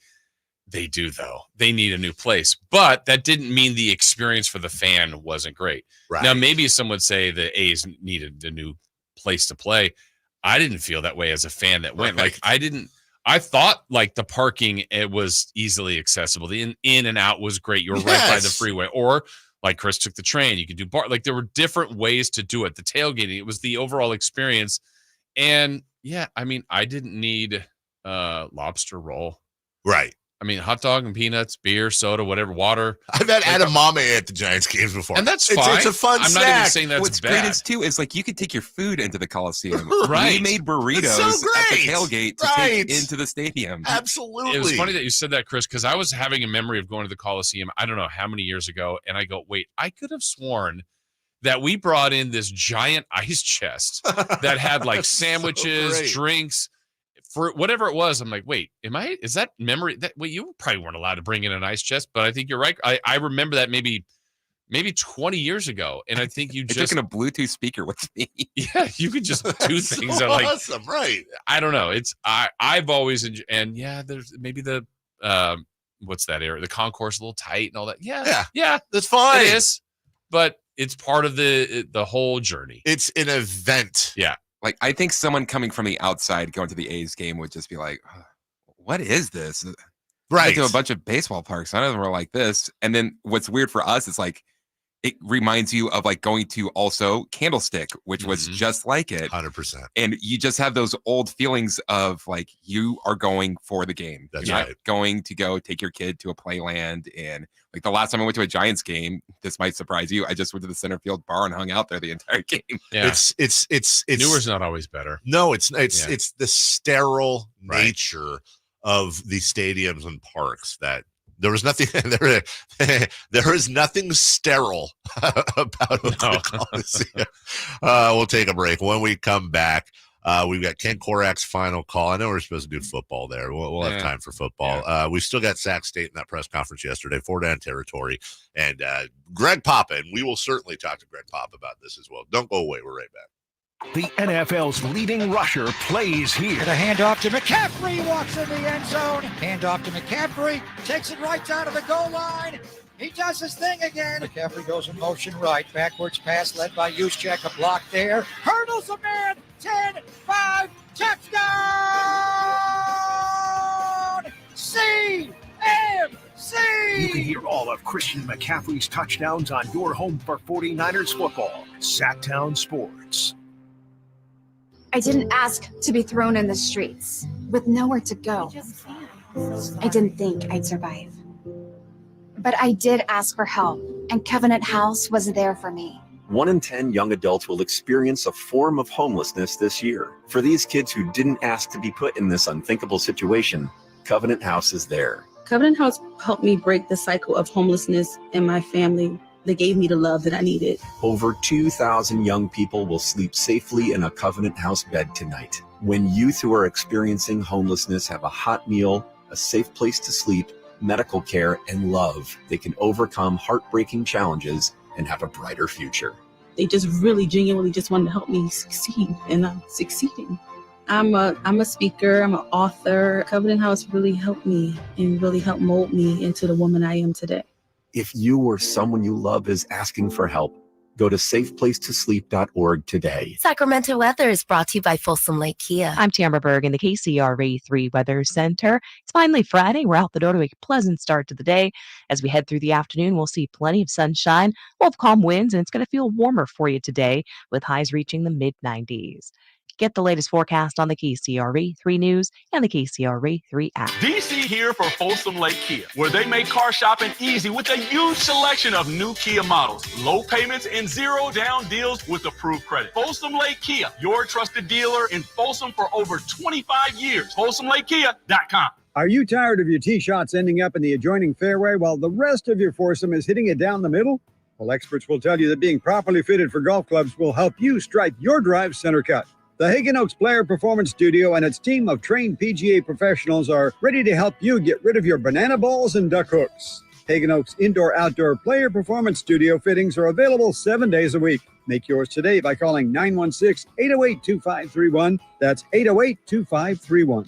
they do though. They need a new place. But that didn't mean the experience for the fan wasn't great. Right. Now, maybe some would say the A's needed a new place to play. I didn't feel that way as a fan that went. Right. Like I thought like the parking, it was easily accessible. The in and out was great. You were right by the freeway. Or like Chris took the train. You could do like there were different ways to do it. The tailgating, it was the overall experience. And yeah, I didn't need lobster roll. Right. Hot dog and peanuts, beer, soda, whatever, water. I've had edamame at the Giants games before. And that's fine. It's a fun snack. I'm not even saying that's What's bad. great is, too, is like you could take your food into the Coliseum. Right. We made burritos at the tailgate to take into the stadium. Absolutely. It was funny that you said that, Chris, because I was having a memory of going to the Coliseum, I don't know how many years ago, and I go, wait, I could have sworn that we brought in this giant ice chest that had like sandwiches, drinks, for whatever it was. I'm like, wait, is that memory? You probably weren't allowed to bring in an ice chest, but I think you're right. I remember that maybe maybe 20 years ago. And I think you just taking a Bluetooth speaker with me. Yeah, you could just do things so that like awesome, right? I don't know. I've always and there's maybe the what's that area? The concourse a little tight and all that. Yeah, that's fine. It is, but it's part of the whole journey. It's an event. Yeah. Like, I think someone coming from the outside going to the A's game would just be like, what is this? Right. I went to a bunch of baseball parks. None of them were like this. And then what's weird for us is like, it reminds you of like going to also Candlestick, which was just like it. 100%. And you just have those old feelings of like, you are going for the game. That's You're right. not going to go take your kid to a playland. And like the last time I went to a Giants game, this might surprise you, I just went to the center field bar and hung out there the entire game. Yeah. It's newer's not always better. No, it's the sterile nature of the stadiums and parks that there was nothing there is nothing sterile about the Coliseum. We'll take a break. When we come back, we've got Ken Korak's final call. I know we're supposed to do football there. We'll have time for football. Yeah. We still got Sac State in that press conference yesterday, 4-down territory, and Greg Papa, and we will certainly talk to Greg Papa about this as well. Don't go away. We're right back. The NFL's leading rusher plays here. The handoff to McCaffrey, walks in the end zone. Handoff to McCaffrey, takes it right down to the goal line. He does his thing again. McCaffrey goes in motion right. Backwards pass led by Juszczyk. A block there. Hurdles a man. 10-5. Touchdown! CMC! You can hear all of Christian McCaffrey's touchdowns on your home for 49ers football. Sacktown Sports. I didn't ask to be thrown in the streets with nowhere to go. I didn't think I'd survive. But I did ask for help, and Covenant House was there for me. 1 in 10 young adults will experience a form of homelessness this year. For these kids who didn't ask to be put in this unthinkable situation, Covenant House is there. Covenant House helped me break the cycle of homelessness in my family. They gave me the love that I needed. Over 2,000 young people will sleep safely in a Covenant House bed tonight. When youth who are experiencing homelessness have a hot meal, a safe place to sleep, medical care, and love, they can overcome heartbreaking challenges and have a brighter future. They just really genuinely just wanted to help me succeed, and I'm succeeding. I'm a speaker, I'm an author. Covenant House really helped me and really helped mold me into the woman I am today. If you or someone you love is asking for help, go to safeplacetosleep.org today. Sacramento weather is brought to you by Folsom Lake Kia. I'm Tamara Berg in the KCRA 3 Weather Center. It's finally Friday. We're out the door to a pleasant start to the day. As we head through the afternoon, we'll see plenty of sunshine. We'll have calm winds, and it's going to feel warmer for you today with highs reaching the mid-90s. Get the latest forecast on the KCRA 3 News and the KCRA 3 app. DC here for Folsom Lake Kia, where they make car shopping easy with a huge selection of new Kia models, low payments, and zero down deals with approved credit. Folsom Lake Kia, your trusted dealer in Folsom for over 25 years. FolsomLakeKia.com. Are you tired of your tee shots ending up in the adjoining fairway while the rest of your foursome is hitting it down the middle? Well, experts will tell you that being properly fitted for golf clubs will help you strike your drive center cut. The Hagen Oaks Player Performance Studio and its team of trained PGA professionals are ready to help you get rid of your banana balls and duck hooks. Hagen Oaks Indoor-Outdoor Player Performance Studio fittings are available 7 days a week. Make yours today by calling 916-808-2531. That's 808-2531.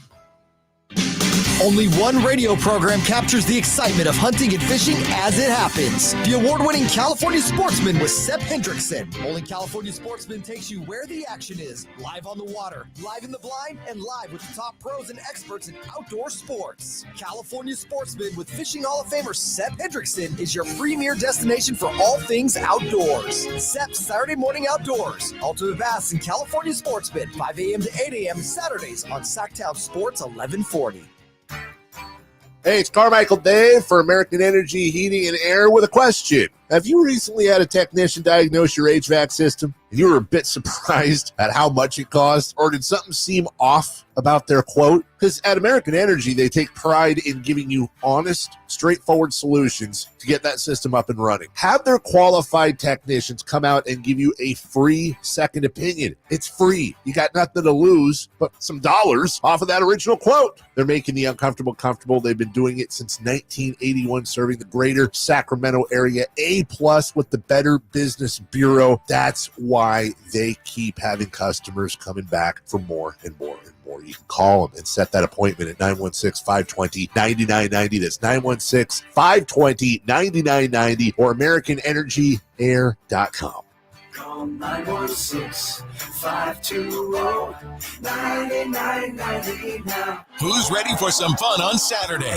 Only one radio program captures the excitement of hunting and fishing as it happens. The award-winning California Sportsman with Sep Hendrickson. Only California Sportsman takes you where the action is. Live on the water, live in the blind, and live with the top pros and experts in outdoor sports. California Sportsman with Fishing Hall of Famer Sep Hendrickson is your premier destination for all things outdoors. Sep's Saturday Morning Outdoors. Ultimate Bass and California Sportsman, 5 a.m. to 8 a.m. Saturdays on Sacktown Sports 1140. Hey, it's Carmichael Dave for American Energy Heating and Air with a question. Have you recently had a technician diagnose your HVAC system and you were a bit surprised at how much it cost? Or did something seem off about their quote? Because at American Energy, they take pride in giving you honest, straightforward solutions to get that system up and running. Have their qualified technicians come out and give you a free second opinion. It's free. You got nothing to lose but some dollars off of that original quote. They're making the uncomfortable comfortable. They've been doing it since 1981, serving the greater Sacramento area. A A+ with the Better Business Bureau. That's why they keep having customers coming back for more and more and more. You can call them and set that appointment at 916-520-9990. That's 916-520-9990 or AmericanEnergyAir.com. Call 916-520-9990 now. Who's ready for some fun on Saturday?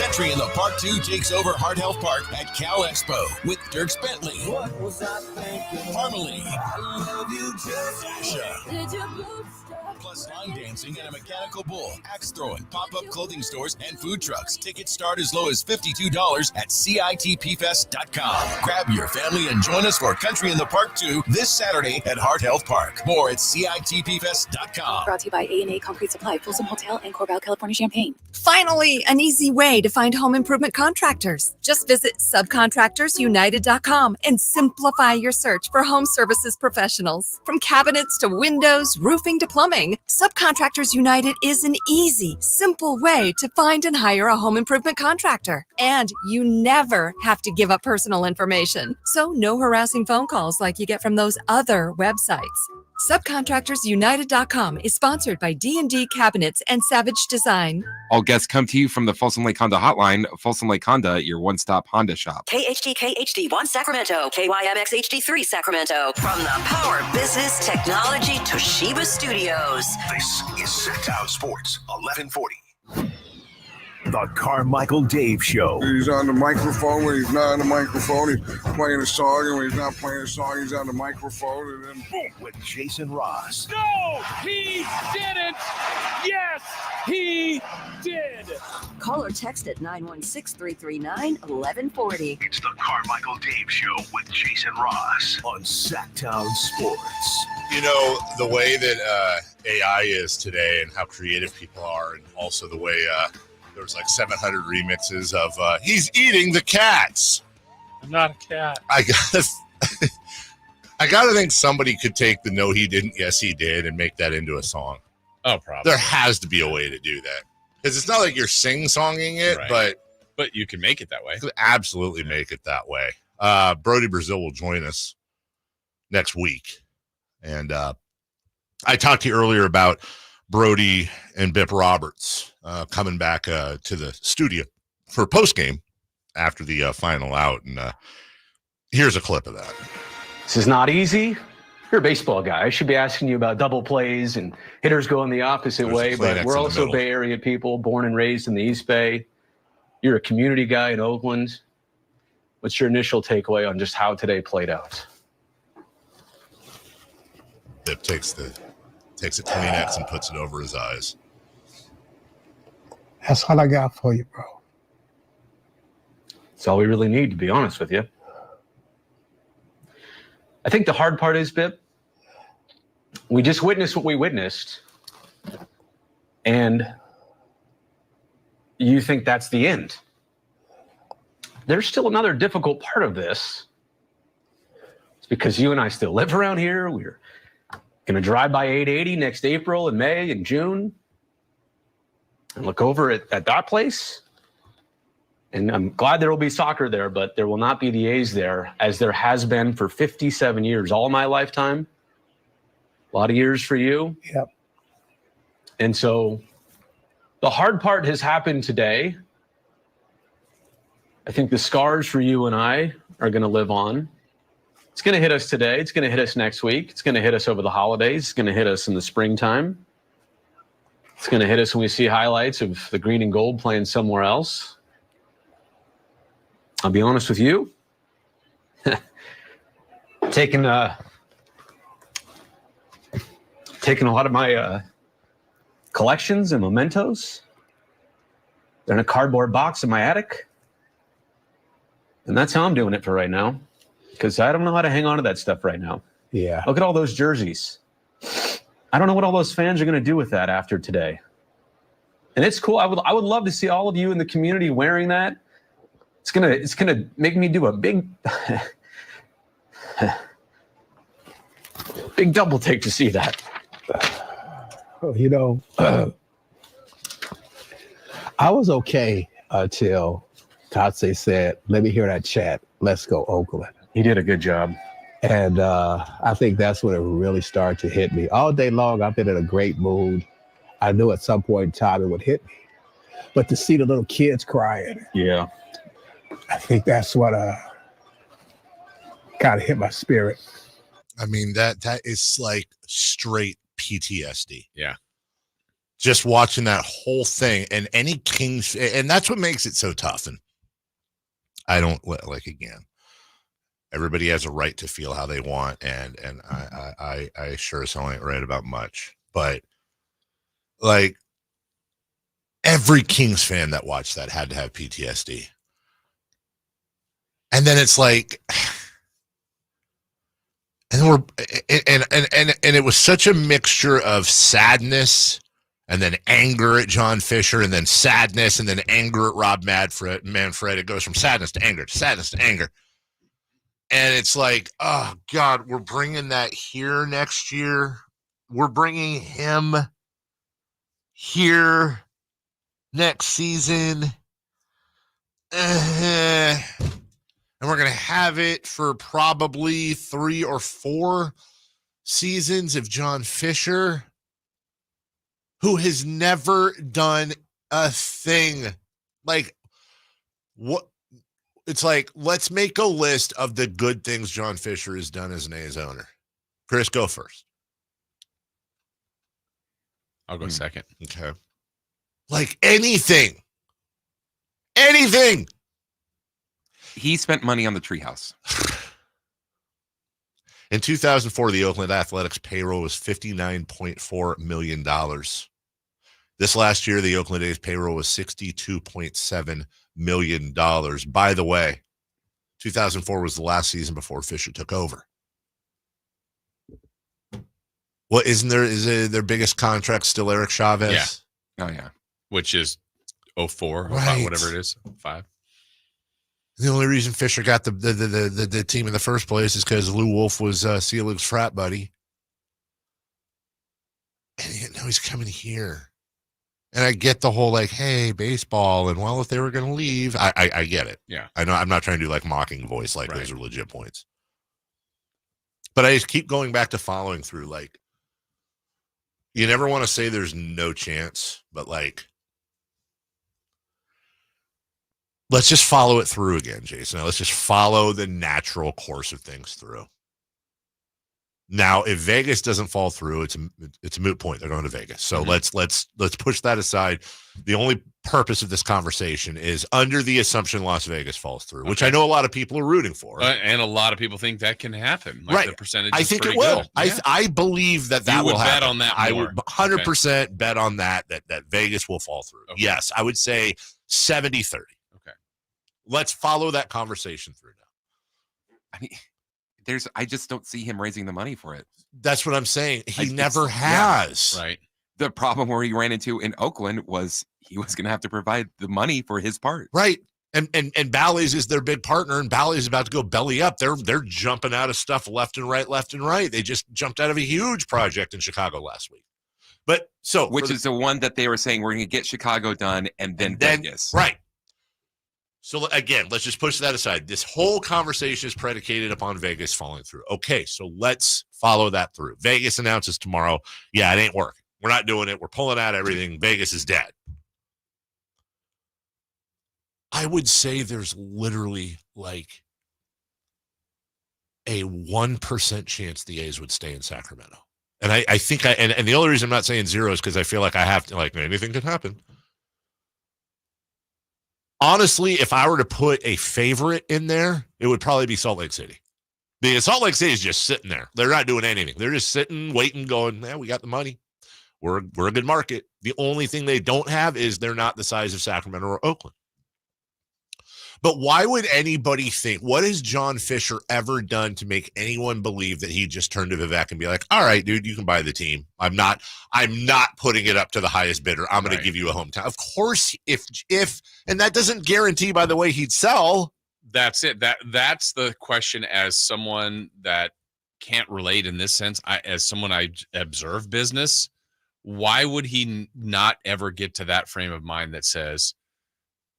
Country in the Park 2 takes over Heart Health Park at Cal Expo with Dierks Bentley, What was I thinking? Harmony, I love you just Sasha, Did you move? plus line dancing and a mechanical bull, axe throwing, pop-up clothing stores, and food trucks. Tickets start as low as $52 at CITPfest.com. Grab your family and join us for Country in the Park 2 this Saturday at Heart Health Park. More at CITPfest.com. Brought to you by A&A Concrete Supply, Folsom Hotel, and Corbell, California, Champaign. Finally, an easy way to find home improvement contractors. Just visit subcontractorsunited.com and simplify your search for home services professionals. From cabinets to windows, roofing to plumbing, Subcontractors United is an easy, simple way to find and hire a home improvement contractor. And you never have to give up personal information. So no harassing phone calls like you get from those other websites. Subcontractorsunited.com is sponsored by D&D Cabinets and Savage Design. All guests come to you from the Folsom Lake Honda Hotline. Folsom Lake Honda, your one-stop Honda shop. KHD1 Sacramento, KYMX HD3 Sacramento. From the Power Business Technology Toshiba Studios. This is Set-Town Sports 1140. The Carmichael Dave Show. He's on the microphone when he's not on the microphone. He's playing a song, and when he's not playing a song, he's on the microphone. And then boom. With Jason Ross. No, he didn't. Yes, he did. Call or text at 916-339-1140. It's the Carmichael Dave Show with Jason Ross on Sacktown Sports. You know, the way that AI is today and how creative people are, and also the way there's like 700 remixes of he's eating the cats. I'm not a cat. I gotta think somebody could take the no he didn't, yes he did, and make that into a song. Oh, probably. There has to be a way to do that. Because it's not like you're sing-songing it, Right. But you can make it that way. You could absolutely make it that way. Brody Brazil will join us next week. And I talked to you earlier about Brody and Bip Roberts coming back to the studio for post-game after the final out. And here's a clip of that. This is not easy. You're a baseball guy. I should be asking you about double plays and hitters going the opposite way, but we're also Bay Area people, born and raised in the East Bay. You're a community guy in Oakland. What's your initial takeaway on just how today played out? Bip takes a Kleenex and puts it over his eyes. That's all I got for you, bro. That's all we really need, to be honest with you. I think the hard part is, Bip, we just witnessed what we witnessed, and you think that's the end. There's still another difficult part of this. It's because you and I still live around here. We're going to drive by 880 next April and May and June and look over at that place. And I'm glad there will be soccer there, but there will not be the A's there, as there has been for 57 years, all my lifetime. A lot of years for you. Yep. And so the hard part has happened today. I think the scars for you and I are going to live on. It's going to hit us today. It's going to hit us next week. It's going to hit us over the holidays. It's going to hit us in the springtime. It's going to hit us when we see highlights of the green and gold playing somewhere else. I'll be honest with you. Taking a lot of my collections and mementos. They're in a cardboard box in my attic. And that's how I'm doing it for right now. Because I don't know how to hang on to that stuff right now. Yeah. Look at all those jerseys. I don't know what all those fans are going to do with that after today. And it's cool. I would love to see all of you in the community wearing that. It's gonna make me do a big big double take to see that. You know, I was okay till Tatse said, let me hear that chat. Let's go, Oakland. He did a good job. And I think that's when it really started to hit me. All day long, I've been in a great mood. I knew at some point in time it would hit me. But to see the little kids crying, yeah, I think that's what kind of hit my spirit. I mean, that is like straight PTSD. Yeah. Just watching that whole thing, and any Kings, and that's what makes it so tough. And I don't like, again, everybody has a right to feel how they want, and I sure as hell ain't right about much. But like, every Kings fan that watched that had to have PTSD. And then it's like, and it was such a mixture of sadness and then anger at John Fisher, and then sadness, and then anger at Rob Manfred. It goes from sadness to anger to sadness to anger. And it's like, oh, God, we're bringing that here next year. We're bringing him here next season. And we're going to have it for probably 3 or 4 seasons of John Fisher, who has never done a thing. Like, what? It's like, let's make a list of the good things John Fisher has done as an A's owner. Chris, go first. I'll go second. Okay. Like, anything. Anything. He spent money on the treehouse. In 2004, the Oakland Athletics payroll was $59.4 million. This last year, the Oakland A's payroll was $62.7 million. By the way, 2004 was the last season before Fisher took over. What isn't there? Is their biggest contract still Eric Chavez? Yeah. Oh, yeah. Which is 04, Right. 05, whatever it is, 5. The only reason Fisher got the team in the first place is because Lou Wolf was Selig's frat buddy. And now he's coming here. And I get the whole, like, hey, baseball, and well, if they were going to leave, I get it. Yeah. I know I'm not trying to do like mocking voice, like those are legit points. But I just keep going back to following through. Like, you never want to say there's no chance, but like, let's just follow it through again, Jason. Let's just follow the natural course of things through. Now, if Vegas doesn't fall through, it's a moot point. They're going to Vegas. So let's push that aside. The only purpose of this conversation is under the assumption Las Vegas falls through, which I know a lot of people are rooting for. And a lot of people think that can happen. Like, right. the percentage I is think it pretty will. good. Yeah. I believe that You will would bet happen. on that I more. would 100% bet on that Vegas will fall through. Okay. Yes, I would say 70-30. Okay. Let's follow that conversation through now. I mean, I just don't see him raising the money for it. That's what I'm saying. He never has. Yeah. Right. The problem where he ran into in Oakland was he was going to have to provide the money for his part. Right. And Bally's is their big partner, and Bally's about to go belly up. They're jumping out of stuff left and right. They just jumped out of a huge project in Chicago last week. But so which is the one that they were saying we're going to get Chicago done and then Vegas. Right. So again, let's just push that aside. This whole conversation is predicated upon Vegas falling through. Okay, so let's follow that through. Vegas announces tomorrow, yeah, it ain't working. We're not doing it. We're pulling out everything. Vegas is dead. I would say there's literally like a 1% chance the A's would stay in Sacramento. And I think and the only reason I'm not saying 0 is because I feel like I have to, like, anything could happen. Honestly, if I were to put a favorite in there, it would probably be Salt Lake City. Because Salt Lake City is just sitting there. They're not doing anything. They're just sitting, waiting, going, we got the money. We're a good market. The only thing they don't have is they're not the size of Sacramento or Oakland. But why would anybody think, what has John Fisher ever done to make anyone believe that he just turned to Vivek and be like, all right, dude, you can buy the team. I'm not putting it up to the highest bidder. I'm going to give you a hometown. Of course, if and that doesn't guarantee, by the way, he'd sell. That's it. That's the question. As someone that can't relate in this sense, as someone I observe business, why would he not ever get to that frame of mind that says,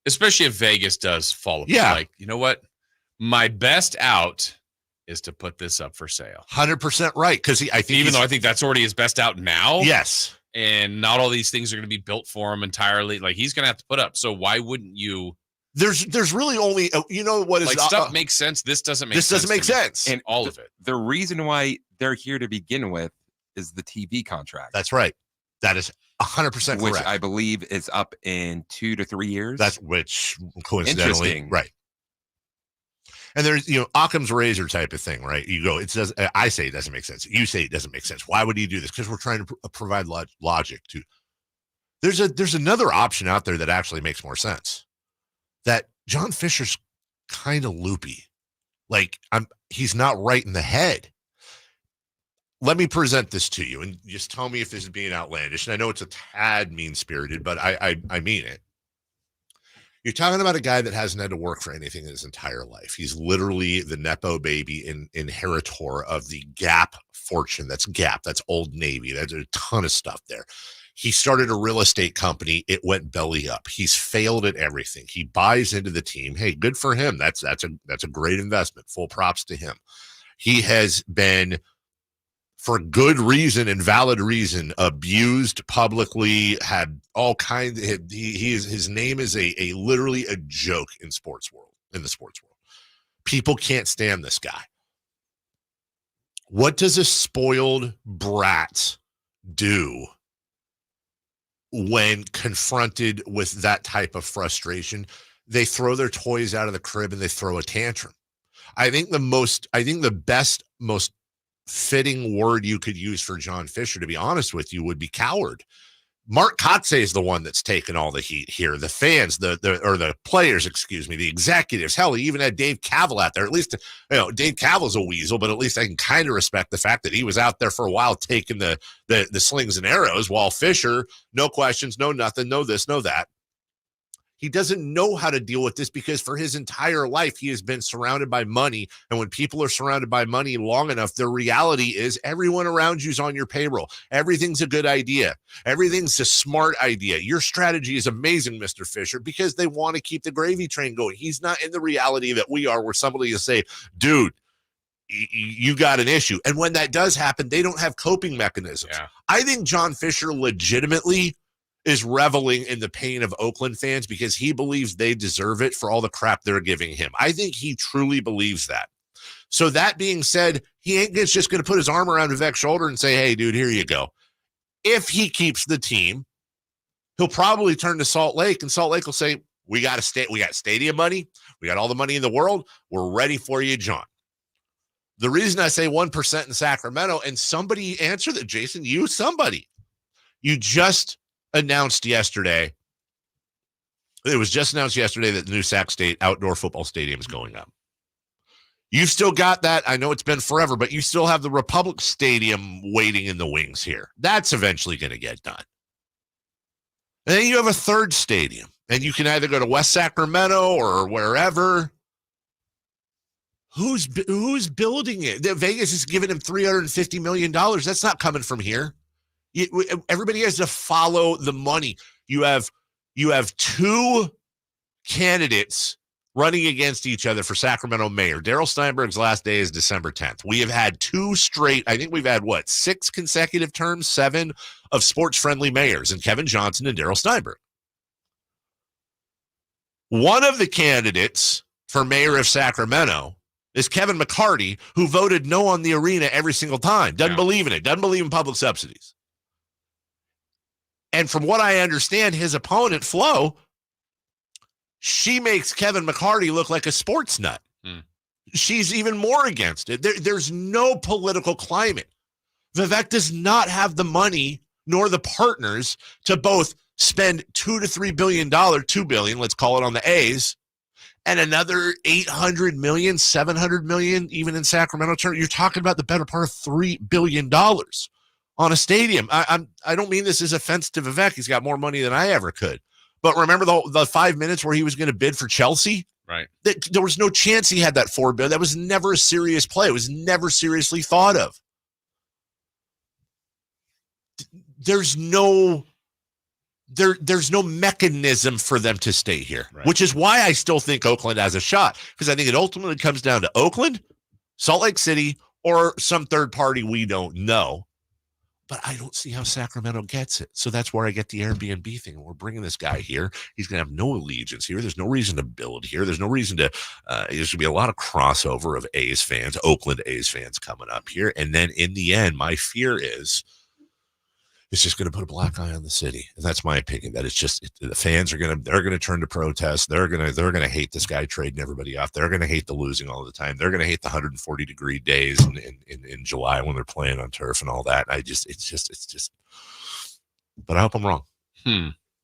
Especially if Vegas does fall apart. Yeah. Like, you know what? My best out is to put this up for sale. 100% right. Because I think even though I think that's already his best out now. Yes. And not all these things are going to be built for him entirely. Like, he's going to have to put up. So why wouldn't you? There's really only, you know what is. Like, stuff makes sense. This doesn't make sense. This doesn't make sense. And all of it. The reason why they're here to begin with is the TV contract. That's right. That is 100% correct. Which I believe is up in 2 to 3 years. That's which coincidentally, Interesting. right. And there's, Occam's razor type of thing, right? You go, I say it doesn't make sense. You say it doesn't make sense. Why would you do this? Because we're trying to provide logic to. There's another option out there that actually makes more sense. That John Fisher's kind of loopy. Like, he's not right in the head. Let me present this to you and just tell me if this is being outlandish. And I know it's a tad mean-spirited, but I mean it. You're talking about a guy that hasn't had to work for anything in his entire life. He's literally the Nepo baby inheritor of the Gap fortune. That's Gap. That's Old Navy. There's a ton of stuff there. He started a real estate company. It went belly up. He's failed at everything. He buys into the team. Hey, good for him. That's a great investment. Full props to him. He has been, for good reason and valid reason, abused publicly, had all kinds. His name is a literally a joke in the sports world. People can't stand this guy. What does a spoiled brat do when confronted with that type of frustration? They throw their toys out of the crib and they throw a tantrum. I think the best, most fitting word you could use for John Fisher, to be honest with you, would be coward. Mark Kotze is the one that's taken all the heat here. The fans, the players, the executives. Hell, he even had Dave Cavill out there. At least, Dave Cavill's a weasel, but at least I can kind of respect the fact that he was out there for a while taking the slings and arrows, while Fisher, no questions, no nothing, no this, no that. He doesn't know how to deal with this because for his entire life, he has been surrounded by money. And when people are surrounded by money long enough, the reality is everyone around you is on your payroll. Everything's a good idea. Everything's a smart idea. Your strategy is amazing, Mr. Fisher, because they want to keep the gravy train going. He's not in the reality that we are, where somebody will say, dude, you got an issue. And when that does happen, they don't have coping mechanisms. Yeah. I think John Fisher legitimately is reveling in the pain of Oakland fans because he believes they deserve it for all the crap they're giving him. I think he truly believes that. So that being said, he ain't just going to put his arm around Vivek's shoulder and say, hey, dude, here you go. If he keeps the team, he'll probably turn to Salt Lake, and Salt Lake will say, we got stadium money. We got all the money in the world. We're ready for you, John. The reason I say 1% in Sacramento, and somebody answered that, Jason, you just announced yesterday. It was just announced yesterday that the new Sac State outdoor football stadium is going up. You've still got that. I know it's been forever, but you still have the Republic Stadium waiting in the wings here. That's eventually going to get done. And then you have a third stadium, and you can either go to West Sacramento or wherever. Who's building it? Vegas is giving him $350 million. That's not coming from here. Everybody has to follow the money. You have two candidates running against each other for Sacramento mayor. Darrell Steinberg's last day is December 10th. We have had two straight, I think we've had 6 consecutive terms, 7 of sports-friendly mayors, and Kevin Johnson and Darrell Steinberg. One of the candidates for mayor of Sacramento is Kevin McCarty, who voted no on the arena every single time. Doesn't believe in it. Doesn't believe in public subsidies. And from what I understand, his opponent, Flo, she makes Kevin McCarty look like a sports nut. She's even more against it. There's no political climate. Vivek does not have the money nor the partners to both spend $2 to $3 billion, $2 billion, let's call it on the A's, and another $800 million, $700 million, even in Sacramento terms. You're talking about the better part of $3 billion on a stadium. I don't mean this as offense to Vivek. He's got more money than I ever could. But remember the 5 minutes where he was going to bid for Chelsea? Right. There was no chance he had that $4 billion. That was never a serious play. It was never seriously thought of. There's no there's no mechanism for them to stay here, which is why I still think Oakland has a shot, because I think it ultimately comes down to Oakland, Salt Lake City, or some third party we don't know. But I don't see how Sacramento gets it. So that's where I get the Airbnb thing. We're bringing this guy here. He's going to have no allegiance here. There's no reason to build here. There's no reason to there's going to be a lot of crossover of A's fans, Oakland A's fans coming up here. And then in the end, my fear is it's just going to put a black eye on the city. And that's my opinion. That it's just the fans are going to turn to protest. They're going to hate this guy trading everybody off. They're going to hate the losing all the time. They're going to hate the 140-degree days in July when they're playing on turf and all that. It's just. But I hope I'm wrong.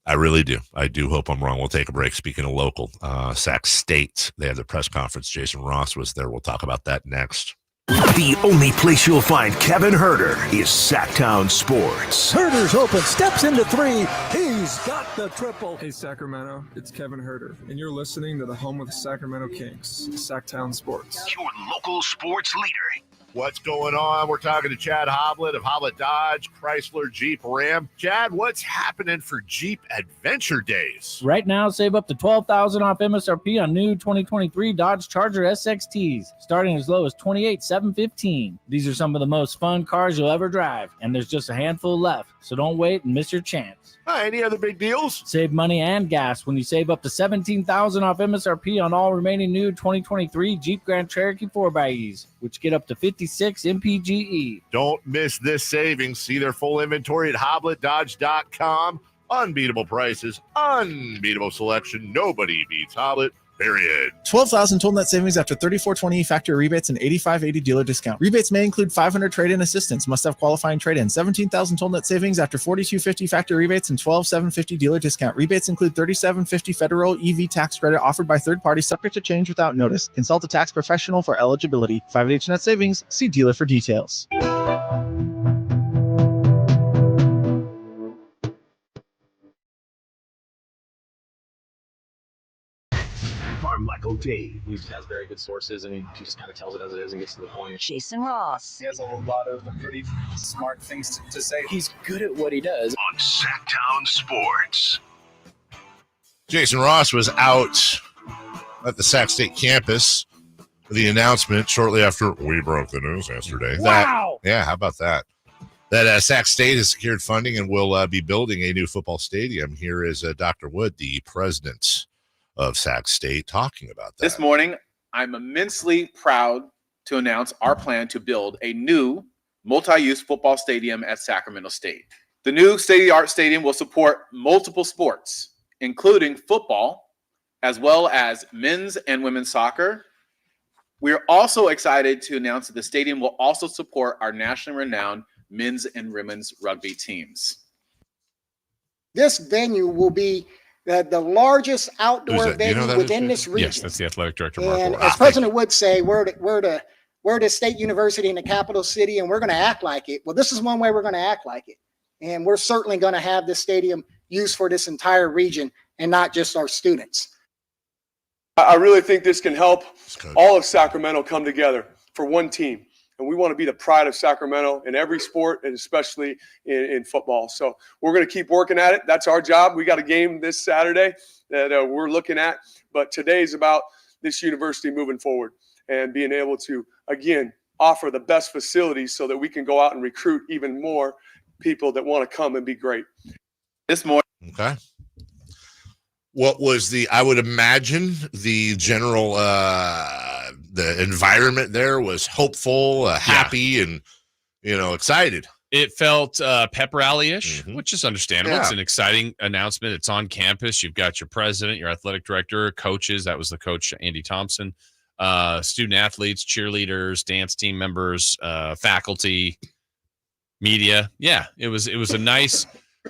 I really do. I do hope I'm wrong. We'll take a break. Speaking of local, Sac State, they had their press conference. Jason Ross was there. We'll talk about that next. The only place you'll find Kevin Herter is Sacktown Sports. Herter's open, steps into three. He's got the triple. Hey, Sacramento, it's Kevin Herter, and you're listening to the home of the Sacramento Kings, Sacktown Sports. Your local sports leader. What's going on? We're talking to Chad Hoblet of Hoblet Dodge, Chrysler, Jeep, Ram. Chad, what's happening for Jeep Adventure Days? Right now, save up to $12,000 off MSRP on new 2023 Dodge Charger SXTs, starting as low as $28,715. These are some of the most fun cars you'll ever drive, and there's just a handful left, so don't wait and miss your chance. Any other big deals? Save money and gas when you save up to $17,000 off MSRP on all remaining new 2023 Jeep Grand Cherokee 4xEs, which get up to 56 MPGE. Don't miss this savings. See their full inventory at HobletDodge.com. Unbeatable prices, unbeatable selection. Nobody beats Hoblet. Period. 12,000 total net savings after 3420 factory rebates and 8580 dealer discount. Rebates may include 500 trade-in assistance. Must have qualifying trade-in. 17,000 total net savings after 4250 factory rebates and 12,750 dealer discount. Rebates include 3750 federal EV tax credit offered by third party, subject to change without notice. Consult a tax professional for eligibility. 5H net savings. See dealer for details. Carmichael Dave. He has very good sources, and he just kind of tells it as it is and gets to the point. Jason Ross. He has a lot of pretty smart things to say. He's good at what he does. On Sacktown Sports. Jason Ross was out at the Sac State campus for the announcement shortly after we broke the news yesterday. Wow! How about that? That Sac State has secured funding and will be building a new football stadium. Here is Dr. Wood, the president of Sac State, talking about that. This morning, I'm immensely proud to announce our plan to build a new multi-use football stadium at Sacramento State. The new state-of-the-art stadium will support multiple sports, including football, as well as men's and women's soccer. We're also excited to announce that the stadium will also support our nationally renowned men's and women's rugby teams. This venue will be the largest outdoor venue within this region. Yes, that's the athletic director, Mark. And as President Wood say, we're the state university in the capital city, and we're going to act like it. Well, this is one way we're going to act like it. And we're certainly going to have this stadium used for this entire region and not just our students. I really think this can help all of Sacramento come together for one team. And we want to be the pride of Sacramento in every sport, and especially in football. So we're going to keep working at it. That's our job. We got a game this Saturday that we're looking at. But today is about this university moving forward and being able to, again, offer the best facilities so that we can go out and recruit even more people that want to come and be great. This morning. Okay. What was I would imagine the general, the environment there was hopeful, happy, and, excited. It felt pep rally-ish, which is understandable. It's an exciting announcement. It's on campus. You've got your president, your athletic director, coaches. That was the coach, Andy Thompson, student athletes, cheerleaders, dance team members, faculty, media. Yeah, it was a nice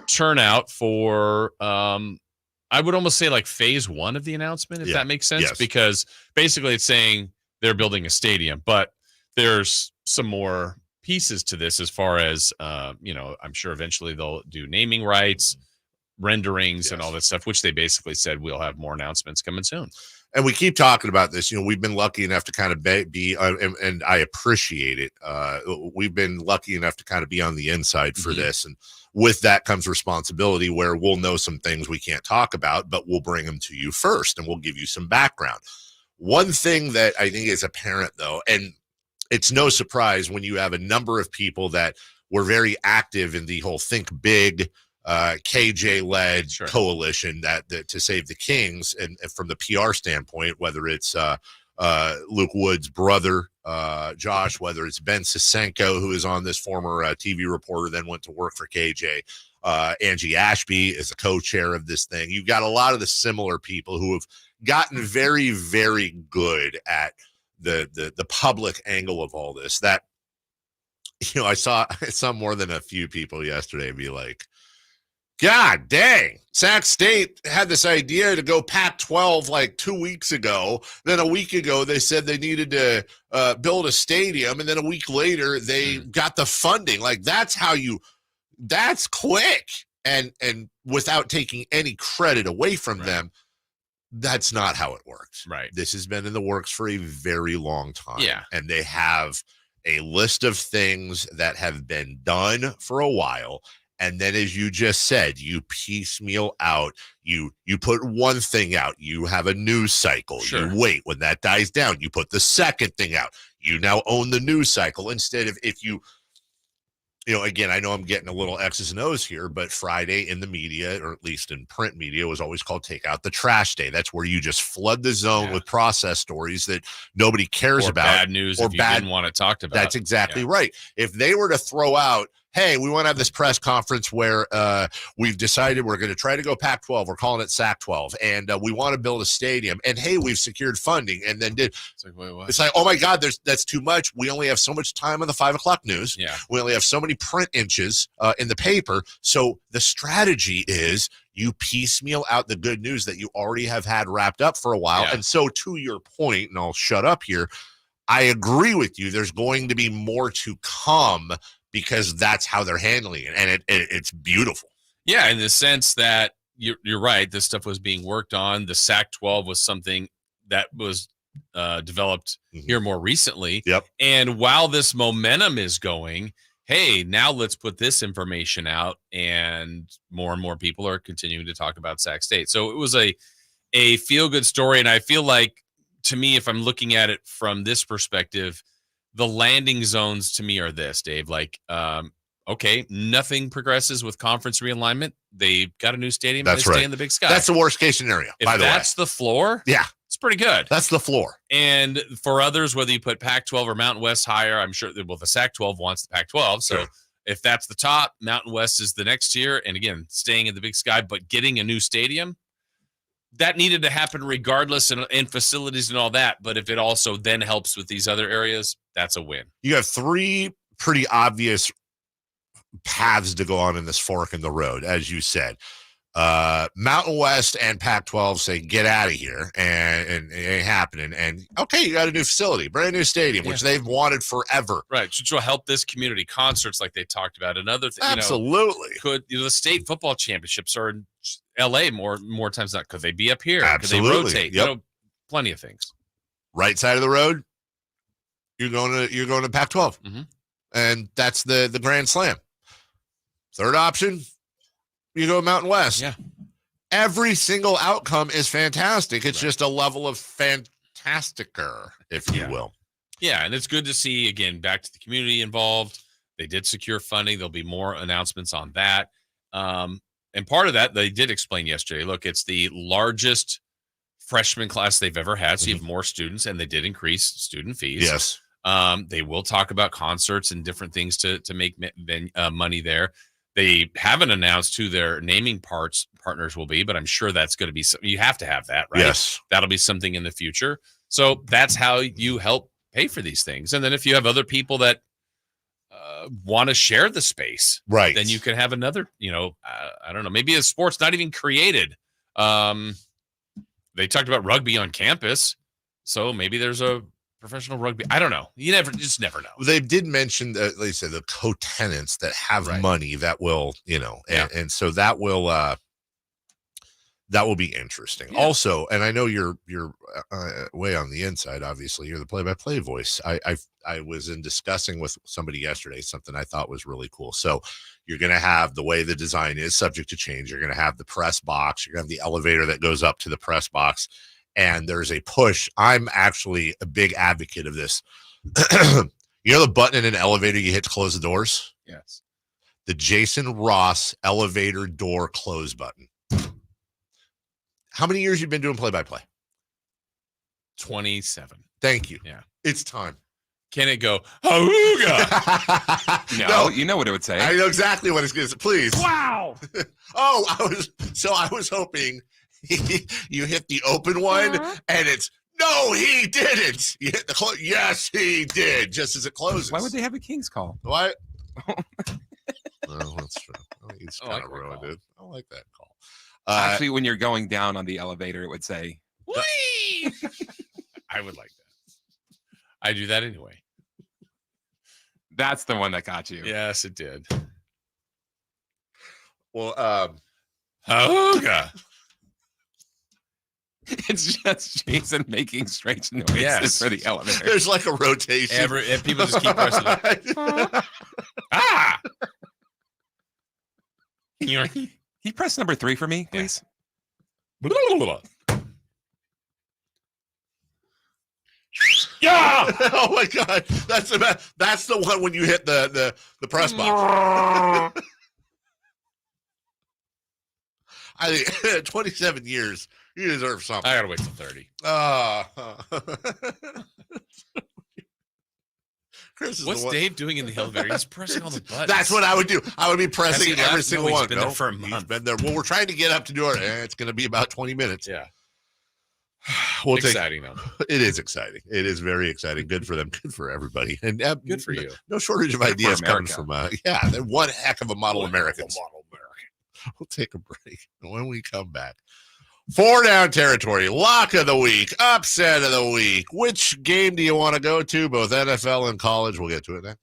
turnout for I would almost say like phase one of the announcement, if that makes sense, because basically it's saying they're building a stadium, but there's some more pieces to this as far as, I'm sure eventually they'll do naming rights, renderings, and all that stuff, which they basically said we'll have more announcements coming soon. and we keep talking about this. We've been lucky enough to kind of be and I appreciate it. We've been lucky enough to kind of be on the inside for this. And with that comes responsibility where we'll know some things we can't talk about, but we'll bring them to you first and we'll give you some background. One thing that I think is apparent, though, and it's no surprise when you have a number of people that were very active in the whole Think Big, KJ-led coalition that to save the Kings, and from the PR standpoint, whether it's Luke Wood's brother, Josh, whether it's Ben Sisenko, who is on this, former TV reporter, then went to work for KJ. Angie Ashby is the co-chair of this thing. You've got a lot of the similar people who have gotten very, very good at the public angle of all this. That, I saw more than a few people yesterday be like, God dang, Sac State had this idea to go Pac-12 like 2 weeks ago. Then a week ago, they said they needed to build a stadium. And then a week later, they got the funding. Like, that's quick. And without taking any credit away from them, that's not how it works. Right. This has been in the works for a very long time. Yeah. And they have a list of things that have been done for a while. And then, as you just said, you piecemeal out, you put one thing out, you have a news cycle, you wait. When that dies down, you put the second thing out. You now own the news cycle instead of, if you again, I know I'm getting a little X's and O's here, but Friday in the media, or at least in print media, was always called Take Out the Trash Day. That's where you just flood the zone with process stories that nobody cares about. Bad news or if you didn't want it talked about. That's exactly right. If they were to throw out, hey, we want to have this press conference where we've decided we're going to try to go Pac-12. We're calling it Sac-12. And we want to build a stadium. And, hey, we've secured funding. And then it's like, wait, what? It's like, oh, my God, that's too much. We only have so much time on the 5 o'clock news. Yeah. We only have so many print inches in the paper. So the strategy is you piecemeal out the good news that you already have had wrapped up for a while. Yeah. And so, to your point, and I'll shut up here, I agree with you. There's going to be more to come, because that's how they're handling it. And it's beautiful. Yeah, in the sense that you're right. This stuff was being worked on. The Sac-12 was something that was developed here more recently. Yep. And while this momentum is going, hey, now let's put this information out. And more people are continuing to talk about Sac State. So it was a feel-good story. And I feel like, to me, if I'm looking at it from this perspective, the landing zones to me are this, Dave. Like, okay, nothing progresses with conference realignment. They got a new stadium. That's they right. Stay in the Big Sky. That's the worst case scenario, by the way. That's the floor. Yeah. It's pretty good. That's the floor. And for others, whether you put Pac-12 or Mountain West higher, I'm sure the Sac-12 wants the Pac-12. So if that's the top, Mountain West is the next tier. And again, staying in the Big Sky, but getting a new stadium, that needed to happen regardless, and facilities and all that. But if it also then helps with these other areas, that's a win. You have three pretty obvious paths to go on in this fork in the road, as you said. Mountain West and Pac-12 say, get out of here, and it ain't happening. And, okay, you got a new facility, brand new stadium, which they've wanted forever. Right, which will help this community. Concerts like they talked about. Another thing, absolutely. The state football championships are in L.A. more times than not. Could they be up here? Absolutely. Could they rotate? Yep. Plenty of things. Right side of the road, you're going to Pac-12, and that's the grand slam. Third option, you go Mountain West. Yeah. Every single outcome is fantastic. It's just a level of fantasticer, if you will. Yeah, and it's good to see, again, back to the community involved. They did secure funding. There'll be more announcements on that. And part of that, they did explain yesterday, look, it's the largest freshman class they've ever had. So you have more students, and they did increase student fees. Yes. They will talk about concerts and different things to make money there. They haven't announced who their naming partners will be, but I'm sure that's going to be something. You have to have that, right? Yes. That'll be something in the future. So that's how you help pay for these things. And then if you have other people that want to share the space, right, then you can have another, I don't know, maybe a sport's not even created. They talked about rugby on campus. So maybe there's a professional rugby. I don't know. You just never know. They did mention that, like I said, the co-tenants that have money that will, and so that will That will be interesting. Yeah. Also, and I know you're way on the inside. Obviously, you're the play-by-play voice. I was in discussing with somebody yesterday something I thought was really cool. So you're going to have the way the design is subject to change. You're going to have the press box. You're going to have the elevator that goes up to the press box, and there's a push. I'm actually a big advocate of this. You know the button in an elevator you hit to close the doors? Yes. The Jason Ross elevator door close button. How many years you been doing play-by-play? 27. Thank you. Yeah. It's time. Can it go, Hauga? No, you know what it would say. I know exactly what it's going to say. Please. Wow. I was hoping you hit the open one and it's, no, he didn't. You hit the close. Yes, he did. Just as it closes. Why would they have a King's call? What? Well, that's true. He's kind of ruined it. I like that call. Actually, when you're going down on the elevator, it would say, Whee! I would like that. I do that anyway. That's the one that got you. Yes, it did. Well, Hauga. It's just Jason making strange noises for the elevator. There's like a rotation. And people just keep pressing it. Ah! Can you press number 3 for me, please? Yeah! Oh my God, that's the one when you hit the press box. I think 27 years, you deserve something. I gotta wait till 30. What's Dave doing in the elevator? He's pressing all the buttons. That's what I would do. I would be pressing every single one. He's been there for a month. He's been there. Well, we're trying to get up to do it. It's going to be about 20 minutes. Yeah. Exciting, though. It is exciting. It is very exciting. Good for them. Good for everybody. And good for you. No shortage of ideas coming from, they're one heck of a model Americans. We'll take a break. When we come back, 4 down territory, lock of the week, upset of the week. Which game do you want to go to? Both NFL and college. We'll get to it next.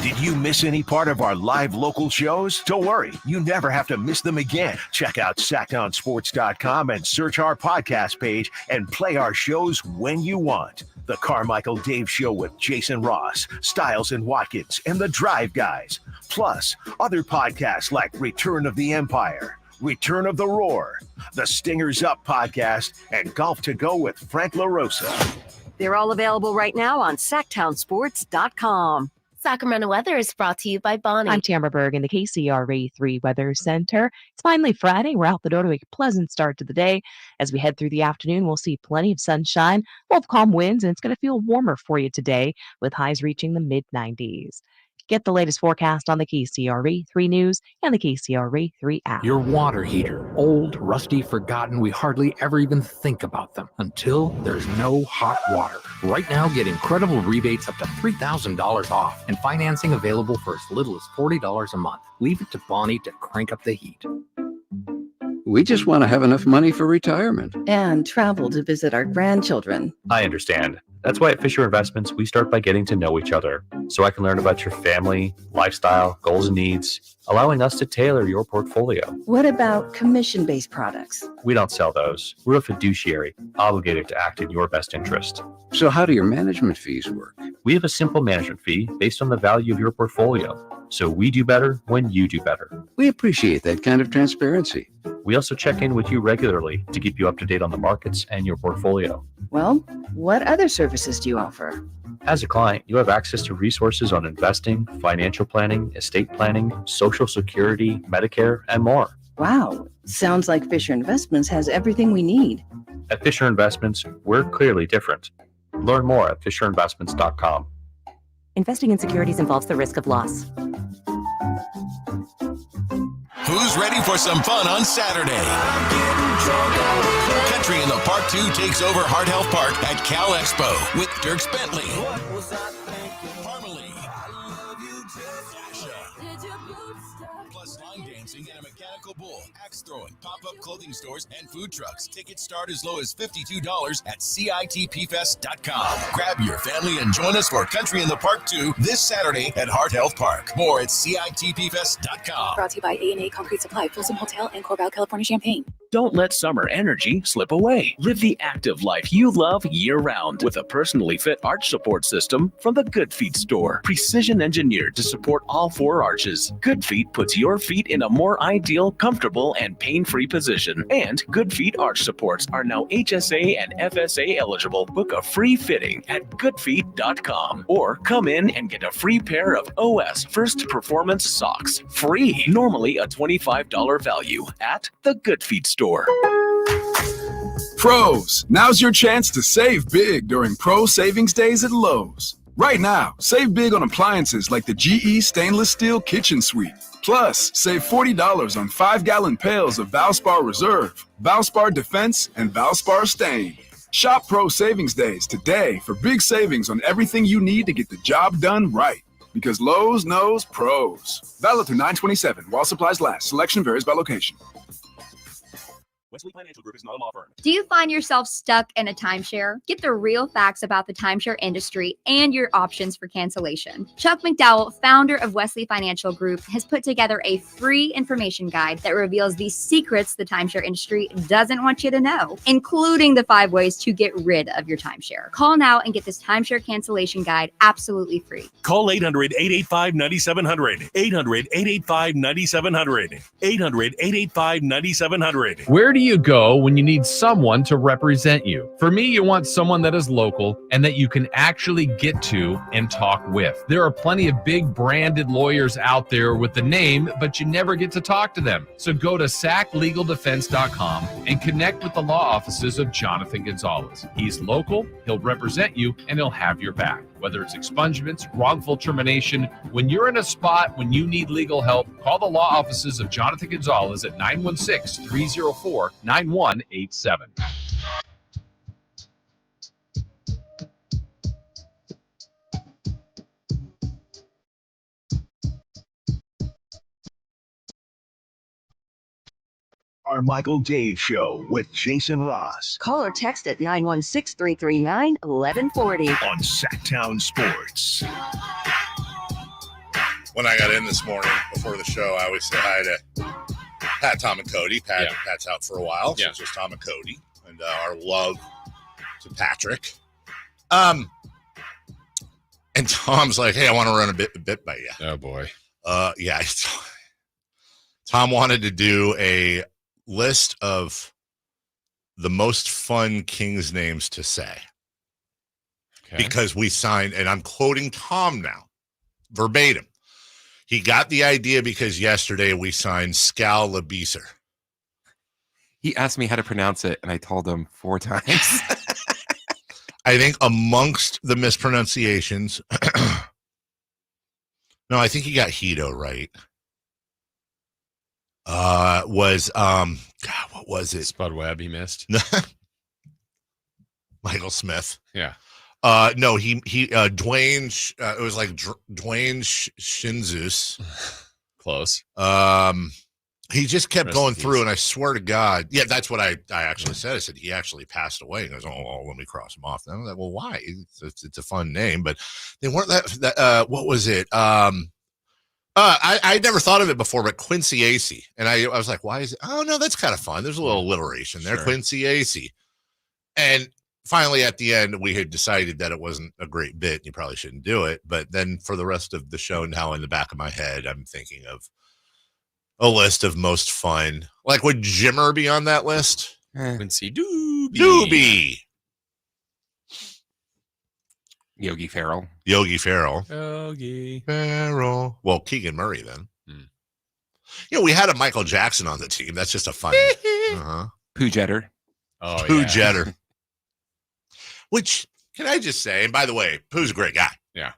Did you miss any part of our live local shows? Don't worry, you never have to miss them again. Check out SacktownSports.com and search our podcast page and play our shows when you want. The Carmichael Dave Show with Jason Ross, Stiles and Watkins, and The Drive Guys. Plus, other podcasts like Return of the Empire, Return of the Roar, the Stingers Up podcast, and Golf to Go with Frank LaRosa. They're all available right now on SacktownSports.com. Sacramento weather is brought to you by Bonnie. I'm Tamara Berg in the KCRA 3 Weather Center. It's finally Friday. We're out the door to a pleasant start to the day. As we head through the afternoon, we'll see plenty of sunshine, we'll have calm winds, and it's going to feel warmer for you today with highs reaching the mid-90s. Get the latest forecast on the KCRA 3 News and the KCRA 3 app. Your water heater. Old, rusty, forgotten. We hardly ever even think about them until there's no hot water. Right now, get incredible rebates up to $3,000 off and financing available for as little as $40 a month. Leave it to Bonnie to crank up the heat. We just want to have enough money for retirement. And travel to visit our grandchildren. I understand. That's why at Fisher Investments, we start by getting to know each other so I can learn about your family, lifestyle, goals, and needs, allowing us to tailor your portfolio. What about commission-based products? We don't sell those. We're a fiduciary, obligated to act in your best interest. So how do your management fees work? We have a simple management fee based on the value of your portfolio. So we do better when you do better. We appreciate that kind of transparency. We also check in with you regularly to keep you up to date on the markets and your portfolio. Well, what other services do you offer? As a client, you have access to resources on investing, financial planning, estate planning, Social Security, Medicare, and more. Wow, sounds like Fisher Investments has everything we need. At Fisher Investments, we're clearly different. Learn more at FisherInvestments.com. Investing in securities involves the risk of loss. Who's ready for some fun on Saturday? Country in the Park 2 takes over Heart Health Park at Cal Expo with Dierks Bentley, Parmalee, plus line dancing and a mechanical bull. pool, axe throwing, pop-up clothing stores, and food trucks. Tickets start as low as $52 at CITPfest.com. Grab your family and join us for Country in the Park 2 this Saturday at Heart Health Park. More at CITPfest.com. Brought to you by A&A Concrete Supply, Folsom Hotel, and Corval, California, Champaign. Don't let summer energy slip away. Live the active life you love year-round with a personally fit arch support system from the Good Feet store. Precision engineered to support all 4 arches. Good Feet puts your feet in a more ideal, comfortable, and pain-free position. And Good Feet arch supports are now HSA and FSA eligible. Book a free fitting at goodfeet.com or come in and get a free pair of OS First Performance socks. Free. Normally a $25 value at the Good Feet store. Pros, now's your chance to save big during Pro Savings Days at Lowe's. Right now, save big on appliances like the GE Stainless Steel Kitchen Suite. Plus, save $40 on 5-gallon pails of Valspar Reserve, Valspar Defense, and Valspar Stain. Shop Pro Savings Days today for big savings on everything you need to get the job done right. Because Lowe's knows pros. Valid through 9/27 while supplies last. Selection varies by location. Wesley Financial Group is not a law firm. Do you find yourself stuck in a timeshare? Get the real facts about the timeshare industry and your options for cancellation. Chuck McDowell, founder of Wesley Financial Group, has put together a free information guide that reveals the secrets the timeshare industry doesn't want you to know, including the 5 ways to get rid of your timeshare. Call now and get this timeshare cancellation guide absolutely free. Call 800-885-9700. 800-885-9700. 800-885-9700. Where do you go when you need someone to represent you? For me, you want someone that is local and that you can actually get to and talk with. There are plenty of big branded lawyers out there with the name, but you never get to talk to them. So go to saclegaldefense.com and connect with the law offices of Jonathan Gonzalez. He's local, he'll represent you, and he'll have your back. Whether it's expungements, wrongful termination, when you're in a spot when you need legal help, call the law offices of Jonathan Gonzalez at 916-304-9187. Carmichael Dave Show with Jason Ross. Call or text at 916-339-1140. On Sacktown Sports. When I got in this morning before the show, I always say hi to Pat, Tom, and Cody. Pat's out for a while, so it's just Tom and Cody. And our love to Patrick. And Tom's like, hey, I want to run a bit by you. Oh, boy. Yeah. Tom wanted to do a list of the most fun Kings names to say. Okay. Because we signed, and I'm quoting Tom now, verbatim. He got the idea because yesterday we signed Skal Labiser. He asked me how to pronounce it, and I told him 4 times. I think amongst the mispronunciations, no, I think he got Hito right. Was God, what was it? Spud Webb he missed. Michael Smith. Yeah. No, he Dwayne. It was like Dwayne Shinzus. Close. He just kept going through, and I swear to God, yeah, that's what I actually said. I said he actually passed away. He goes, oh, let me cross him off. And I was like, well, why? It's a fun name, but they weren't that. What was it? I never thought of it before, but Quincy Acey. And I was like, why is it? Oh, no, that's kind of fun. There's a little alliteration there. Sure. Quincy Acey. And finally, at the end, we had decided that it wasn't a great bit. And you probably shouldn't do it. But then for the rest of the show now in the back of my head, I'm thinking of a list of most fun. Like, would Jimmer be on that list? Quincy Doobie. Yogi Ferrell. Well, Keegan Murray then. You know, we had a Michael Jackson on the team. That's just a fun. Pooh Jetter. Oh, Pooh Jetter. Which, can I just say, and by the way, Pooh's a great guy. Yeah.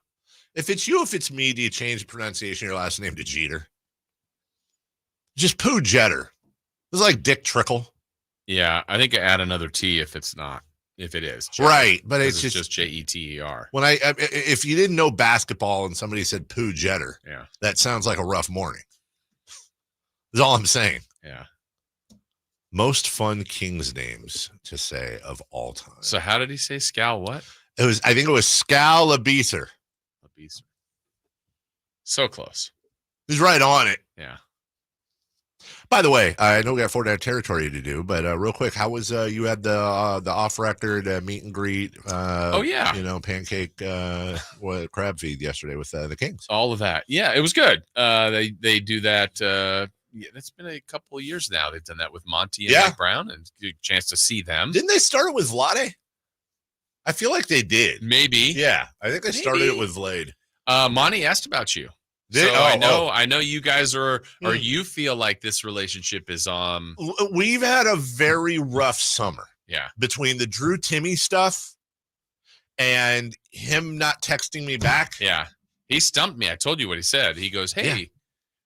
If it's you, if it's me, do you change the pronunciation of your last name to Jeter? Just Pooh Jetter. It's like Dick Trickle. Yeah, I think I add another T if it's not. If it is. Right, but it's just Jeter. When if you didn't know basketball and somebody said Pooh Jetter, yeah, that sounds like a rough morning. That's all I'm saying. Yeah. Most fun Kings names to say of all time. So how did he say Scal what? I think it was Scal Labeser. So close. He's right on it. Yeah. By the way, I know we got 4 down territory to do, but real quick, how was you had the off record meet and greet? Oh yeah, pancake crab feed yesterday with the Kings. All of that, yeah, it was good. They do that. That's been a couple of years now. They've done that with Monty and Mike Brown, and get a chance to see them. Didn't they start it with Vlade? I feel like they did. Maybe. Yeah, I think they started it with Vlade. Monty asked about you. I know you guys are, or you feel like this relationship is We've had a very rough summer. Yeah. Between the Drew Timmy stuff and him not texting me back. Yeah. He stumped me. I told you what he said. He goes, "Hey,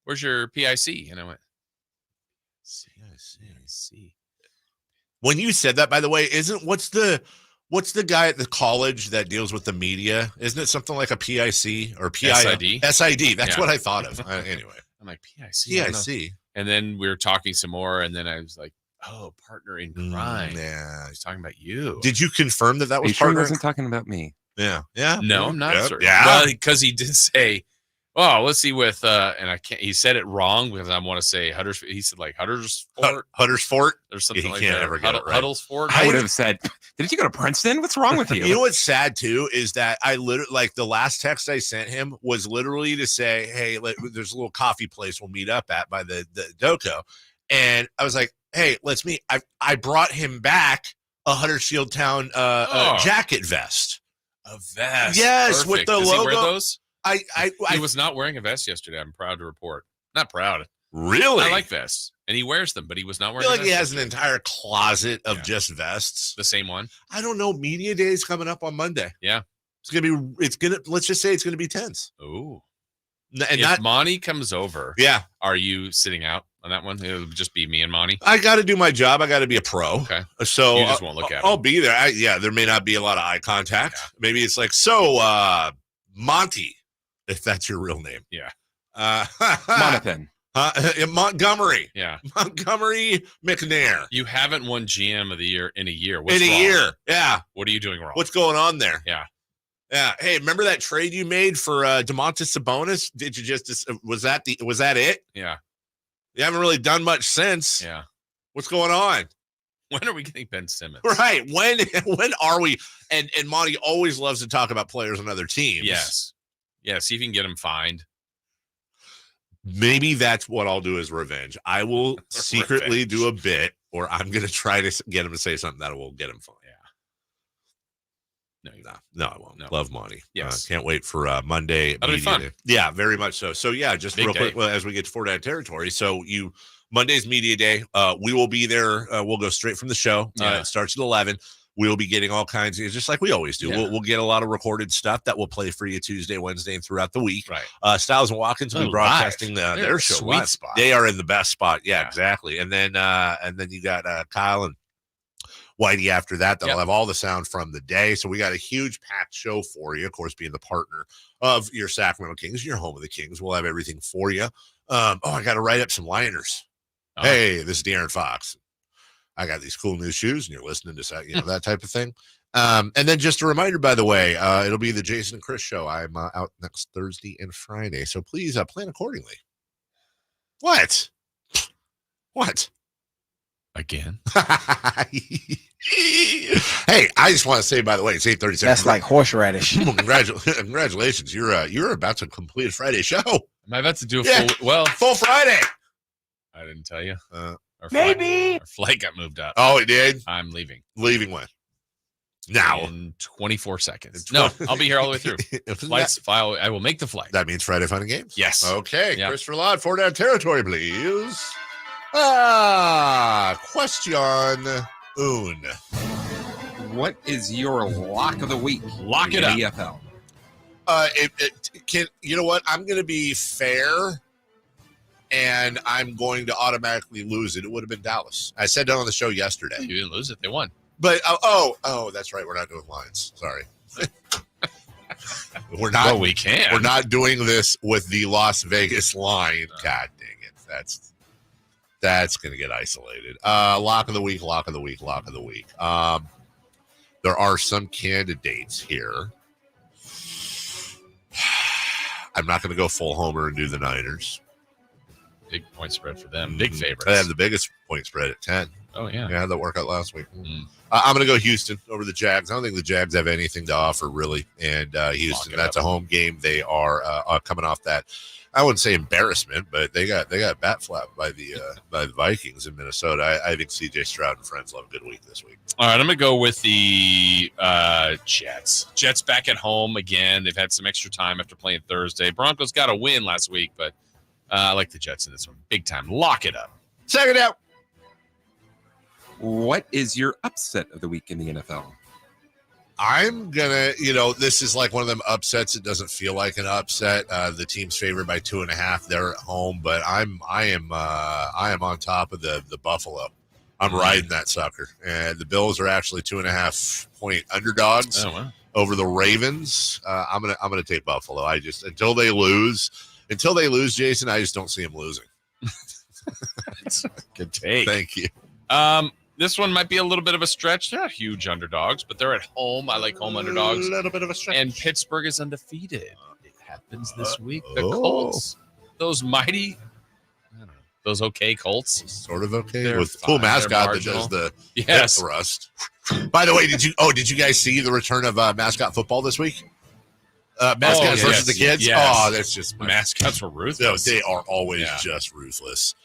where's your PIC?" And I went, PIC. When you said that, by the way, what's the guy at the college that deals with the media? Isn't it something like a PIC or PID? SID. That's what I thought of. Anyway. I'm like, PIC. PIC. And then we were talking some more, and then I was like, oh, partner in crime. Yeah. He's talking about you. Did you confirm that was sure partner? he wasn't talking about me? Yeah. Yeah. No, I'm not certain. Yeah. Well, because he did say, oh, let's see with and I can't. He said it wrong because I want to say Huddersfield. He said like Huddersford or something he like can't that. ever get it right. Huddlesford. I would have said, "Did you go to Princeton? What's wrong with you?" You know what's sad too is that I literally like the last text I sent him was literally to say, "Hey, there's a little coffee place we'll meet up at by the Doco," and I was like, "Hey, let's meet." I brought him back a Huddersfield Town jacket vest. A vest. Yes, Perfect. with the Does logo. He wear those? He was not wearing a vest yesterday. I'm proud to report. Not proud. Really? I like vests, and he wears them, but he was not I wearing. feel a like vest he has yesterday. an entire closet of just vests. The same one. I don't know. Media Day is coming up on Monday. Yeah, let's just say it's gonna be tense. Oh, and if Monty comes over, yeah, are you sitting out on that one? It'll just be me and Monty. I got to do my job. I got to be a pro. Okay, so you just won't look at him. I'll be there. There may not be a lot of eye contact. Yeah. Maybe it's like, so Monty, if that's your real name. Yeah. Monathan. Montgomery. Yeah. Montgomery McNair. You haven't won GM of the year in a year. What's in a wrong? year. Yeah. What are you doing wrong? What's going on there? Yeah. Yeah. Hey, remember that trade you made for DeMontis Sabonis? Did you was that it? Yeah. You haven't really done much since. Yeah. What's going on? When are we getting Ben Simmons? Right. When are we? And Monty always loves to talk about players on other teams. Yes. Yeah. See if you can get him fined. Maybe that's what I'll do as revenge. I will secretly do a bit, or I'm going to try to get him to say something that will get him fined. No, I won't. No. Love Monty. Yes. Can't wait for Monday. That'll be fun. Yeah, very much so. So yeah, just Big real quick day. as we get to 4 down territory. So Monday's media day. We will be there. We'll go straight from the show. Yeah. It starts at 11. We'll be getting all kinds of, just like we always do. Yeah. We'll get a lot of recorded stuff that we'll play for you Tuesday, Wednesday, and throughout the week. Right. Styles and Watkins will be broadcasting their show. Sweet spot. They are in the best spot. Yeah, exactly. And then you got Kyle and Whitey after that. That'll have all the sound from the day. So we got a huge packed show for you. Of course, being the partner of your Sacramento Kings, your home of the Kings. We'll have everything for you. I got to write up some liners. Oh. Hey, this is De'Aaron Fox. I got these cool new shoes, and you're listening to that type of thing. And then just a reminder, by the way, it'll be the Jason and Chris show. I'm out next Thursday and Friday, so please plan accordingly. What? Again? Hey, I just want to say, by the way, it's 8:37. That's like horseradish. Congratulations! You're about to complete a Friday show. Am I about to do a full Friday? I didn't tell you. Maybe our flight got moved up. Oh, it did. I'm leaving. Leaving when? Now in 24 seconds. No, I'll be here all the way through. Flights. I will make the flight. That means Friday Fun and Games. Yes. Okay. Yep. Christopher Ladd, 4 down territory, please. Question un. What is your lock of the week? Lock it in up. the EFL. You know what? I'm going to be fair, and I'm going to automatically lose it. It would have been Dallas. I said that on the show yesterday. You didn't lose it. They won. But that's right. We're not doing lines. Sorry. We're not. Well, we can. We're not doing this with the Las Vegas line. God dang it! That's going to get isolated. Lock of the week. There are some candidates here. I'm not going to go full homer and do the Niners. Big point spread for them. Big favorites. They have the biggest point spread at 10. Oh, yeah. Yeah, that worked out last week. I'm going to go Houston over the Jags. I don't think the Jags have anything to offer, really. And Houston, that's a home game. They are coming off that, I wouldn't say embarrassment, but they got bat flapped by the Vikings in Minnesota. I think C.J. Stroud and friends love a good week this week. All right, I'm going to go with the Jets. Jets back at home again. They've had some extra time after playing Thursday. Broncos got a win last week, but I like the Jets in this one. Big time. Lock it up. Check it out. What is your upset of the week in the NFL? I'm gonna, this is like one of them upsets. It doesn't feel like an upset. The team's favored by 2.5. They're at home, but I am on top of the Buffalo. I'm riding that sucker, and the Bills are actually 2.5 point underdogs over the Ravens. I'm gonna take Buffalo. Until they lose, Jason, I just don't see them losing. That's a good take. Thank you. This one might be a little bit of a stretch. They're not huge underdogs, but they're at home. I like home underdogs. A little bit of a stretch. And Pittsburgh is undefeated. It happens this week. The Colts, those mighty, those okay Colts. Sort of okay. They're With cool fine. mascot They're that does the Yes. hip thrust. By the way, did you guys see the return of mascot football this week? Mascots versus the kids? Yes. Oh, that's just mascots were ruthless. No, they are always just ruthless.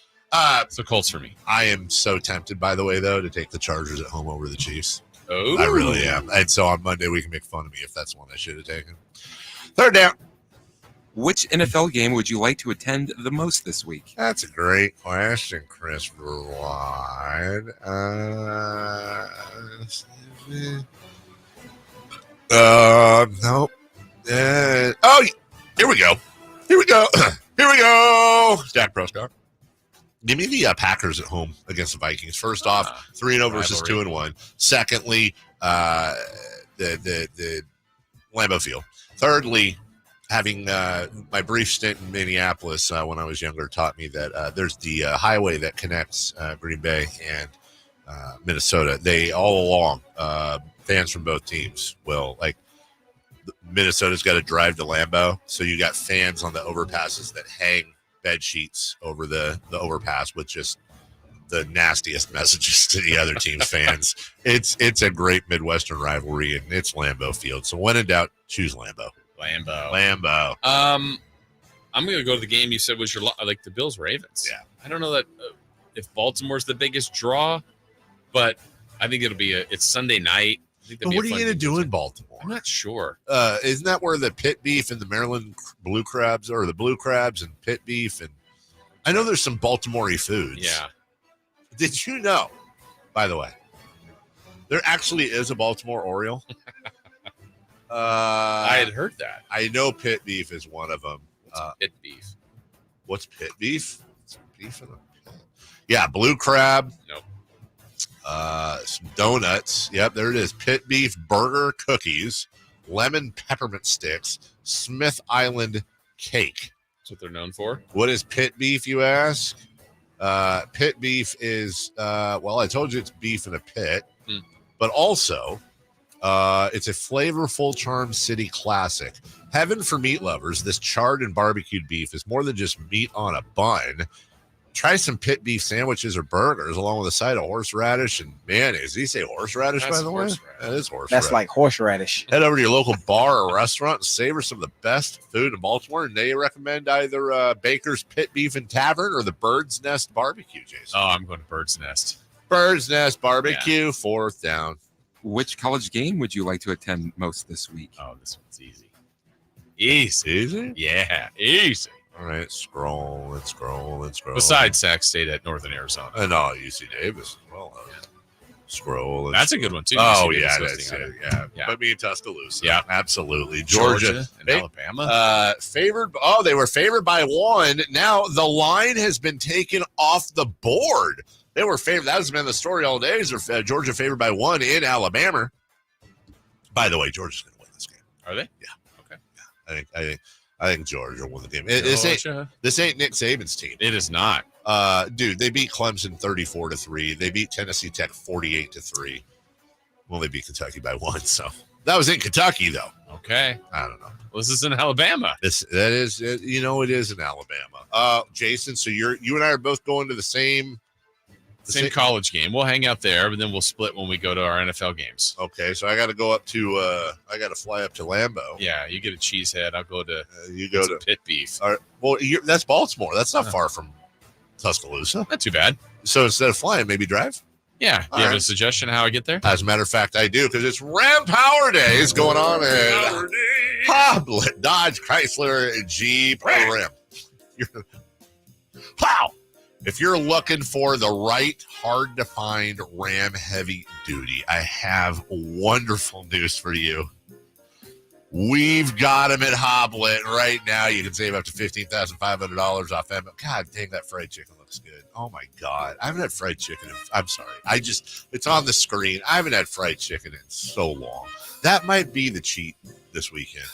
So Colts for me. I am so tempted, by the way, though, to take the Chargers at home over the Chiefs. Oh, I really am. And so on Monday, we can make fun of me if that's one I should have taken. Third down. Which NFL game would you like to attend the most this week? That's a great question, Chris Reward. Nope. Here we go. Dak Prescott. Give me the Packers at home against the Vikings. First off, 3-0 versus 2-1. Secondly, the Lambeau Field. Thirdly, having my brief stint in Minneapolis when I was younger taught me that there's the highway that connects Green Bay and Minnesota. They all along, fans from both teams will, like, Minnesota's got to drive to Lambeau, so you got fans on the overpasses that hang bed sheets over the overpass with just the nastiest messages to the other team's fans. It's a great Midwestern rivalry, and it's Lambeau Field. So when in doubt, choose Lambeau. Lambeau. I'm going to go to the game you said was your like the Bills Ravens. Yeah. I don't know that if Baltimore's the biggest draw, but I think it'll be it's Sunday night. But what are you going to do in Baltimore? I'm not sure. Isn't that where the pit beef and the Maryland blue crabs are? The blue crabs and pit beef, and I know there's some Baltimore-y foods. Yeah. Did you know, by the way, there actually is a Baltimore Oriole? I had heard that. I know pit beef is one of them. What's pit beef? What's pit beef? It's beef in a pit. Yeah, blue crab. Nope. Some donuts. Yep, there it is. Pit beef burger cookies, lemon peppermint sticks, Smith Island cake. That's what they're known for. What is pit beef, you ask? Pit beef is, well, I told you it's beef in a pit, but also it's a flavorful Charm City classic. Heaven for meat lovers, this charred and barbecued beef is more than just meat on a bun. Try some pit beef sandwiches or burgers along with a side of horseradish and mayonnaise. Did he say horseradish, That's by the way? horseradish. That is horseradish. That's like horseradish. Head over to your local bar or restaurant and savor some of the best food in Baltimore. And they recommend either Baker's Pit Beef and Tavern or the Bird's Nest Barbecue, Jason. Oh, I'm going to Bird's Nest. Bird's Nest Barbecue, fourth down. Which college game would you like to attend most this week? Oh, this one's easy. Easy? Yeah, easy. All right, scroll. Besides Sac State at Northern Arizona. And UC Davis as well. Scroll. That's a good one, too. Oh, UC yeah, Davis that's hosting it. Yeah. But me and Tuscaloosa. Yeah. Absolutely. Georgia and Alabama. Favored. Oh, they were favored by 1. Now the line has been taken off the board. They were favored. That has been the story all day. Georgia favored by 1 in Alabama. By the way, Georgia's going to win this game. Are they? Yeah. Okay. Yeah. I think Georgia won the game. This ain't Nick Saban's team. It is not. Dude, they beat Clemson 34-3. They beat Tennessee Tech 48-3. Well, they beat Kentucky by 1, so that was in Kentucky, though. Okay. I don't know. Well, this is in Alabama. It is in Alabama. Jason, so you and I are both going to the same college game. We'll hang out there, but then we'll split when we go to our NFL games. Okay, so I got to go up to I got to fly up to Lambeau. Yeah, you get a cheesehead. I'll go to you go to pit beef. All right, well, that's Baltimore. That's not far from Tuscaloosa. Not too bad. So instead of flying, maybe drive. Yeah. Do you have a suggestion how I get there? As a matter of fact, I do, because it's Ram Power Days going on at Hoblet, Dodge, Chrysler, Jeep, Ram. Wow. If you're looking for the right, hard-to-find Ram heavy duty, I have wonderful news for you. We've got them at Hoblet right now. You can save up to $15,500 off them. God dang, that fried chicken looks good. Oh, my God. I haven't had fried chicken. I'm sorry. It's on the screen. I haven't had fried chicken in so long. That might be the cheat this weekend.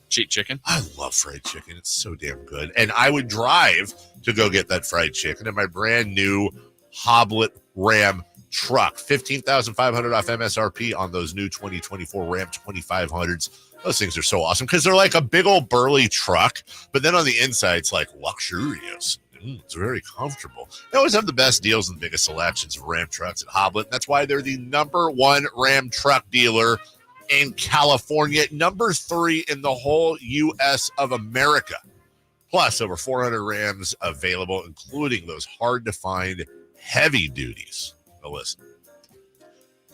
Cheat chicken? I love fried chicken. It's so damn good. And I would drive to go get that fried chicken in my brand new Hoblet Ram truck. $15,500 off MSRP on those new 2024 Ram 2500s. Those things are so awesome because they're like a big old burly truck, but then on the inside, it's like luxurious. It's very comfortable. They always have the best deals and the biggest selections of Ram trucks at Hoblet. That's why they're the #1 Ram truck dealer in California, #3 in the whole U.S. of America. Plus, over 400 Rams available, including those hard-to-find heavy duties. Now listen,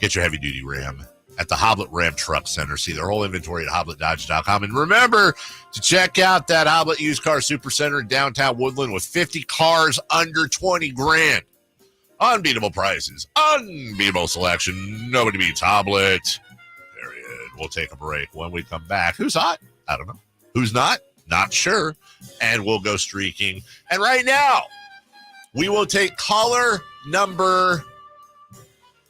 get your heavy-duty Ram at the Hoblet Ram Truck Center. See their whole inventory at HobletDodge.com. And remember to check out that Hoblet Used Car Super Center in downtown Woodland with 50 cars under 20 grand. Unbeatable prices, unbeatable selection. Nobody beats Hoblet. Period. We'll take a break. When we come back, who's hot? I don't know. Who's not? Not sure. And we'll go streaking. And right now, we will take caller number...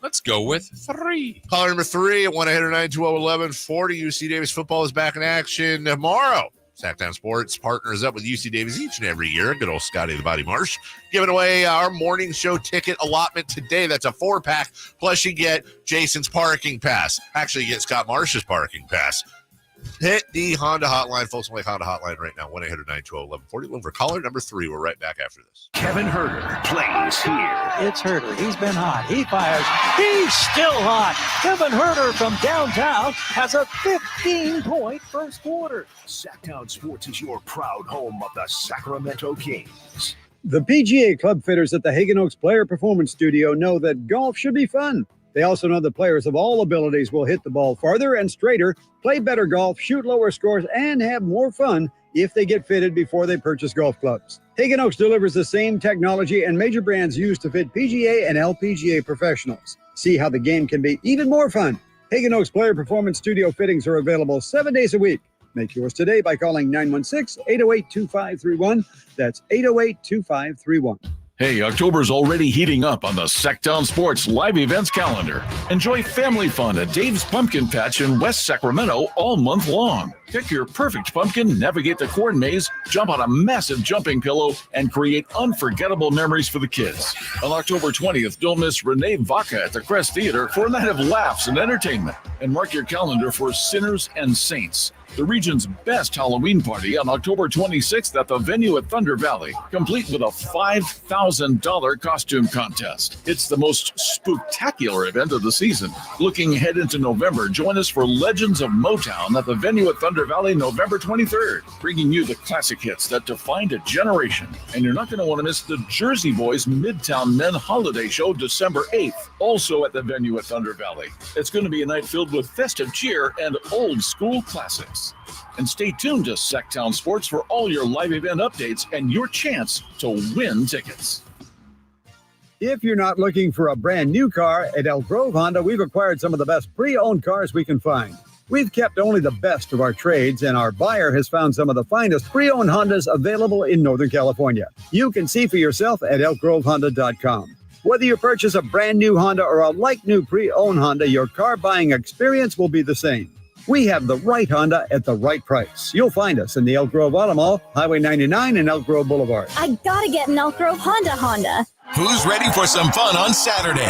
Let's go with 3. Caller number 3 at 1-800-920-1140. UC Davis football is back in action tomorrow. Sacktown Sports partners up with UC Davis each and every year. Good old Scotty the Body Marsh giving away our morning show ticket allotment today. That's a 4-pack. Plus you get Jason's parking pass. Actually, you get Scott Marsh's parking pass. Hit the Honda hotline, Folsom Lake Honda hotline right now, 1-800-920-1140. Looking for caller number 3. We're right back after this. Kevin Herter plays here. It's Herter. He's been hot. He fires. He's still hot. Kevin Herter from downtown has a 15-point first quarter. Sacktown Sports is your proud home of the Sacramento Kings. The PGA club fitters at the Hagen Oaks Player Performance Studio know that golf should be fun. They also know that players of all abilities will hit the ball farther and straighter, play better golf, shoot lower scores, and have more fun if they get fitted before they purchase golf clubs. Hagen Oaks delivers the same technology and major brands used to fit PGA and LPGA professionals. See how the game can be even more fun. Hagen Oaks Player Performance Studio fittings are available 7 days a week. Make yours today by calling 916-808-2531. That's 808-2531. Hey, October's already heating up on the Sacktown Sports live events calendar. Enjoy family fun at Dave's Pumpkin Patch in West Sacramento all month long. Pick your perfect pumpkin, navigate the corn maze, jump on a massive jumping pillow, and create unforgettable memories for the kids. On October 20th, don't miss Renee Vaca at the Crest Theater for a night of laughs and entertainment. And mark your calendar for Sinners and Saints, the region's best Halloween party on October 26th at the venue at Thunder Valley, complete with a $5,000 costume contest. It's the most spooktacular event of the season. Looking ahead into November, join us for Legends of Motown at the venue at Thunder Valley November 23rd, bringing you the classic hits that defined a generation. And you're not going to want to miss the Jersey Boys Midtown Men Holiday Show December 8th, also at the venue at Thunder Valley. It's going to be a night filled with festive cheer and old school classics. And stay tuned to Sacktown Sports for all your live event updates and your chance to win tickets. If you're not looking for a brand new car, at Elk Grove Honda, we've acquired some of the best pre-owned cars we can find. We've kept only the best of our trades, and our buyer has found some of the finest pre-owned Hondas available in Northern California. You can see for yourself at elkgrovehonda.com. Whether you purchase a brand new Honda or a like-new pre-owned Honda, your car buying experience will be the same. we have the right Honda at the right price. You'll find us in the Elk Grove Auto Mall, Highway 99 and Elk Grove Boulevard. I gotta get an Elk Grove Honda. Who's ready for some fun on Saturday?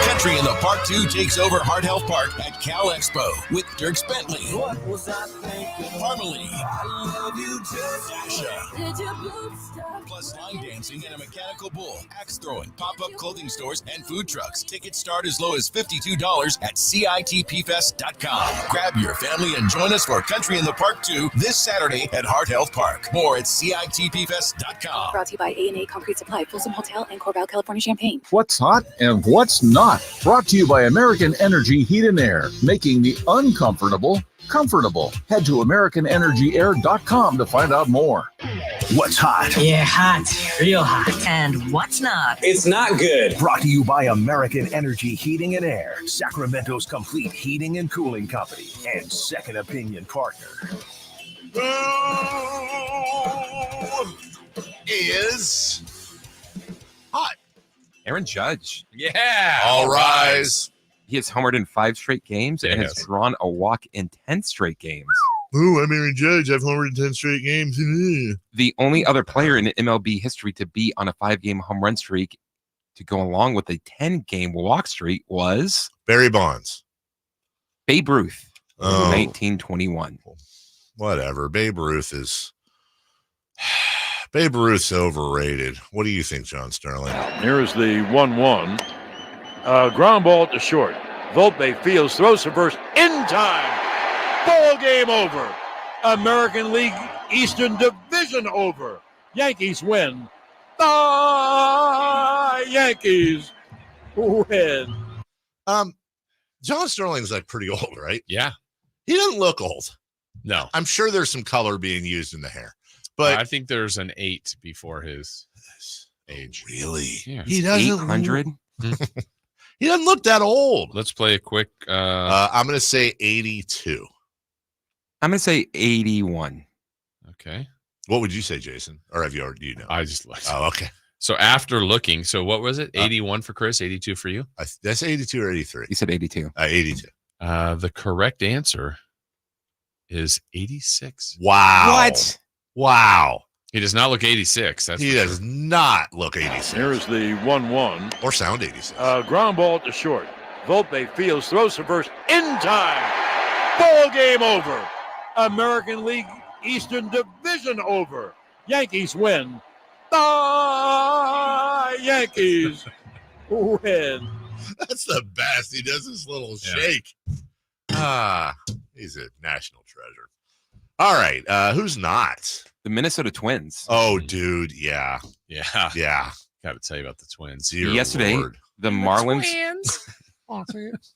Country in the Park 2 takes over Heart Health Park at Cal Expo with Dirk Bentley, Harmony, Sasha, plus line dancing and a mechanical bull, axe throwing, pop-up clothing stores, and food trucks. Tickets start as low as $52 at CITPfest.com. Grab your family and join us for Country in the Park 2 this Saturday at Heart Health Park. More at CITPfest.com. Brought to you by A&A Concrete Supply, Folsom Hotel, and Corval, California Champaign. What's hot and what's not. Brought to you by American Energy Heat and Air, making the uncomfortable comfortable. Head to AmericanEnergyAir.com to find out more. What's hot? Yeah, hot. Real hot. And what's not? It's not good. Brought to you by American Energy Heating and Air, Sacramento's complete heating and cooling company, and second opinion partner. Is hot. Aaron Judge. Yeah. All rise. He has homered in 5 straight games and has drawn a walk in 10 straight games. Ooh, I'm Aaron Judge. I've homered in 10 straight games. The only other player in MLB history to be on a 5-game home run streak to go along with a 10-game walk streak was Barry Bonds. Babe Ruth in 1921. Whatever. Babe Ruth's overrated. What do you think, John Sterling? Here's the 1-1. Ground ball to short. Volpe fields, throws to first in time. Ball game over. American League Eastern Division over. Yankees win. The Yankees win. John Sterling's like pretty old, right? Yeah. He doesn't look old. No. I'm sure there's some color being used in the hair. But I think there's an 8 before his age. Really? Yeah. He doesn't 800. He doesn't look that old. Let's play a quick. I'm going to say 82. I'm going to say 81. Okay. What would you say, Jason? Or have you already? You know? I just looked. Oh, okay. So after looking, so what was it? 81 for Chris, 82 for you? That's 82 or 83. You said 82. 82. The correct answer is 86. Wow. What? Wow. He does not look 86. He does not look 86. Here's the 1-1. Or sound 86. Ground ball to short. Volpe fields, throws to first in time. Ball game over. American League Eastern Division over. Yankees win. The Yankees win. That's the best. He does this little shake. He's a national treasure. All right. Who's not? The Minnesota Twins. Oh, dude. Yeah. Yeah. Got to tell you about the Twins. Dear Yesterday, Lord. the Marlins.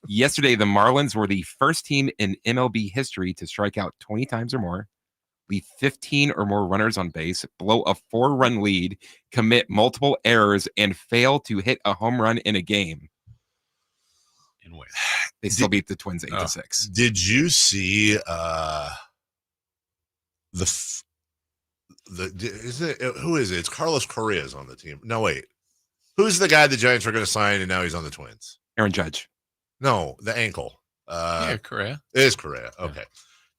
Yesterday, the Marlins were the first team in MLB history to strike out 20 times or more, leave 15 or more runners on base, blow a 4-run lead, commit multiple errors, and fail to hit a home run in a game. And win. They still beat the Twins 8-6. Did you see who is it? It's Carlos Correa's on the team. No, wait. Who's the guy the Giants are going to sign and now he's on the Twins? Aaron Judge. No, the ankle. Correa. It is Correa. Okay.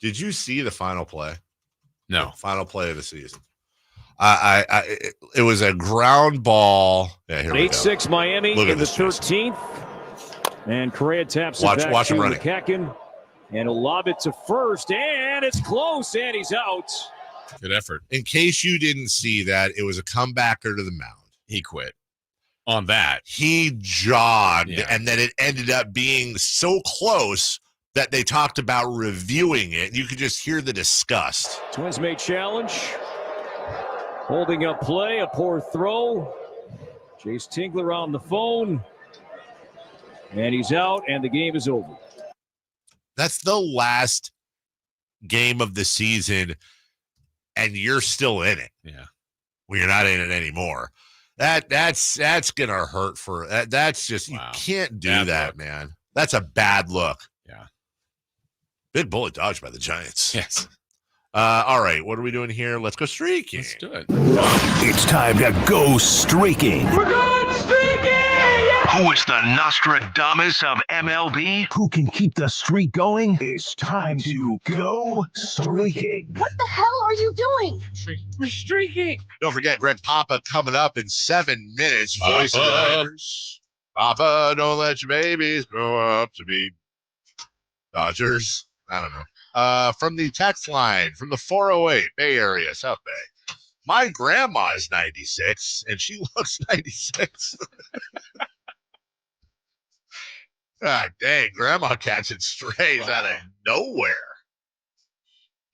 Did you see the final play? No. Final play of the season. It was a ground ball. Yeah, here we go. 8-6 Miami Look at in the this, 13th. And Correa taps it Watch back to him running. McCacken. And he'll lob it to first. And it's close. And he's out. Good effort. In case you didn't see that, it was a comebacker to the mound. He quit on that. He jogged, and then it ended up being so close that they talked about reviewing it. You could just hear the disgust. Twins may challenge. Holding up play, a poor throw. Chase Tingler on the phone. And he's out, and the game is over. That's the last game of the season, and you're still in it. Yeah. Well, you're not in it anymore. That's gonna hurt for that. That's just you can't do that, man. That's a bad look. Yeah. Big bullet dodged by the Giants. Yes. All right, what are we doing here? Let's go streaking. Let's do it. It's time to go streaking. We're going streaking! Yeah! Who is the Nostradamus of MLB? Who can keep the streak going? It's time to go streaking. What the hell are you doing? We're streaking. Don't forget Greg Papa coming up in 7 minutes. Voice of the Niners. Papa, don't let your babies grow up to be Dodgers. I don't know. From the text line, from the 408 Bay Area, South Bay. My grandma is 96, and she looks 96. God dang, grandma catching strays out of nowhere.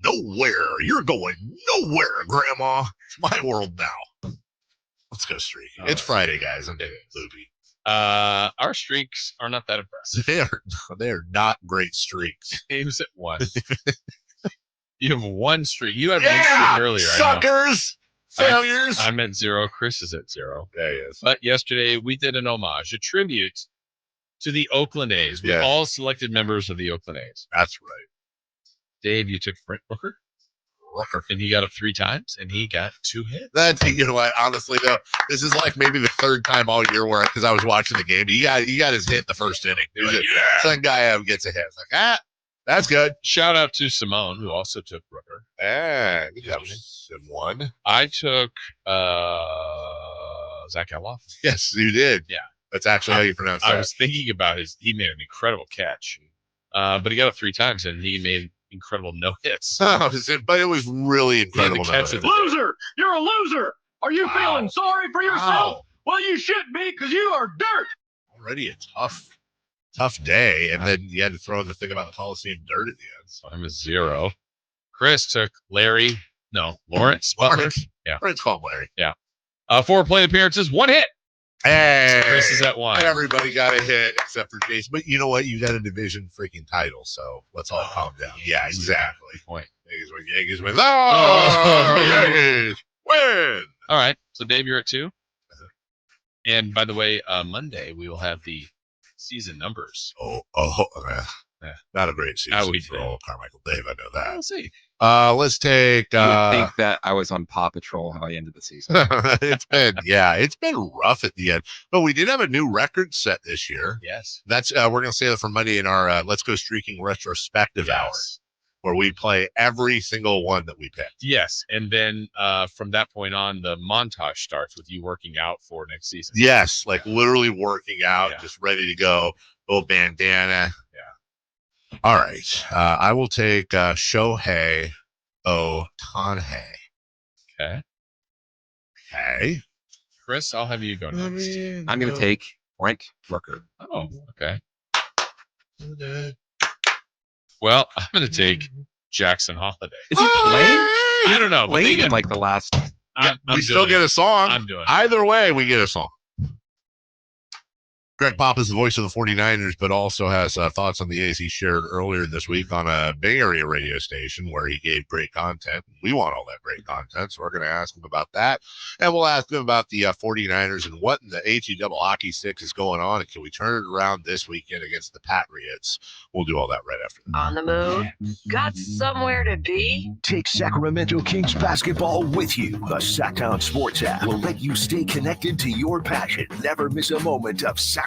Nowhere. You're going nowhere, grandma. It's my world now. Let's go streaking. It's Friday, guys. I'm David Loopy. Our streaks are not that impressive. They are not great streaks. He was at 1. You have 1 streak. You had 1 streak earlier. Suckers! Failures! I'm at 0. Chris is at 0. Yeah, he is. But yesterday we did an homage, a tribute to the Oakland A's. We all selected members of the Oakland A's. That's right. Dave, you took Brent Rooker. And he got up 3 times, and he got 2 hits. That's, you know what? Honestly, though, this is like maybe the 3rd time all year where, because I was watching the game, he got his hit in the first inning. Some guy gets a hit. It's like, that's good. Shout out to Simone, who also took Rooker. And that was in 1. I took Zach Geloff. Yes, you did. Yeah. That's actually how you pronounce that. I was thinking about he made an incredible catch. But he got up 3 times, and he made incredible no hits. But it was really incredible. Loser! You're a loser! Are you feeling sorry for yourself? Well, you should be, because you are dirt! Already a tough day, and then you had to throw in the thing about the Coliseum dirt at the end. So I'm a 0. Chris took Lawrence Butler. Yeah. Let's call him Larry. Yeah. 4 plate appearances, 1 hit. Hey, so Chris is at 1. Everybody got a hit except for Jason. But you know what? You got a division freaking title, so let's all calm down. Yeah, exactly. Good point. Yankees win. Yankees win. All right. So Dave, you're at 2. And by the way, Monday we will have the season numbers. Not a great season for old Carmichael Dave. I know that. We'll see. Let's take. You would think that I was on Paw Patrol how I ended the season. It's been rough at the end, but we did have a new record set this year. Yes, that's we're gonna say that for Monday in our Let's Go Streaking retrospective hour, where we play every single one that we picked. Yes, and then from that point on, the montage starts with you working out for next season. Yes, like literally working out, just ready to go. Little bandana. All right. I will take Shohei Ohtani. Okay. Chris, I'll have you go next. I'm going to take Brent Rooker. Oh, okay. Well, I'm going to take Jackson Holiday. Is he playing? I don't know. Playing in like the last. We still get a song. I'm doing it. Either way, we get a song. Greg Pop is the voice of the 49ers, but also has thoughts on the A's he shared earlier this week on a Bay Area radio station where he gave great content. We want all that great content, so we're going to ask him about that. And we'll ask him about the 49ers and what in the HE double hockey sticks is going on, and can we turn it around this weekend against the Patriots? We'll do all that right after that. On the move? Got somewhere to be? Take Sacramento Kings basketball with you. The Sacktown Sports app will let you stay connected to your passion. Never miss a moment of Sacramento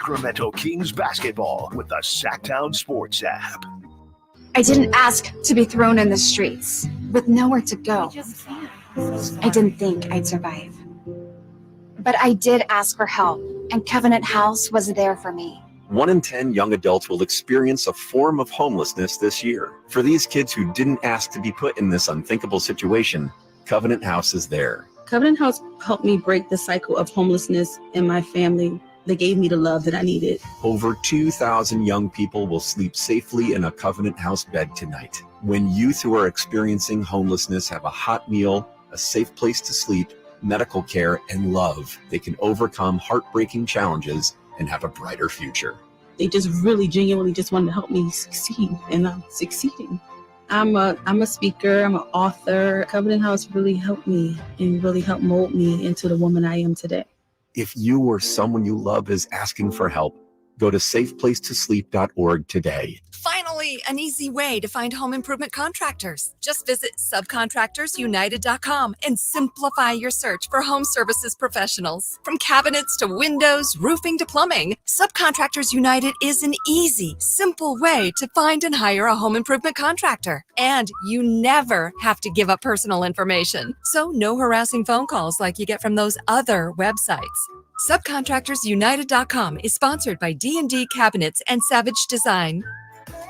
Kings basketball with the Sacktown Sports app. I didn't ask to be thrown in the streets with nowhere to go. I didn't think I'd survive. But I did ask for help, and Covenant House was there for me. 1 in 10 young adults will experience a form of homelessness this year. For these kids who didn't ask to be put in this unthinkable situation, Covenant House is there. Covenant House helped me break the cycle of homelessness in my family. They gave me the love that I needed. Over 2,000 young people will sleep safely in a Covenant House bed tonight. When youth who are experiencing homelessness have a hot meal, a safe place to sleep, medical care, and love, they can overcome heartbreaking challenges and have a brighter future. They just really genuinely just wanted to help me succeed, and I'm succeeding. I'm a speaker, I'm an author. Covenant House really helped me and really helped mold me into the woman I am today. If you or someone you love is asking for help, go to safeplacetosleep.org today. Finally, finally an easy way to find home improvement contractors. Just visit subcontractorsunited.com and simplify your search for home services professionals. From cabinets to windows, roofing to plumbing, Subcontractors United is an easy, simple way to find and hire a home improvement contractor. And you never have to give up personal information. So no harassing phone calls like you get from those other websites. Subcontractorsunited.com is sponsored by D&D Cabinets and Savage Design.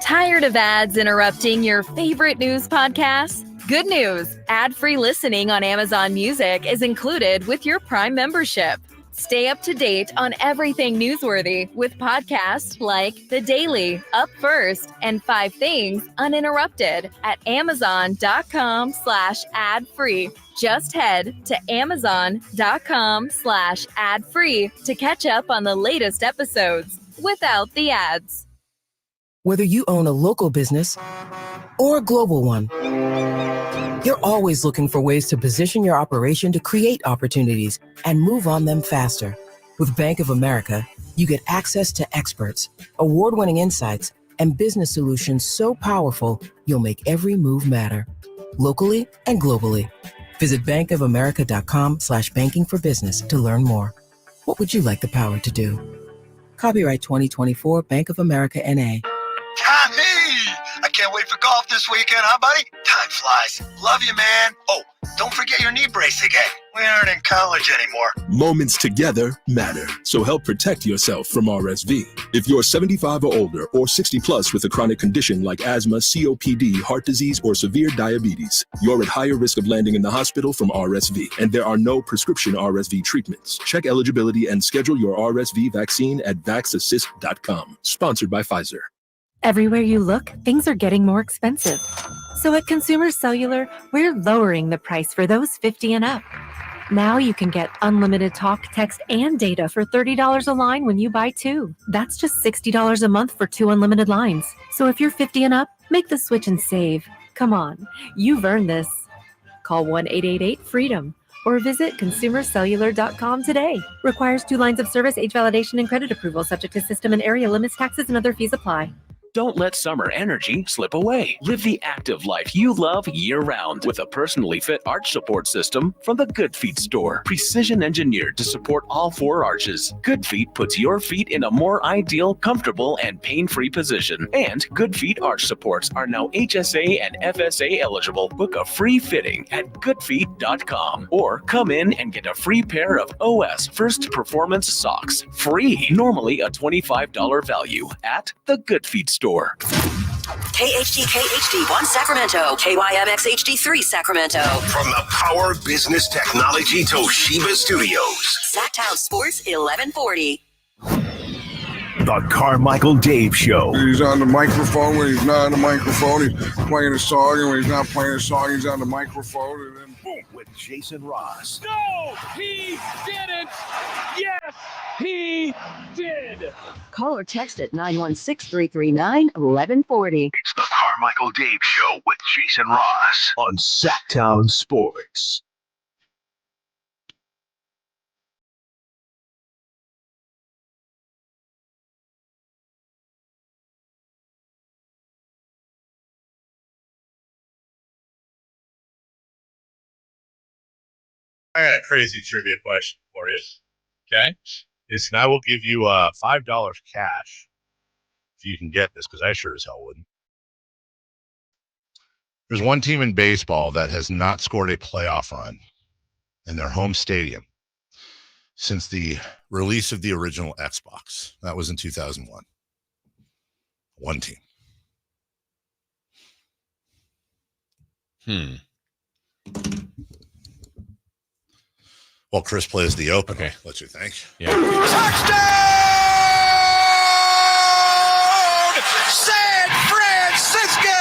Tired of ads interrupting your favorite news podcasts? Good news! Ad-free listening on Amazon Music is included with your Prime membership. Stay up to date on everything newsworthy with podcasts like The Daily, Up First, and 5 Things Uninterrupted at amazon.com/ad-free. Just head to amazon.com/ad-free to catch up on the latest episodes without the ads. Whether you own a local business or a global one, you're always looking for ways to position your operation to create opportunities and move on them faster. With Bank of America, you get access to experts, award-winning insights, and business solutions so powerful, you'll make every move matter, locally and globally. Visit bankofamerica.com/banking for business to learn more. What would you like the power to do? Copyright 2024 Bank of America N.A. Hey, I can't wait for golf this weekend, huh, buddy? Time flies. Love you, man. Oh, don't forget your knee brace again. We aren't in college anymore. Moments together matter, so help protect yourself from RSV. If you're 75 or older or 60 plus with a chronic condition like asthma, COPD, heart disease, or severe diabetes, you're at higher risk of landing in the hospital from RSV, and there are no prescription RSV treatments. Check eligibility and schedule your RSV vaccine at vaxassist.com. Sponsored by Pfizer. Everywhere you look, things are getting more expensive. So at Consumer Cellular, we're lowering the price for those 50 and up. Now you can get unlimited talk, text, and data for $30 a line when you buy 2. That's just $60 a month for 2 unlimited lines. So if you're 50 and up, make the switch and save. Come on, you've earned this. Call 1-888-FREEDOM or visit consumercellular.com today. Requires 2 lines of service, age validation, and credit approval, subject to system and area limits, taxes, and other fees apply. Don't let summer energy slip away. Live the active life you love year-round with a personally fit arch support system from the Good Feet store. Precision engineered to support all 4 arches. Good Feet puts your feet in a more ideal, comfortable, and pain-free position. And Good Feet arch supports are now HSA and FSA eligible. Book a free fitting at goodfeet.com or come in and get a free pair of OS First Performance socks. Free. Normally a $25 value at the Good Feet store. KHD1 Sacramento, KYMX HD3 Sacramento. From the Power Business Technology Toshiba Studios. Sacktown Sports 1140. The Carmichael Dave Show. He's on the microphone when he's not on the microphone. He's playing a song, and when he's not playing a song, he's on the microphone. And then boom, with Jason Ross. No, he didn't. Yes, he did. Call or text at 916-339-1140. It's the Carmichael Dave Show with Jason Ross on Sacktown Sports. I got a crazy trivia question for you. Okay. I will give you $5 cash if you can get this, because I sure as hell wouldn't. There's one team in baseball that has not scored a playoff run in their home stadium since the release of the original Xbox. That was in 2001. One team. Well, Chris plays the open. Okay. Let you think. Yeah. Touchdown! San Francisco!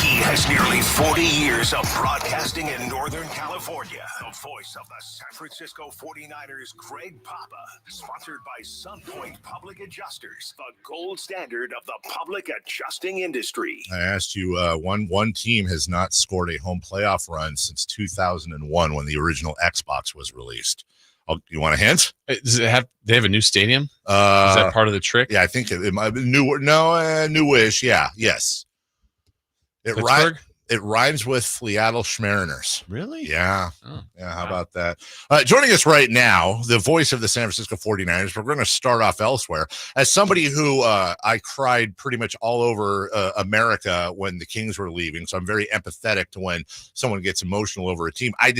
He has nearly 40 years of broadcasting in Northern California. The voice of the San Francisco 49ers, Greg Papa. Sponsored by Sunpoint Public Adjusters, the gold standard of the public adjusting industry. I asked you, one team has not scored a home playoff run since 2001 when the original Xbox was released. You want a hint? Does it have? They have a new stadium. Is that part of the trick? Yeah, I think it might be newish. Yeah, yes. Pittsburgh? It rhymes with Seattle Schmariners. Really? Yeah. Oh, yeah. How about that? Joining us right now, the voice of the San Francisco 49ers. We're going to start off elsewhere. As somebody who I cried pretty much all over America when the Kings were leaving, so I'm very empathetic to when someone gets emotional over a team. I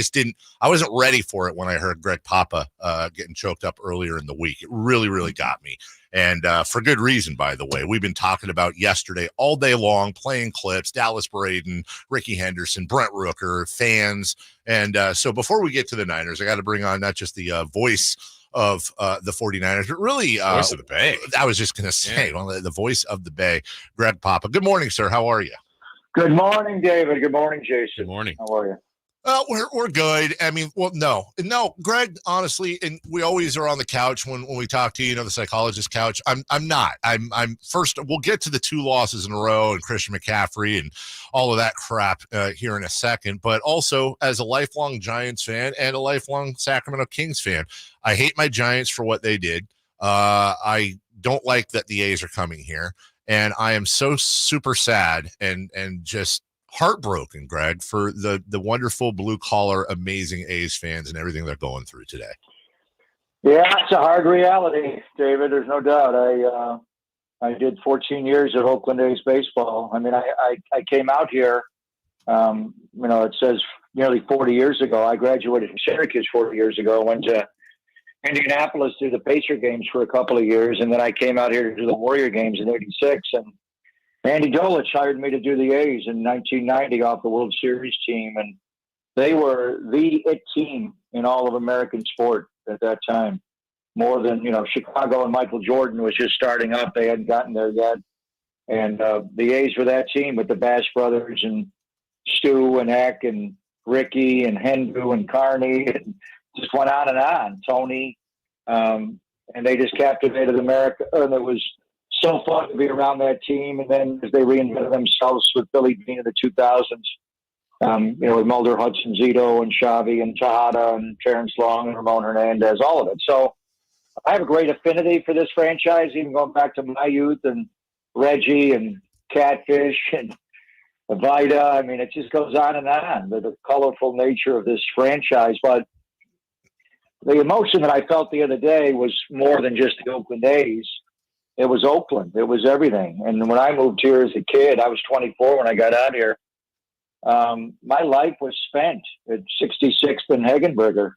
wasn't ready for it when I heard Greg Papa getting choked up earlier in the week. It really, really got me. And for good reason, by the way. We've been talking about yesterday all day long, playing clips, Dallas Braden, Ricky Henderson, Brent Rooker, fans. And so before we get to the Niners, I got to bring on not just the voice of the 49ers, but really voice of the Bay. I was just going to say, the voice of the Bay, Greg Papa. Good morning, sir. How are you? Good morning, David. Good morning, Jason. Good morning. How are you? We're good. I mean, well, no, Greg, honestly, and we always are on the couch when we talk to you, the psychologist couch. I'm not. I'm first. We'll get to the 2 losses in a row and Christian McCaffrey and all of that crap here in a second. But also, as a lifelong Giants fan and a lifelong Sacramento Kings fan, I hate my Giants for what they did. I don't like that the A's are coming here, and I am so super sad and just heartbroken, Greg, for the wonderful blue collar, amazing A's fans and everything they're going through today. Yeah, it's a hard reality, David. There's no doubt. I did 14 years at Oakland A's baseball. I mean, I came out here. It says nearly 40 years ago. I graduated from Syracuse 40 years ago. Went to Indianapolis to do the Pacer games for a couple of years, and then I came out here to do the Warrior games in '86. And Andy Dolich hired me to do the A's in 1990 off the World Series team, and they were the it team in all of American sport at that time. More than, Chicago and Michael Jordan was just starting up. They hadn't gotten there yet. And the A's were that team with the Bass brothers and Stu and Eck and Ricky and Hendu and Carney, and just went on and on. Tony. And they just captivated America. And it was so fun to be around that team. And then as they reinvented themselves with Billy Beane in the 2000s, with Mulder, Hudson, Zito, and Xavi, and Tejada, and Terrence Long, and Ramon Hernandez, all of it. So I have a great affinity for this franchise, even going back to my youth, and Reggie, and Catfish, and Vida. I mean, it just goes on and on, the colorful nature of this franchise. But the emotion that I felt the other day was more than just the Oakland A's. It was Oakland. It was everything. And when I moved here as a kid, I was 24 when I got out here. My life was spent at 66th and Hagenberger,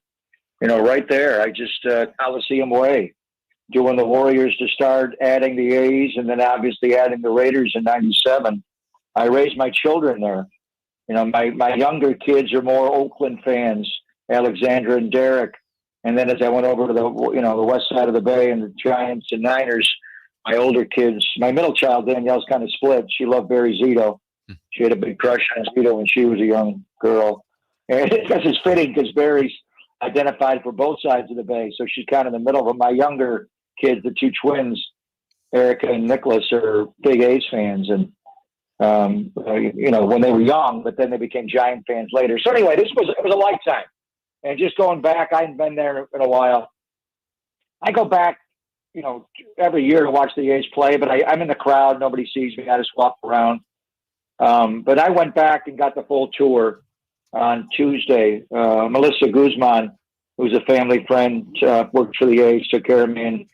right there. I just, Coliseum Way, doing the Warriors to start, adding the A's, and then obviously adding the Raiders in 97. I raised my children there. My younger kids are more Oakland fans, Alexandra and Derek. And then as I went over to the west side of the Bay and the Giants and Niners, my older kids, my middle child, Danielle's kind of split. She loved Barry Zito. She had a big crush on Zito when she was a young girl. And this is fitting because Barry's identified for both sides of the Bay. So she's kind of in the middle. But my younger kids, the 2 twins, Erica and Nicholas, are big A's fans. And, when they were young, but then they became Giant fans later. So anyway, it was a lifetime. And just going back, I hadn't been there in a while. I go back, every year to watch the A's play, but I'm in the crowd. Nobody sees me. I just walk around. But I went back and got the full tour on Tuesday. Melissa Guzman, who's a family friend, worked for the A's, took care of me.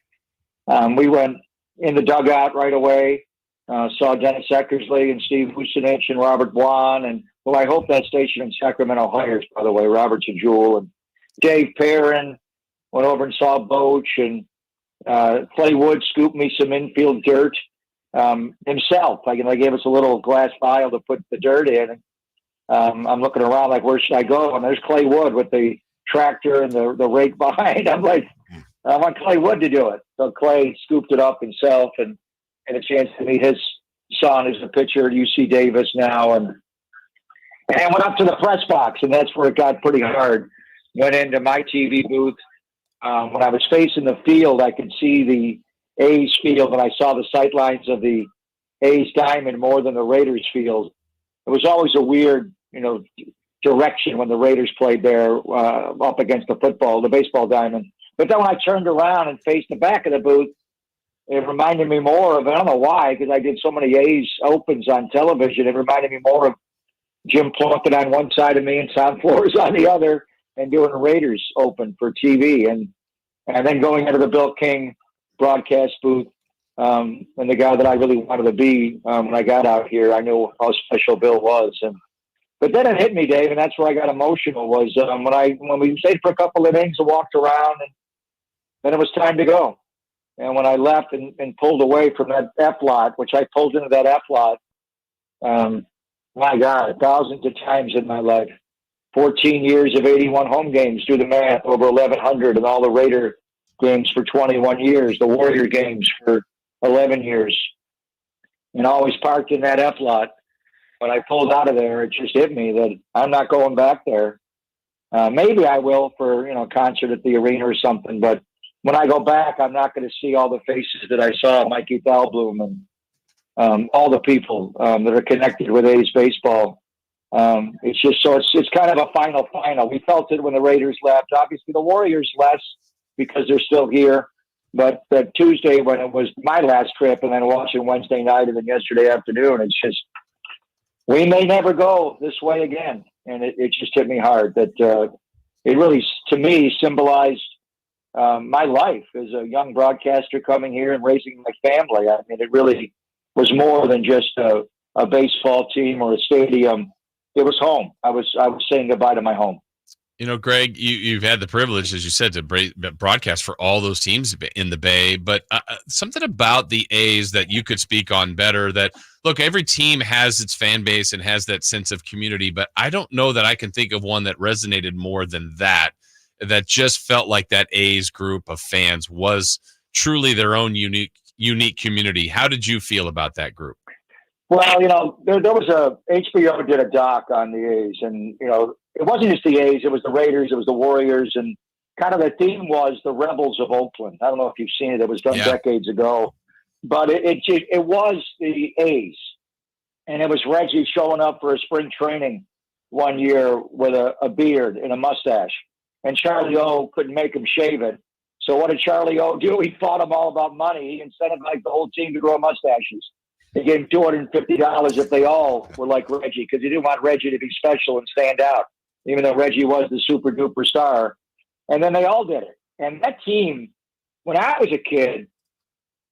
And we went in the dugout right away, saw Dennis Eckersley and Steve Vucinich and Robert Bwan. And, I hope that station in Sacramento hires, by the way, Robert Sajul and Dave Perrin. Went over and saw Boch, and Clay Wood scooped me some infield dirt himself. They gave us a little glass vial to put the dirt in. I'm looking around like, where should I go? And there's Clay Wood with the tractor and the rake behind. I'm like, I want Clay Wood to do it. So Clay scooped it up himself and had a chance to meet his son, who's a pitcher at UC Davis now. And I went up to the press box, and that's where it got pretty hard. Went into my TV booth. When I was facing the field, I could see the A's field, and I saw the sight lines of the A's diamond more than the Raiders field. It was always a weird, direction when the Raiders played there up against the baseball diamond. But then when I turned around and faced the back of the booth, it reminded me more of, I don't know why, because I did so many A's Opens on television. It reminded me more of Jim Plunkett on one side of me and Tom Flores on the other, and doing a Raiders Open for TV. And then going into the Bill King broadcast booth, and the guy that I really wanted to be when I got out here, I knew how special Bill was. But then it hit me, Dave, and that's where I got emotional, was when we stayed for a couple of innings and walked around, and then it was time to go. And when I left and pulled away from that F lot, which I pulled into that F lot, my God, thousands of times in my life, 14 years of 81 home games, do the math, over 1,100, and all the Raider games for 21 years, the Warrior games for 11 years, and always parked in that F lot. When I pulled out of there, it just hit me that I'm not going back there. Maybe I will for, a concert at the arena or something, but when I go back, I'm not going to see all the faces that I saw, Mikey Thalbloom and all the people that are connected with A's baseball. It's just it's kind of a final. We felt it when the Raiders left. Obviously, the Warriors less because they're still here. But Tuesday, when it was my last trip, and then watching Wednesday night and then yesterday afternoon, it's just, we may never go this way again. And it just hit me hard that it really, to me, symbolized my life as a young broadcaster coming here and raising my family. I mean, it really was more than just a baseball team or a stadium. It was home. I was saying goodbye to my home. Greg, you've had the privilege, as you said, to broadcast for all those teams in the Bay, but something about the A's that you could speak on better, that, look, every team has its fan base and has that sense of community, but I don't know that I can think of one that resonated more than that just felt like that A's group of fans was truly their own unique community. How did you feel about that group? Well, there was HBO did a doc on the A's, and, it wasn't just the A's, it was the Raiders, it was the Warriors, and kind of the theme was the Rebels of Oakland. I don't know if you've seen it. It was done decades ago, but it was the A's, and it was Reggie showing up for a spring training one year with a beard and a mustache, and Charlie O couldn't make him shave it. So what did Charlie O do? He fought them all about money. He incentivized like the whole team to grow mustaches. He gave him $250 if they all were like Reggie, because he didn't want Reggie to be special and stand out, even though Reggie was the super duper star. And then they all did it. And that team, when I was a kid,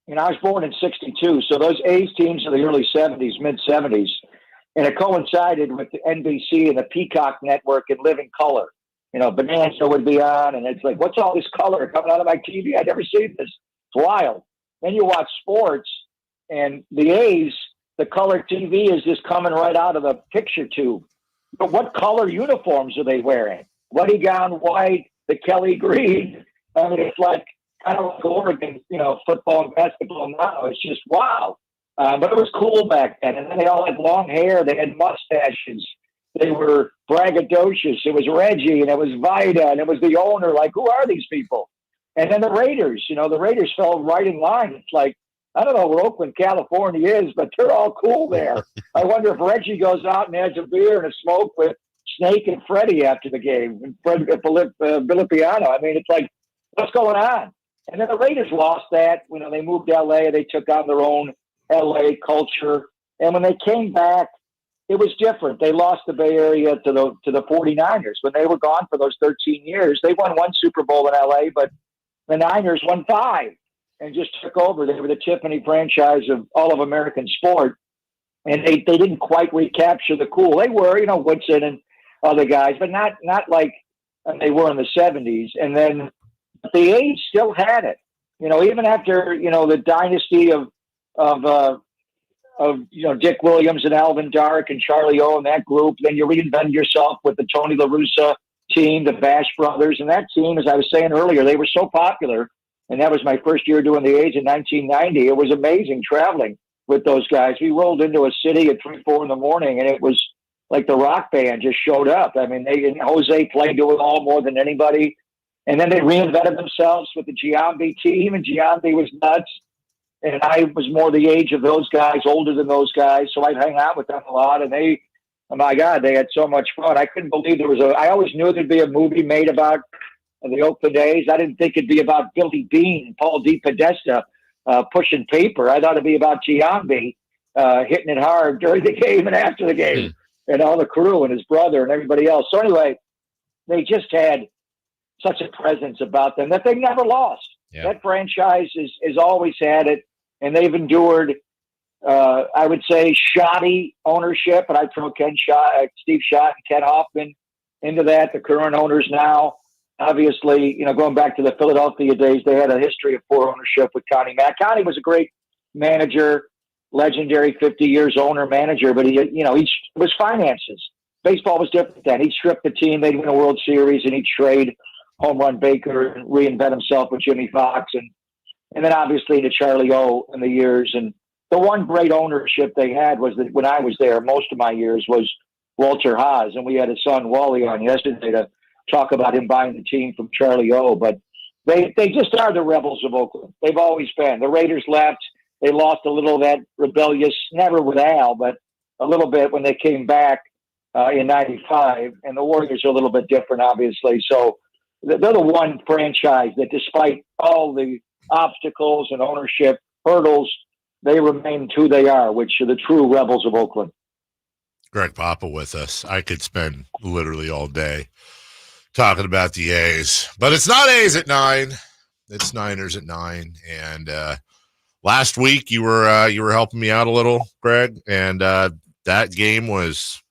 I was born in 62, so those A's teams in the early 70s, mid 70s, and it coincided with the NBC and the Peacock Network and Living Color. Bonanza would be on, and it's like, what's all this color coming out of my TV? I'd never seen this. It's wild. Then you watch sports, and the A's, the color TV is just coming right out of the picture tube. But what color uniforms are they wearing? Bloody gown white, the Kelly green. I mean, it's like kind of like Oregon, football and basketball now. It's just wow. But it was cool back then. And then they all had long hair. They had mustaches. They were braggadocious. It was Reggie, and it was Vida, and it was the owner. Like, who are these people? And then the Raiders, the Raiders fell right in line. It's like, I don't know where Oakland, California is, but they're all cool there. I wonder if Reggie goes out and has a beer and a smoke with Snake and Freddie after the game, and Filippiano. I mean, it's like, what's going on? And then the Raiders lost that. They moved to L.A. They took on their own L.A. culture. And when they came back, it was different. They lost the Bay Area to the 49ers. When they were gone for those 13 years, they won one Super Bowl in L.A., but the Niners won 5. And just took over. They were the Tiffany franchise of all of American sport. And they didn't quite recapture the cool. They were, Woodson and other guys, but not like they were in the 70s. And then the A's still had it. Even after, the dynasty of Dick Williams and Alvin Dark and Charlie O and that group, then you reinvent yourself with the Tony La Russa team, the Bash Brothers. And that team, as I was saying earlier, they were so popular. And that was my first year doing the A's in 1990. It was amazing traveling with those guys. We rolled into a city at 3, 4 in the morning, and it was like the rock band just showed up. I mean, Jose played to it all more than anybody. And then they reinvented themselves with the Giambi team, and Giambi was nuts. And I was more the age of those guys, older than those guys, so I'd hang out with them a lot. And they, oh my God, they had so much fun. I couldn't believe I always knew there'd be a movie made about the Oakland A's. I didn't think it'd be about Billy Beane and Paul DePodesta. pushing paper. I thought it'd be about Giambi hitting it hard during the game and after the game, and all the crew and his brother and everybody else. So anyway, they just had such a presence about them that they never lost. Yeah. That franchise is always had it, and they've endured, I would say, shoddy ownership, but I throw Steve Schott and Ken Hoffman into that. The current owners now, obviously, going back to the Philadelphia days, they had a history of poor ownership with Connie Mack. Connie was a great manager, legendary 50 years owner manager, but he was finances. Baseball was different then. He'd strip the team, they'd win a World Series, and he'd trade Home Run Baker and reinvent himself with Jimmy Fox, and then obviously to Charlie O in the years. And the one great ownership they had was that when I was there, most of my years, was Walter Haas, and we had his son Wally on yesterday to talk about him buying the team from Charlie O. But they just are the rebels of Oakland. They've always been. The Raiders left. They lost a little of that rebellious, never with Al, but a little bit when they came back in 95. And the Warriors are a little bit different, obviously. So they're the one franchise that, despite all the obstacles and ownership hurdles, they remain who they are, which are the true rebels of Oakland. Greg Papa with us. I could spend literally all day talking about the A's, but it's not A's at 9. It's Niners at 9. And last week you were helping me out a little, Greg, and that game was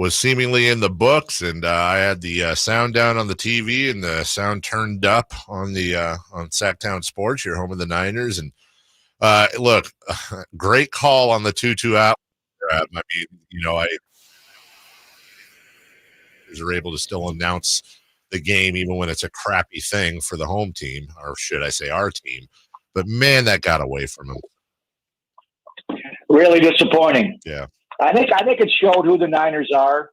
seemingly in the books, and I had the sound down on the TV and the sound turned up on the on Sacktown Sports, your home of the Niners. And look, great call on the 2-2 out. I mean, I are able to still announce the game even when it's a crappy thing for the home team, or should I say our team. But man, that got away from him. Really disappointing. Yeah. I think it showed who the Niners are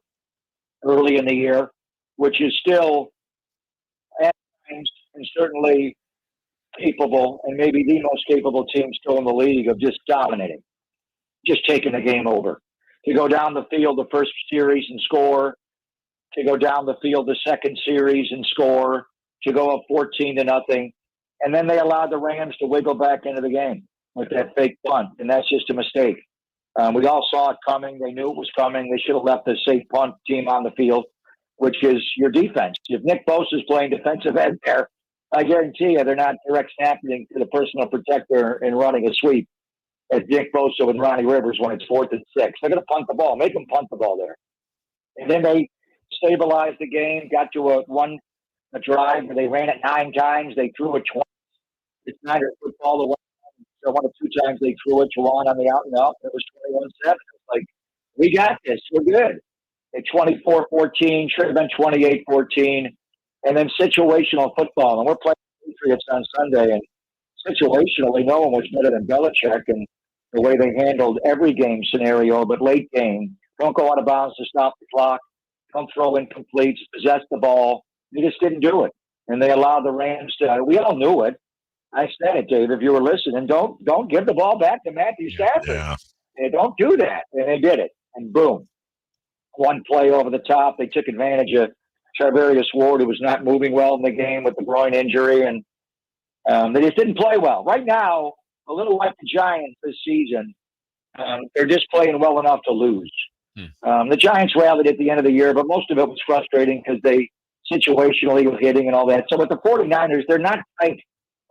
early in the year, which is still at times and certainly capable, and maybe the most capable team still in the league, of just dominating, just taking the game over. To go down the field the first series and score, to go down the field the second series and score, to go up 14-0, and then they allowed the Rams to wiggle back into the game with that fake punt, and that's just a mistake. We all saw it coming. They knew it was coming. They should have left the safe punt team on the field, which is your defense. If Nick Bosa is playing defensive end there, I guarantee you they're not direct snapping to the personal protector and running a sweep as Nick Bosa with Ronnie Rivers when it's 4th and 6. They're going to punt the ball. Make them punt the ball there. And then they stabilized the game, got to a drive where they ran it 9 times. They threw it 20. It's Niners football the way. So 1 or 2 times they threw it to Juwan on the out and out. It was 21-7. It was like, we got this. We're good. At 24-14, should have been 28-14. And then situational football. And we're playing the Patriots on Sunday. And situationally, no one was better than Belichick and the way they handled every game scenario, but late game. Don't go out of bounds to stop the clock. Don't throw incompletes. Possess the ball. They just didn't do it. And they allowed the Rams to – we all knew it. I said it, Dave, if you were listening. Don't give the ball back to Matthew Stafford. Yeah. And don't do that. And they did it. And boom. One play over the top. They took advantage of Charvarius Ward, who was not moving well in the game with the groin injury. And they just didn't play well. Right now, a little like the Giants this season, they're just playing well enough to lose. The Giants rallied at the end of the year, but most of it was frustrating because they situationally were hitting and all that. So with the 49ers, they're not tight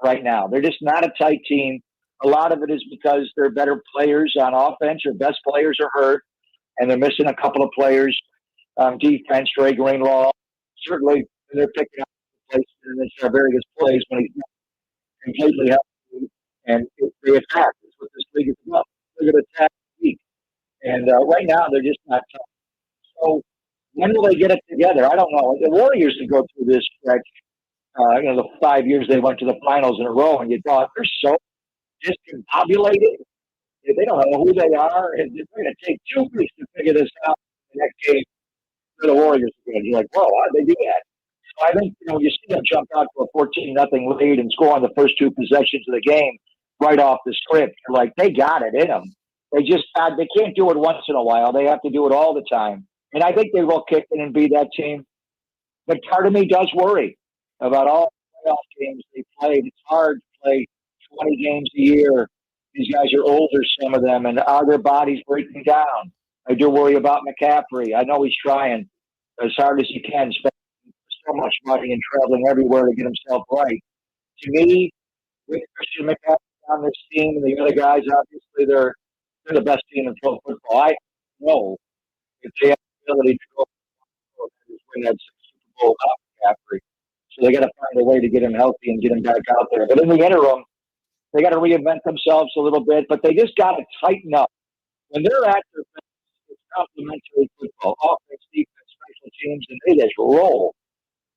right now. They're just not a tight team. A lot of it is because they're better players on offense, or best players are hurt, and they're missing a couple of players on defense. Dre Greenlaw, certainly they're picking up places in the various plays when he's not completely healthy, and they attack. That's what this league is about. They're going to attack the league. And right now, they're just not tough. So when will they get it together? I don't know. The Warriors can go through this stretch. The 5 years they went to the finals in a row, and you thought they're so discombobulated. They don't know who they are, and they're going to take 2 weeks to figure this out. The next game, the Warriors are good. You're like, whoa, how did they do that? So I think you see them jump out to a 14-0 lead and score on the first 2 possessions of the game right off the script. You're like, they got it in them. They can't do it once in a while. They have to do it all the time. And I think they will kick in and be that team. But part of me does worry about all the playoff games they played. It's hard to play 20 games a year. These guys are older, some of them, and are their bodies breaking down? I do worry about McCaffrey. I know he's trying as hard as he can, spending so much money and traveling everywhere to get himself right. To me, with Christian McCaffrey on this team and the other guys, obviously they're the best team in pro football. I know if they have the ability to go win that Super Bowl without McCaffrey. So they got to find a way to get him healthy and get him back out there. But in the interim, they got to reinvent themselves a little bit, but they just got to tighten up. When they're at their best, it's complementary football, offense, defense, special teams, and they just roll.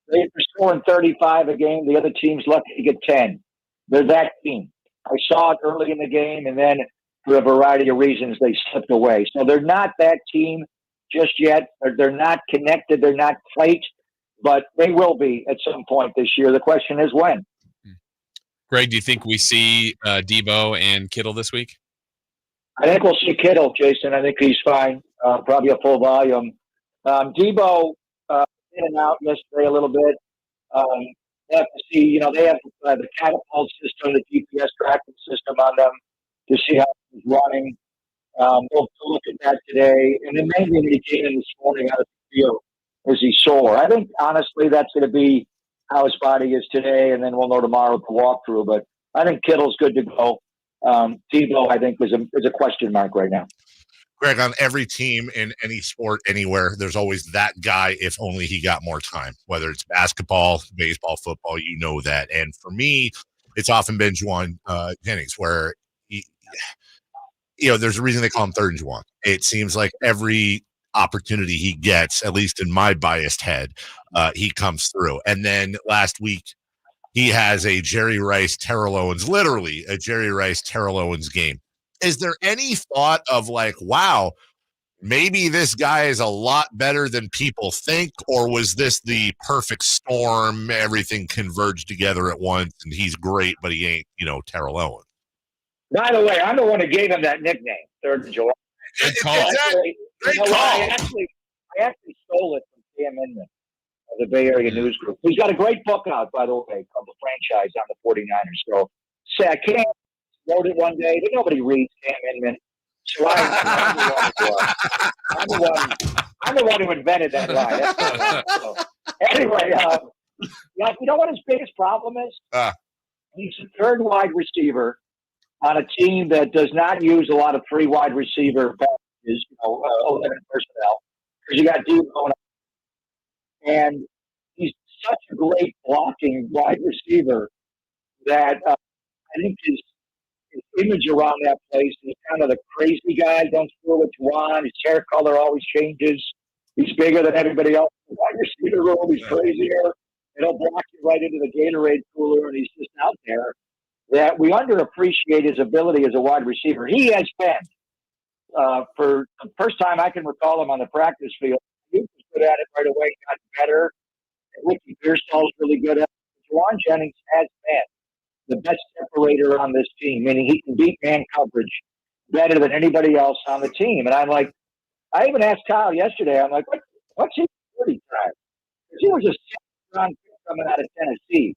They're scoring 35 a game. The other team's lucky to get 10. They're that team. I saw it early in the game, and then for a variety of reasons, they slipped away. So they're not that team just yet. They're not connected. They're not tight, but they will be at some point this year. The question is when. Greg, do you think we see Debo and Kittle this week? I think we'll see Kittle, Jason. I think he's fine. Probably a full volume. Debo in and out yesterday a little bit. They have to see, they have the catapult system, the GPS tracking system on them to see how he's running. We'll look at that today. And then maybe when he came in this morning out of the field, is he sore? I think, honestly, that's going to be how his body is today, and then we'll know tomorrow at the walkthrough. But I think Kittle's good to go. Debo, I think, is a question mark right now. Greg, on every team in any sport, anywhere, there's always that guy if only he got more time, whether it's basketball, baseball, football, you know that. And for me, it's often been Juwan Jennings, where there's a reason they call him third and Juwan. It seems like every opportunity he gets, at least in my biased head, he comes through. And then last week, he has a Jerry Rice, Terrell Owens, literally a Jerry Rice, Terrell Owens game. Is there any thought of wow, maybe this guy is a lot better than people think, or was this the perfect storm? Everything converged together at once, and he's great, but he ain't, Terrell Owens. By the way, I'm the one who gave him that nickname, Third and July. Great call. I actually stole it from Cam Inman of the Bay Area News Group. He's got a great book out, by the way, called The Franchise on the 49ers. So, Cam wrote it one day, but nobody reads Cam Inman. So I'm the one who invented that line. So, anyway, you know what his biggest problem is? He's a third wide receiver on a team that does not use a lot of free wide receiver packages, 11 personnel, because you got Debo going up. And he's such a great blocking wide receiver that I think his image around that place is kind of the crazy guy. Don't screw with Juwan. His hair color always changes. He's bigger than everybody else. The wide receiver room, he's crazier. And he'll block you right into the Gatorade cooler, and he's just out there. That we underappreciate his ability as a wide receiver. He has been, for the first time I can recall him on the practice field, he was good at it right away, got better. Ricky Pearsall's really good at it. Juwan Jennings has been the best separator on this team, meaning he can beat man coverage better than anybody else on the team. And I'm like, I even asked Kyle yesterday, I'm like, what's his 40 time? Because he was a second-round pick coming out of Tennessee.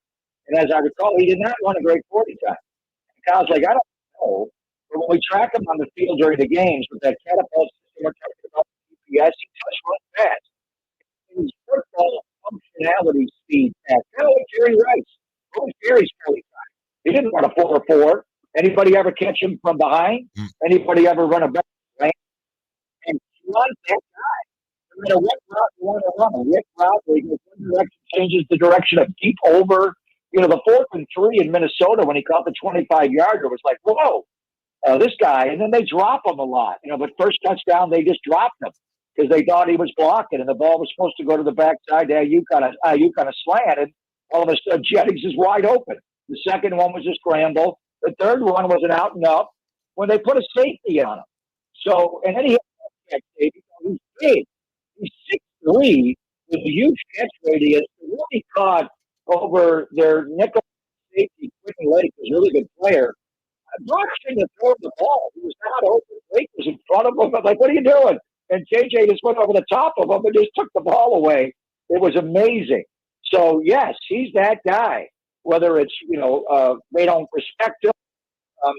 And as I recall, he did not run a great 40 time. And Kyle's like, I don't know. But when we track him on the field during the games with that catapult system we're talking about, GPS, he touched one fast. His football functionality speed fast. Kind of like Jerry Rice. What was Jerry's 40 time? He didn't run a 4.4. Anybody ever catch him from behind? Anybody ever run a back? Right? And Juwan's that guy. No matter what route you want to run, a whip route where he goes one direction, changes the direction of deep over. The 4th and 3 in Minnesota when he caught the 25-yarder was like, whoa, this guy. And then they drop him a lot. But first touchdown, they just dropped him because they thought he was blocking, and the ball was supposed to go to the backside. You kind of slant, and all of a sudden Jennings is wide open. The second one was a scramble. The third one was an out and up when they put a safety on him. So, and then he had he's big. He's 6'3" with a huge catch radius. Really caught over their nickel safety. Quentin Lake was a really good player. Brock shouldn't have thrown the ball. He was not open. Lake was in front of him. I'm like, what are you doing? And JJ just went over the top of him and just took the ball away. It was amazing. So, yes, he's that guy. Whether it's, they don't respect him,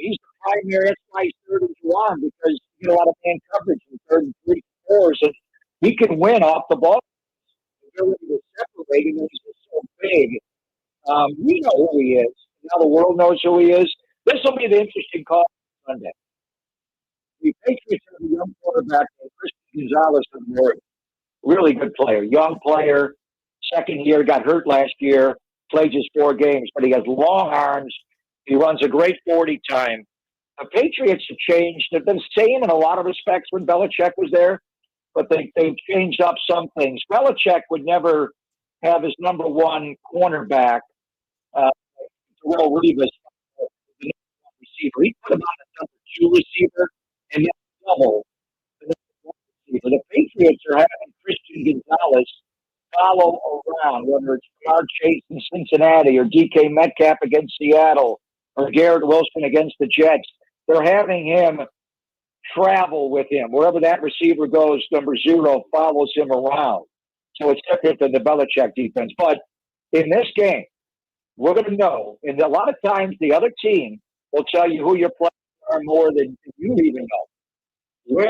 He's the primary. That's why he's third and one, because you get a lot of man coverage in third and 3 4s, and he can win off the ball. The ability to separate him is so big. We know who he is. Now the world knows who he is. This will be the interesting call on Sunday. The Patriots have a young quarterback named Christian Gonzalez from Oregon. Really good player. Young player. Second year, got hurt last year. Played just 4 games, but he has long arms. He runs a great 40 time. The Patriots have changed. They've been the same in a lot of respects when Belichick was there, but they've changed up some things. Belichick would never have his number one cornerback, Terrell Revis, the number 1 receiver. He put him on a number 2 receiver and then double the number 1 receiver. The Patriots are having Christian Gonzalez follow around, whether it's Jamar Chase in Cincinnati or DK Metcalf against Seattle or Garrett Wilson against the Jets. They're having him travel with him. Wherever that receiver goes, number 0 follows him around. So it's different than the Belichick defense. But in this game, we're going to know. And a lot of times the other team will tell you who your players are more than you even know. Where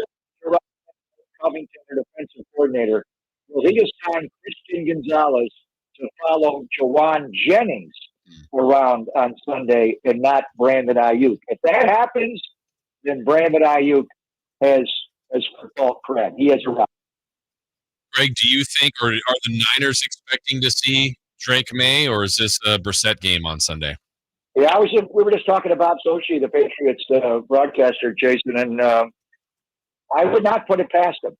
Covington, their defensive coordinator, well, he just signed Christian Gonzalez to follow Jawan Jennings around on Sunday and not Brandon Ayuk. If that happens, then Brandon Ayuk has football cred. He has arrived. Greg, do you think, or are the Niners expecting to see Drake May, or is this a Brissett game on Sunday? Yeah, we were just talking about Sochi, the Patriots broadcaster, Jason, and I would not put it past him.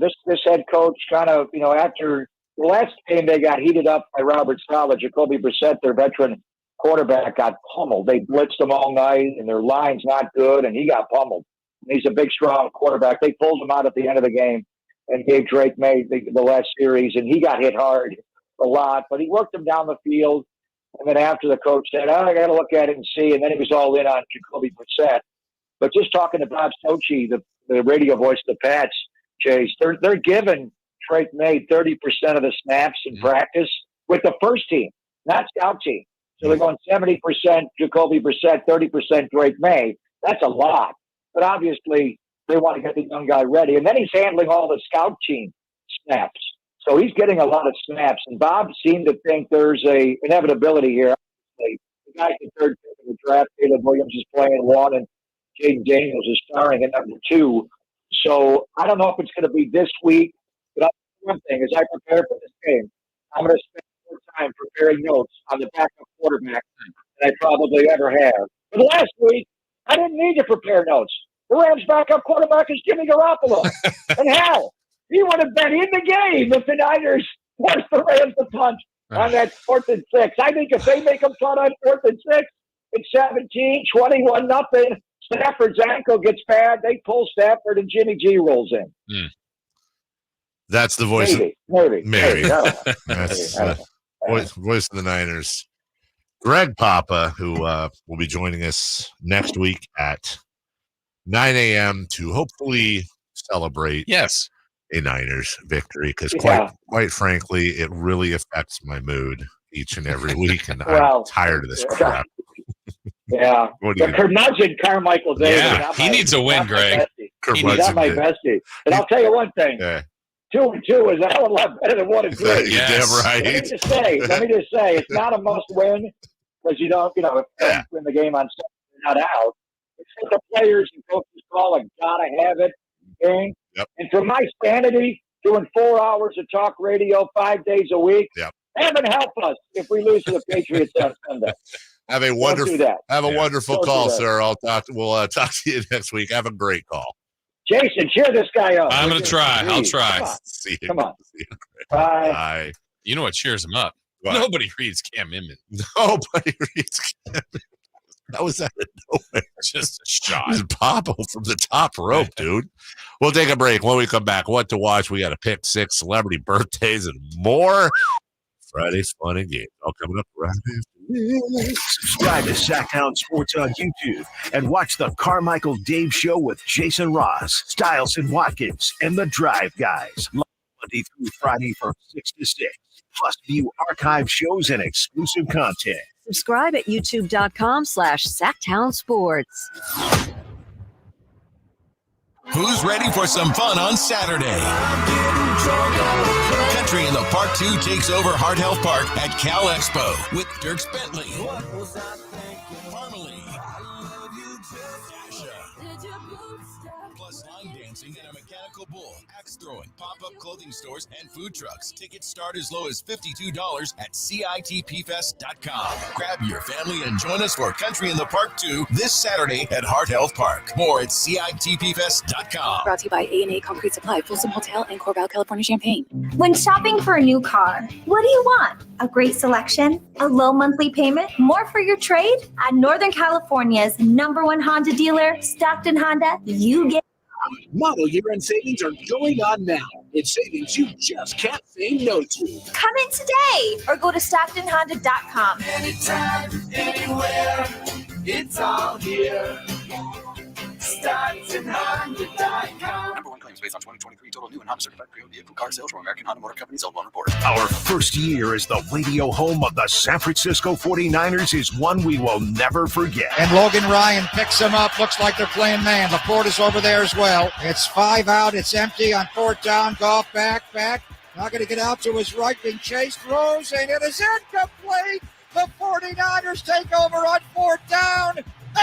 This head coach kind of, after the last game they got heated up by Robert Saleh, Jacoby Brissett, their veteran quarterback, got pummeled. They blitzed him all night, and their line's not good, and he got pummeled. And he's a big, strong quarterback. They pulled him out at the end of the game and gave Drake May the last series, and he got hit hard a lot, but he worked him down the field. And then after the coach said, I got to look at it and see, and then he was all in on Jacoby Brissett. But just talking to Bob Sochi, the radio voice of the Pats, Chase, they're giving Drake May 30% of the snaps in practice with the first team, not scout team. So they're going 70% Jacoby Brissett, 30% Drake May. That's a lot. But obviously, they want to get the young guy ready. And then he's handling all the scout team snaps. So he's getting a lot of snaps. And Bob seemed to think there's a inevitability here. The guy's the third pick in the draft. Caleb Williams is playing 1, and Jaden Daniels is starring at number 2. So I don't know if it's going to be this week. But one thing, as I prepare for this game, I'm going to spend more time preparing notes on the backup quarterback than I probably ever have. But last week, I didn't need to prepare notes. The Rams' backup quarterback is Jimmy Garoppolo. And hell, he would have been in the game if the Niners forced the Rams to punt on that 4th and 6. I think if they make them punt on 4th and 6, it's 17, 21-0. Stafford's ankle gets bad. They pull Stafford, and Jimmy G rolls in. That's the voice. Maybe. That's voice of the Niners. Greg Papa, who will be joining us next week at 9 a.m. to hopefully celebrate a Niners victory, because quite frankly, it really affects my mood each and every week, and I'm tired of this crap. Yeah. The curmudgeon Carmichael Dave. Yeah, he needs a win, Greg. He's not my bestie. And I'll tell you one thing. 2-2 is a hell of a lot better than 1-3. Damn right. Let me just say, it's not a must-win, because you don't, if you win the game on Sunday, you're not out. It's what the players and coaches call a gotta have it game. And for my sanity, doing 4 hours of talk radio 5 days a week, heaven help us if we lose to the Patriots on Sunday. Have a wonderful call, sir. We'll talk to you next week. Have a great call. Jason, cheer this guy up. I'm going to try. I'll try. Come on. Bye. You know what cheers him up? What? Nobody reads Cam Inman. Nobody reads Cam Inman. That was out of nowhere. Just a shot. Just Papa from the top rope, dude. We'll take a break. When we come back, what to watch? We got a pick 6, celebrity birthdays, and more. Friday's fun and games. All coming up right after this. Subscribe to Sacktown Sports on YouTube and watch the Carmichael Dave Show with Jason Ross, Stiles and Watkins, and the Drive Guys. Live Monday through Friday from 6 to 6. Plus, view archive shows and exclusive content. Subscribe at youtube.com/SacktownSports. Who's ready for some fun on Saturday? Country in the Park 2 takes over Heart Health Park at Cal Expo with Dirks Bentley, Parmalee, plus line dancing and a mechanical bull, axe throwing, pop-up clothing stores, and food trucks. Tickets start as low as $52 at CITPfest.com. Grab your family and join us for Country in the Park 2 this Saturday at Heart Health Park. More at CITPfest.com. Brought to you by A&A Concrete Supply, Folsom Hotel, and Corval, California, Champaign. When shopping for a new car, what do you want? A great selection? A low monthly payment? More for your trade? At Northern California's #1 Honda dealer, Stockton Honda, you get Model year-end savings are going on now. It's savings you just can't say no to. Come in today or go to StocktonHonda.com. Anytime, anywhere, it's all here. StocktonHonda.com. Number one claims based on 2023 total new and Honda certified pre-owned vehicle car sales from American Honda Motor Company sold on report. Our first year as the radio home of the San Francisco 49ers is one we will never forget. And Logan Ryan picks him up. Looks like they're playing man. LaPorte is over there as well. It's 5 out. It's empty on 4th down. Goff back. Not going to get out to his right. Being chased. Throws, and it is incomplete. The 49ers take over on 4th down.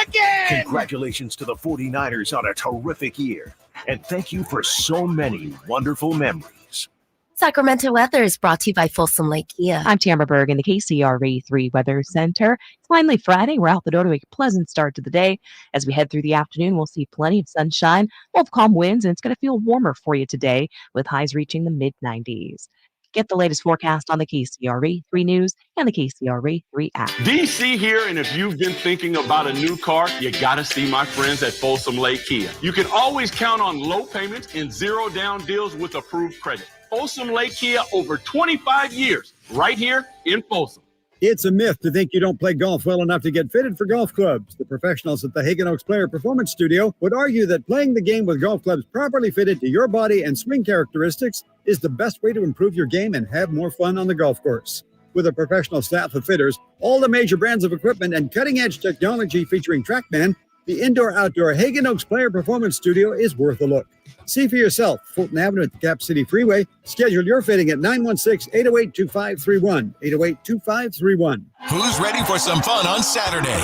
Again! Congratulations to the 49ers on a terrific year. And thank you for so many wonderful memories. Sacramento weather is brought to you by Folsom Lake Kia. I'm Tamara Berg in the KCRA 3 Weather Center. It's finally Friday. We're out the door to make a pleasant start to the day. As we head through the afternoon, we'll see plenty of sunshine. We'll have calm winds, and it's going to feel warmer for you today with highs reaching the mid-90s. Get the latest forecast on the KCRA 3 News and the KCRA 3 app. DC here, and if you've been thinking about a new car, you got to see my friends at Folsom Lake Kia. You can always count on low payments and zero down deals with approved credit. Folsom Lake Kia, over 25 years, right here in Folsom. It's a myth to think you don't play golf well enough to get fitted for golf clubs. The professionals at the Hagen Oaks Player Performance Studio would argue that playing the game with golf clubs properly fitted to your body and swing characteristics is the best way to improve your game and have more fun on the golf course. With a professional staff of fitters, all the major brands of equipment, and cutting-edge technology featuring TrackMan, the indoor-outdoor Hagen Oaks Player Performance Studio is worth a look. See for yourself, Fulton Avenue at the Cap City Freeway. Schedule your fitting at 916-808-2531, 808-2531. Who's ready for some fun on Saturday?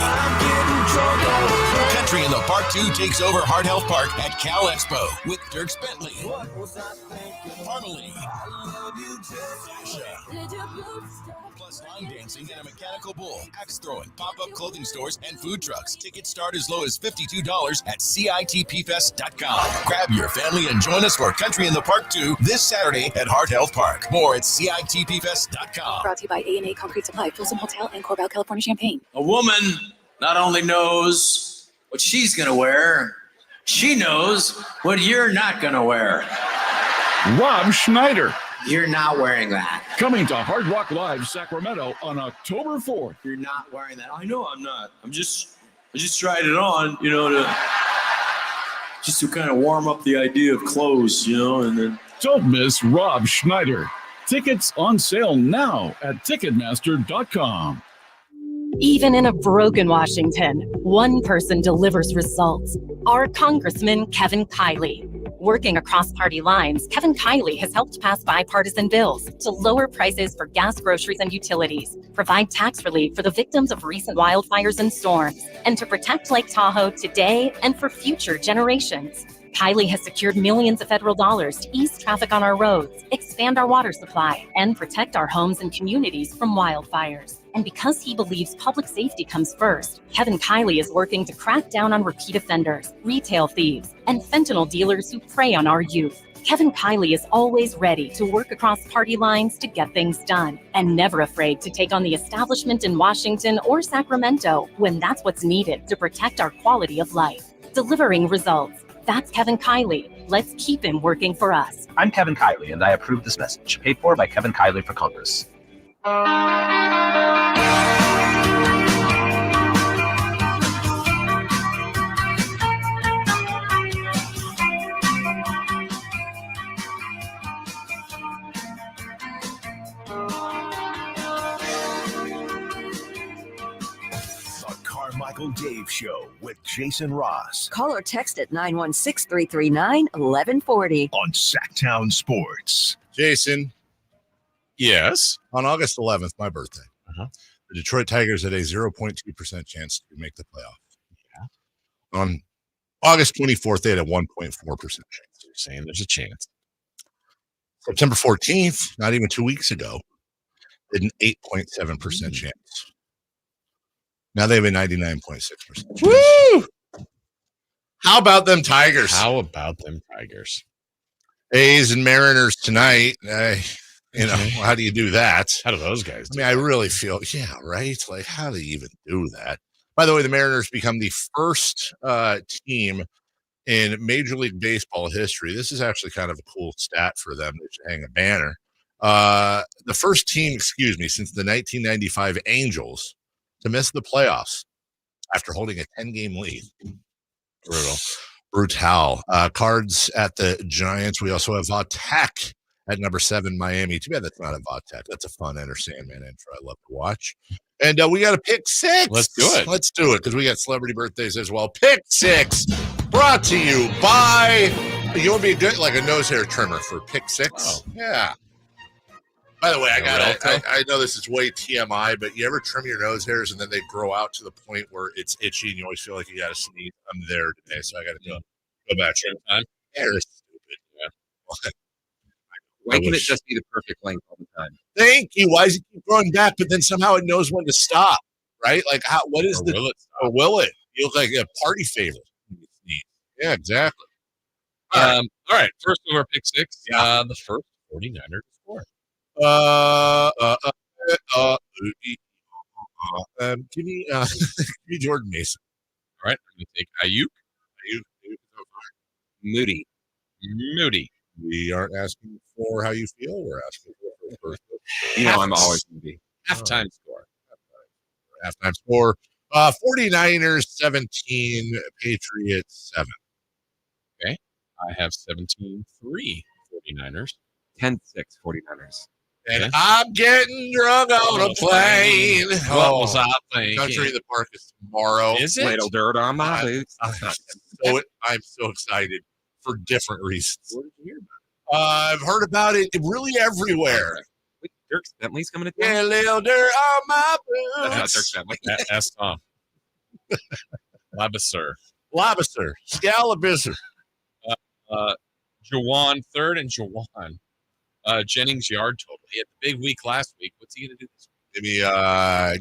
Country in the Park 2 takes over Heart Health Park at Cal Expo with Dirks Bentley, Parmalee, plus line dancing and a mechanical bull, axe throwing, pop-up clothing stores, and food trucks. Tickets start as low as $52 at CITPfest.com. Grab your family and join us for Country in the Park 2 this Saturday at Heart Health Park. More at CITPfest.com. Brought to you by A&A Concrete Supply, Folsom Hotel, and Corval, California, Champaign. A woman not only knows what she's going to wear, she knows what you're not going to wear. Rob Schneider. You're not wearing that. Coming to Hard Rock Live Sacramento on October 4th. You're not wearing that. I know I'm not. I just tried it on, to kind of warm up the idea of clothes, and then. Don't miss Rob Schneider. Tickets on sale now at Ticketmaster.com. Even in a broken Washington, one person delivers results. Our Congressman Kevin Kiley. Working across party lines, Kevin Kiley has helped pass bipartisan bills to lower prices for gas, groceries, and utilities, provide tax relief for the victims of recent wildfires and storms, and to protect Lake Tahoe today and for future generations. Kiley has secured millions of federal dollars to ease traffic on our roads, expand our water supply, and protect our homes and communities from wildfires. And because he believes public safety comes first, Kevin Kiley is working to crack down on repeat offenders, retail thieves, and fentanyl dealers who prey on our youth. Kevin Kiley is always ready to work across party lines to get things done, and never afraid to take on the establishment in Washington or Sacramento when that's what's needed to protect our quality of life. Delivering results. That's Kevin Kiley. Let's keep him working for us. I'm Kevin Kiley, and I approve this message. Paid for by Kevin Kiley for Congress. Carmichael Dave Show with Jason Ross Call or text at 916-339-1140. on Sacktown Sports. Jason, Yes. on August 11th, my birthday, the Detroit Tigers had a 0.2% chance to make the playoff. Yeah. On August 24th, they had a 1.4% chance. You're saying there's a chance. September 14th, not even 2 weeks ago, they had an 8.7% chance. Now they have a 99.6% chance. Woo! How about them Tigers? How about them Tigers? A's and Mariners tonight. How do you do that? How do those guys do I really feel, right? Like, how do you even do that? By the way, the Mariners become the first team in Major League Baseball history. This is actually kind of a cool stat for them. They should hang a banner. The first team, since the 1995 Angels to miss the playoffs after holding a 10-game lead. Brutal. Cards at the Giants. We also have Vatek at number 7, Miami. Too bad that's not a Vatek. That's a fun Enter Sandman intro I love to watch. And we got a pick 6. Let's do it. Let's do it because we got celebrity birthdays as well. Pick 6 brought to you by, you want to be a nose hair trimmer for pick 6? Oh. Yeah. By the way, I know this is way TMI, but you ever trim your nose hairs and then they grow out to the point where it's itchy and you always feel like you got to sneeze? I'm there today, so I got to go back. Trim time? Hair is stupid. Yeah. Why can't it just be the perfect length all the time? Thank you. Why does it keep growing back, but then somehow it knows when to stop, right? Like, what is or will it? You look like a party favor. Yeah, exactly. All right. First of our pick 6. Yeah. The first 49er to score. Give me Jordan Mason. All right, I'm going to take Ayuk. Moody. We aren't asking for how you feel. We're asking for I'm always Moody. Halftime score. 49ers 17, Patriots 7. Okay. I have 17-3 49ers. 10-6 49ers. And I'm getting drunk on a plane. What was I thinking? Country in the Park is tomorrow. Is it? Little dirt on my boots. I'm so excited for different reasons. Where did you hear about I've heard about it really everywhere. it? Dirk Bentley's coming to town? Yeah, little dirt on my That's not boots. Dirk Bentley. Ask Tom. Labasser. Scalabisser. Jawan third and Jawan. Jennings yard total. He had the big week last week. What's he going to do this week?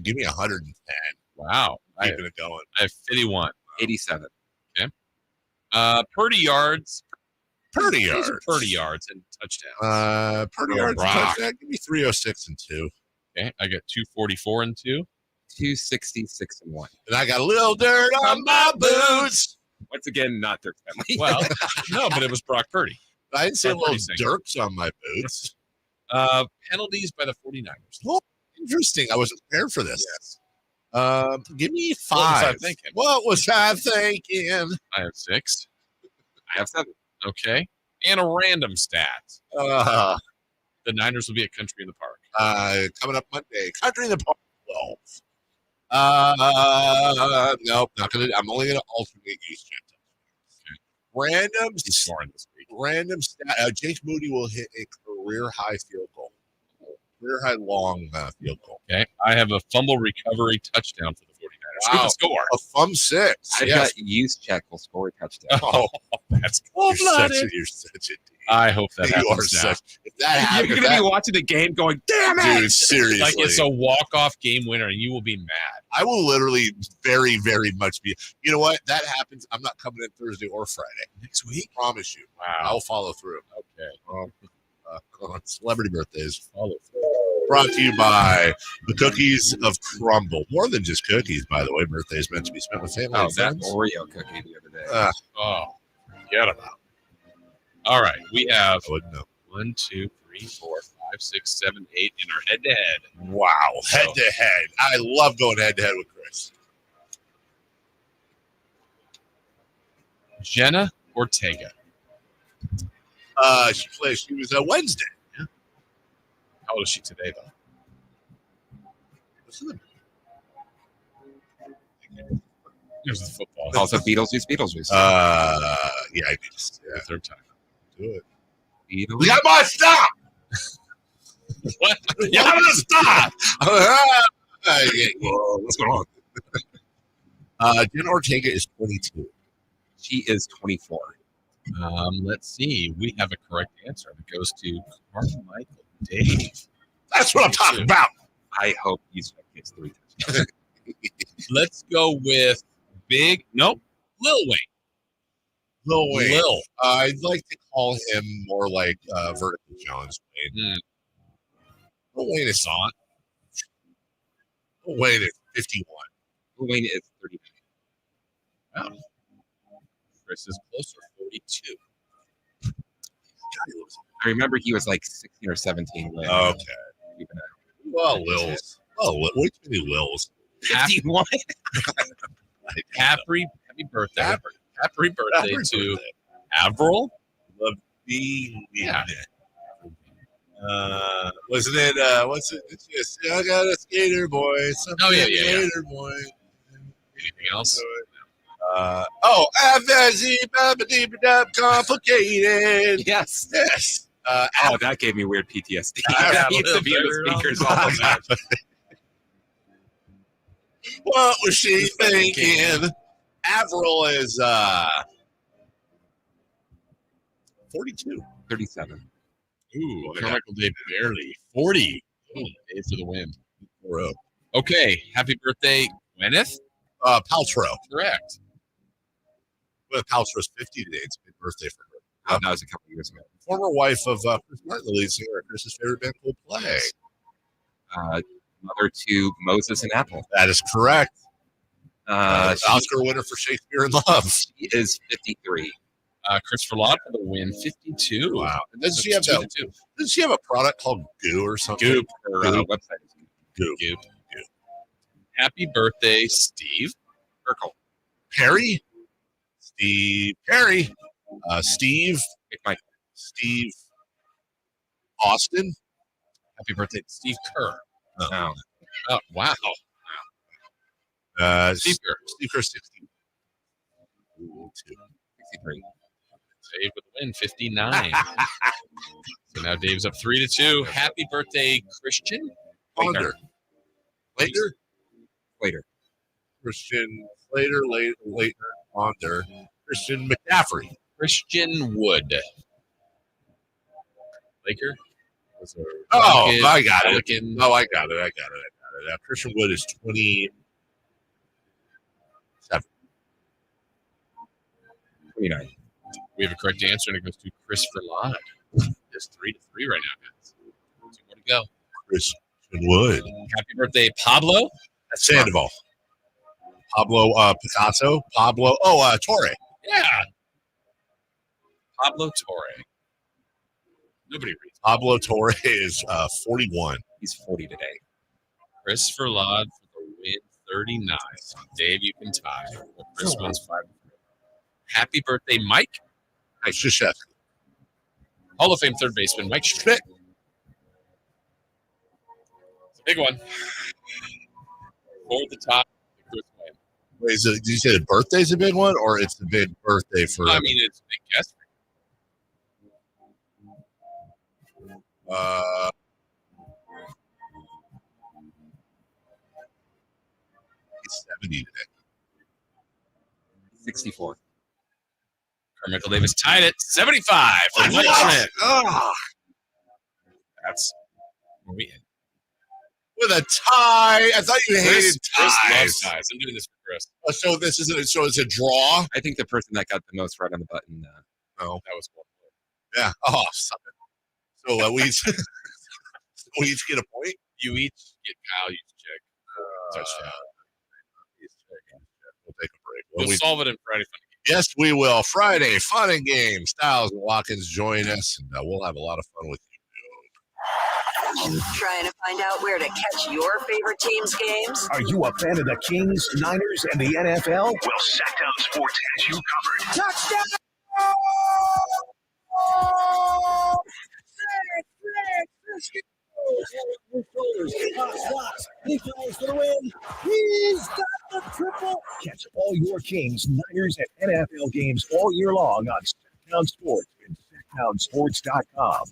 Give me 110. Wow. Keeping it going. I have 51. 87. Okay. Purdy yards. Purdy yards and touchdowns. Purdy yards and touchdown. Give me 306 and 2. Okay. I got 244 and 2. 266 and 1. And I got a little dirt on my boots. Once again, not Dirk Bentley. Well, no, but it was Brock Purdy. I didn't say little dirks on my boots. Penalties by the 49ers. Oh, interesting. I wasn't prepared for this. Yes. Give me 5. What was I thinking? I have 6. I have 7. Okay. And a random stat. The Niners will be at Country in the Park. Coming up Monday. Country in the Park 12. Nope, not gonna. I'm only gonna alternate use Jet. Random. He's scoring this week. Random stat. Jake Moody will hit a career high field goal. Career high long field goal. Okay. I have a fumble recovery touchdown for the 49ers. Wow. Who can score? A thumb 6. I've got Juszczyk will score a touchdown. Oh, that's cold-blooded. You're such a I hope that happens. You are such. If that happens, you're going to be watching the game going, damn it! Dude, seriously. Like it's a walk-off game winner, and you will be mad. I will literally very, very much be. You know what? That happens. I'm not coming in Thursday or Friday. Next week? I promise you. Wow. I'll follow through. Okay. On celebrity birthdays. Follow through. Brought to you by the Cookies of Crumble. More than just cookies, by the way. Birthdays meant to be spent with family. Oh, that Oreo cookie the other day. Forget about it. All right. We have I wouldn't know. 1, 2, 3, 4, 5, 6, 7, 8 in our head-to-head. Wow. Head-to-head. I love going head-to-head with Chris. Jenna Ortega. She was Wednesday. Yeah. How old is she today, though? What's the There's the football. Also, Beetlejuice. Yeah, I just Third time. do it. Beetlejuice. We got my stop. What? We got my stop. Whoa, what's going on? Jen Ortega is 22. She is 24. Let's see. We have a correct answer. It goes to Carmichael Dave. That's what I'm talking about. I hope he's 3 touchdowns. Let's go with Lil Wayne. Lil Wayne. Lil. I'd like to call him more like Vertical Challenge Wayne. Lil Wayne is not. Lil Wayne is 51. Lil Wayne is 39. Wow. Chris is closer, 42. I remember he was like 16 or 17. Okay. Well, Lils. Which many Lils? 51. Happy birthday. Happy birthday to Avril Lavigne. Yeah. Wasn't it? What's it? It's just, I got a skater boy. Skater boy. Anything else? Complicated. Yes. That gave me weird PTSD. I used to be in the speakers all the time. What was she thinking? Avril is 42. 37. Ooh, Carmichael Dave barely. 40. Ooh, Dave for the win. Okay, happy birthday, Gwyneth Paltrow. Correct. Well, Paltrow's 50 today. It's a big birthday for her. That was a couple years ago. Former wife of Chris Martin, the lead singer of Chris's favorite band, Coldplay. Mother to Moses and Apple. That is correct. Oscar winner for Shakespeare in Love. She is 53. Christopher Lott for the win, 52. Wow. Doesn't she have a product called Goo or something? Goop. Her website is Goop. Happy birthday, Steve Urkel. Perry? Steve Perry. Steve McMichael. Steve Austin. Happy birthday to Steve Kerr. Oh, wow. Steve Kerr 60. 63. Dave with the win, 59. So now Dave's up 3-2. Happy birthday, Christian Later. Christian Slater, later, Ponder. Christian McCaffrey. Christian Wood. Laker? Oh, I got it. Pelican. Oh, I got it. Christian Wood is 27. 29. We have a correct answer, and it goes to Christopher Lott. It's 3-3 right now, guys. 2 more to go. Christian Wood. Happy birthday, Pablo. That's Sandoval. Pablo Picasso. Pablo. Torre. Yeah. Pablo Torre. Nobody reads. Pablo Torre is 41. He's 40 today. Christopher Lott for the win, 39. Dave, you can tie. Chris wins 5-3. Happy birthday, Mike. Hi, Krzyzewski. Hall of Fame third baseman, Mike Schmidt. It's a big one. For the top. Wait, did you say the birthday's a big one, or it's the big birthday for? I mean, it's a big guess. It's 70 today. 64. Carmichael Davis tied it 75 for Mike Schmidt. That's where we end. With a tie. I thought you hated ties. Chris loves ties. I'm doing this for Chris. So this isn't. So it's a draw. I think the person that got the most right on the button. That was cool. Yeah. Oh, suck it. So we each get a point. You each get Kyle. You check. Touchdown. We'll take a break. We'll solve it in Friday Fun and Games. Yes, we will. Friday Fun and Games. Styles and Watkins join us, and we'll have a lot of fun with you. Trying to find out where to catch your favorite team's games? Are you a fan of the Kings, Niners, and the NFL? Well, Sacktown Sports has you covered. Touchdown! He goes for the win. He's got the triple. Catch all your Kings, Niners, and NFL games all year long on Sacktown Sports and SacktownSports.com.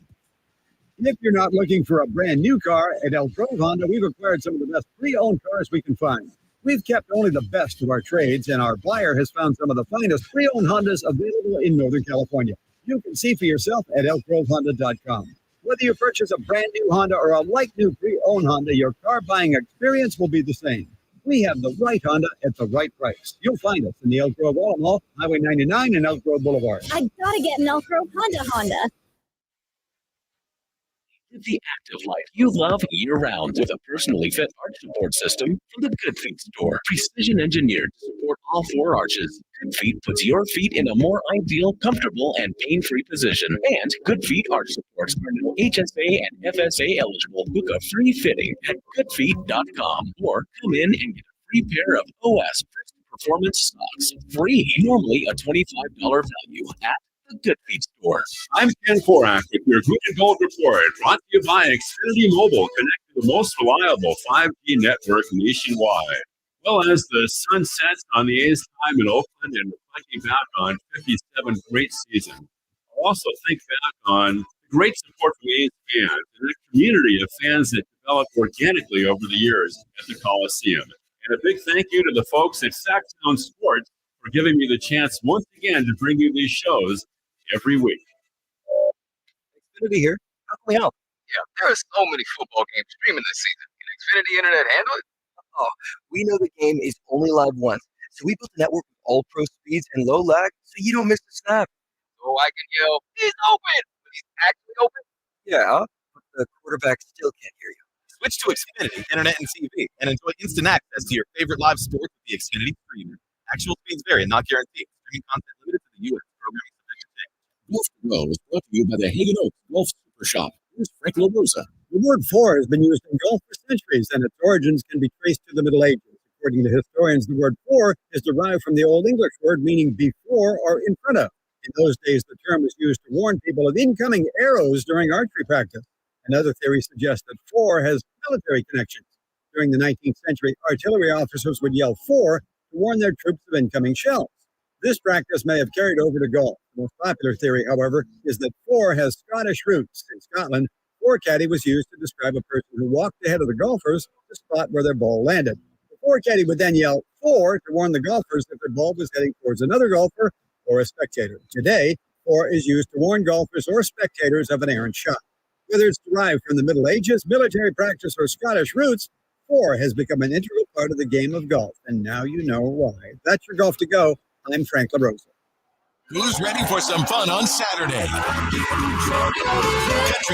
If you're not looking for a brand new car, at Elk Grove Honda, we've acquired some of the best pre-owned cars we can find. We've kept only the best of our trades, and our buyer has found some of the finest pre-owned Hondas available in Northern California. You can see for yourself at elkgrovehonda.com. Whether you purchase a brand new Honda or a like-new pre-owned Honda, your car buying experience will be the same. We have the right Honda at the right price. You'll find us in the Elk Grove Auto Mall, Highway 99 and Elk Grove Boulevard. I gotta get an Elk Grove Honda. The active life you love year-round with a personally fit arch support system from the Good Feet store. Precision engineered to support all 4 arches. Good Feet puts your feet in a more ideal, comfortable, and pain-free position. And Good Feet arch supports are now HSA and FSA eligible. Book a free fitting at goodfeet.com or come in and get a free pair of OS Performance socks. Free, normally a $25 value at the Good Feet store. I'm Ken Korak with your Good and Gold Report, brought to you by Xfinity Mobile, connecting the most reliable 5G network nationwide. Well, as the sun sets on the A's time in Oakland and reflecting back on 57 great seasons, I'll also think back on the great support from A's fans and the community of fans that developed organically over the years at the Coliseum. And a big thank you to the folks at Sacktown Sports for giving me the chance once again to bring you these shows every week. Xfinity here. How can we help? Yeah, there are so many football games streaming this season. Can Xfinity Internet handle it? Oh, we know the game is only live once, so we built a network with all-pro speeds and low lag, so you don't miss the snap. So I can yell, "He's open!" but he's actually open? Yeah, but the quarterback still can't hear you. Switch to Xfinity Internet and TV and enjoy instant access to your favorite live sports with the Xfinity streamer. Actual speeds vary and not guaranteed. Streaming content limited to the U.S. Programming subject to change. Golf to Go is brought to you by the Hagen Oaks Golf Super Shop. Here's Frank LaRosa. The word "for" has been used in golf for centuries, and its origins can be traced to the Middle Ages. According to historians, the word "for" is derived from the Old English word meaning before or in front of. In those days, the term was used to warn people of incoming arrows during archery practice. Another theory suggests that "for" has military connections. During the 19th century, artillery officers would yell "for" to warn their troops of incoming shells. This practice may have carried over to golf. The most popular theory, however, is that "for" has Scottish roots. In Scotland, "forecaddy" was used to describe a person who walked ahead of the golfers to the spot where their ball landed. The forecaddy would then yell "for" to warn the golfers that their ball was heading towards another golfer or a spectator. Today, "for" is used to warn golfers or spectators of an errant shot. Whether it's derived from the Middle Ages, military practice, or Scottish roots, "for" has become an integral part of the game of golf, and now you know why. That's your Golf to Go. I'm Frank LaRosa. Who's ready for some fun on Saturday? Country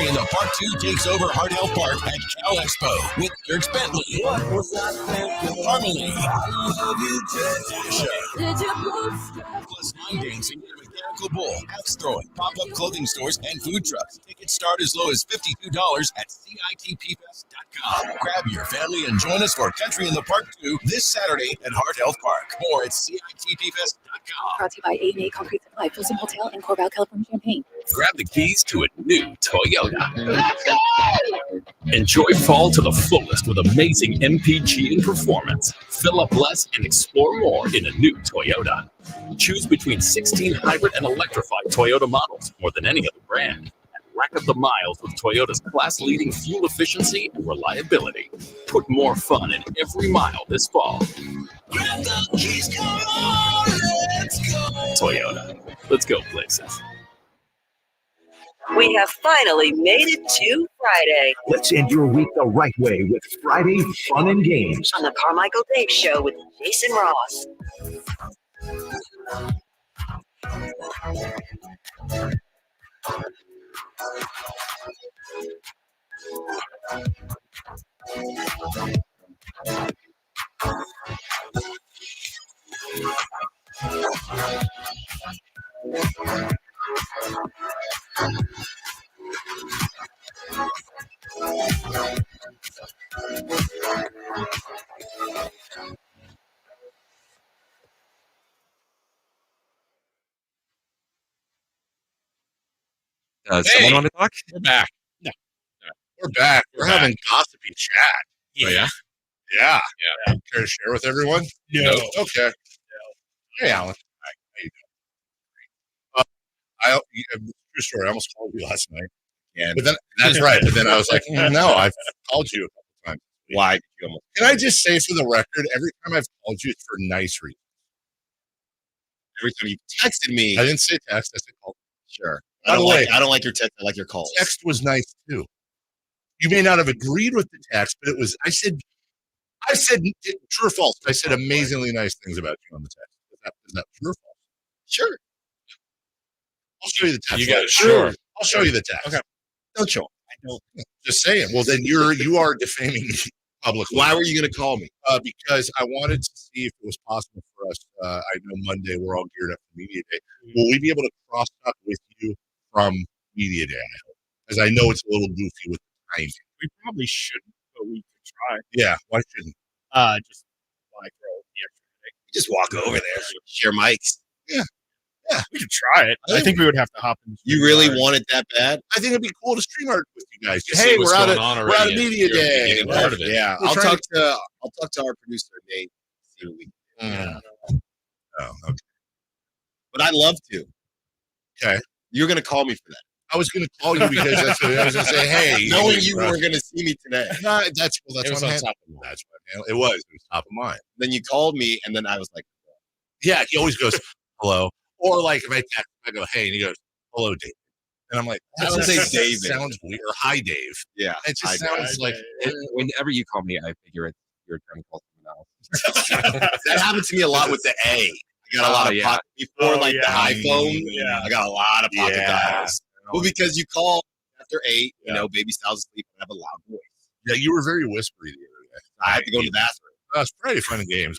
in the Park 2 takes over Heart Health Park at Cal Expo with Dirk Bentley, Harmony, plus 9 dancing, a mechanical bull, axe throwing, pop-up clothing stores, and food trucks. Tickets start as low as $52 at CITPFest.com. Grab your family and join us for Country in the Park 2 this Saturday at Heart Health Park. More at CITPFest.com. Brought to you by A&A Concrete Supply, Folsom Hotel, and Corval, California, Champaign. Grab the keys to a new Toyota. Enjoy fall to the fullest with amazing MPG and performance. Fill up less and explore more in a new Toyota. Choose between 16 hybrid and electrified Toyota models, more than any other brand. And rack up the miles with Toyota's class-leading fuel efficiency and reliability. Put more fun in every mile this fall. Grab the keys, come on, let's go. Toyota. Let's go places. We have finally made it to Friday Let's end your week the right way with Friday Fun and Games. on the Carmichael Dave Show with Jason Ross. Someone want to talk? We're back. No. We're back. We're having gossipy chat. Oh, yeah? Yeah. Yeah. Care to share with everyone? No. Okay. Hey, Alan. Hi. How you doing? True story. I almost called you last night. Yeah. But then that's right. But then I was like, no, I've called you a couple times. Why did you almost? Can I just say for the record, every time I've called you, it's for nice reasons. Every time you texted me, I didn't say text. I said call. Sure. By the way, I don't like your text. I like your calls. Text was nice too. You may not have agreed with the text, but it was. I said true or false. I said amazingly nice things about you on the text. Is that true or false? Sure. I'll show you the text. You got it. Sure. I'll show you the text. Okay. Don't show. I don't. Just saying. Well, then you are defaming me publicly. Why were you going to call me? Because I wanted to see if it was possible for us. I know Monday we're all geared up for Media Day. Will we be able to cross talk with you from Media Day? I hope, because I know it's a little goofy with the timing. We probably shouldn't, but we could try. Yeah, why shouldn't? Just like throw the extra thing. Just walk over there, share mics. Yeah, we could try it. I think we would have to hop in. You really want it that bad? I think it'd be cool to stream art with you guys. Just Hey, see what's we're out going of on we're out of already, Media and you're Day. getting part of it. Yeah, We're I'll trying talk to our producer Nate. See what we can do. Oh, okay. But I'd love to. Okay. You're going to call me for that. I was going to call you because that's what I was going to say. Hey, knowing you were going to see me today. No, that's It was on top of mind. That's what it was. It was top of mind. Then you called me, and then I was like, Yeah, he always goes hello, or like if I text, I go hey, and he goes hello, Dave, and I'm like, I would say David. Sounds weird. Or hi, Dave. Yeah, it just sounds like. Whenever you call me, I figure you're trying to call someone else. that happened to me a lot with the A. I got a lot of pocket before, the iPhone. Yeah. I got a lot of pocket dials. Well, because you call after 8, you know, baby style's asleep and have a loud voice. Yeah, you were very whispery the other day. I had to go to the bathroom. That's pretty fun and games.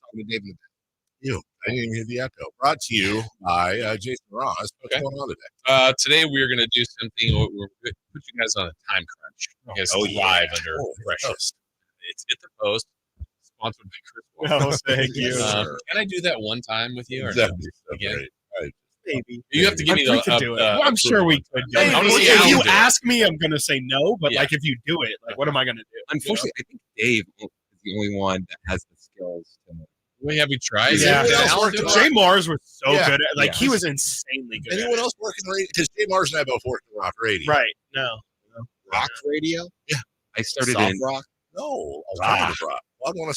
Talking to Dave in the bathroom. I didn't even hear the echo. Brought to you by Jason Ross. What's going on today? Today we're going to do something. We're put you guys on a time crunch. You guys live under pressure. It's Hit the Post, sponsored by Chris. Oh, thank you. Can I do that one time with you? Or That'd be so again? great. Maybe. You have to give me the. We could do it. I'm sure we could do it. If you ask me, I'm going to say no. But like, if you do it, like, what am I going to do? Unfortunately, I think Dave is the only one that has the skills to. Have we tried? Yeah, Jay Mars was so good. Like he was insanely good. Anyone else working radio? Because Jay Mars and I both work in rock radio. Right? No. Rock radio? Yeah. I started Soft in rock. No, alternative rock. Quad 106.5.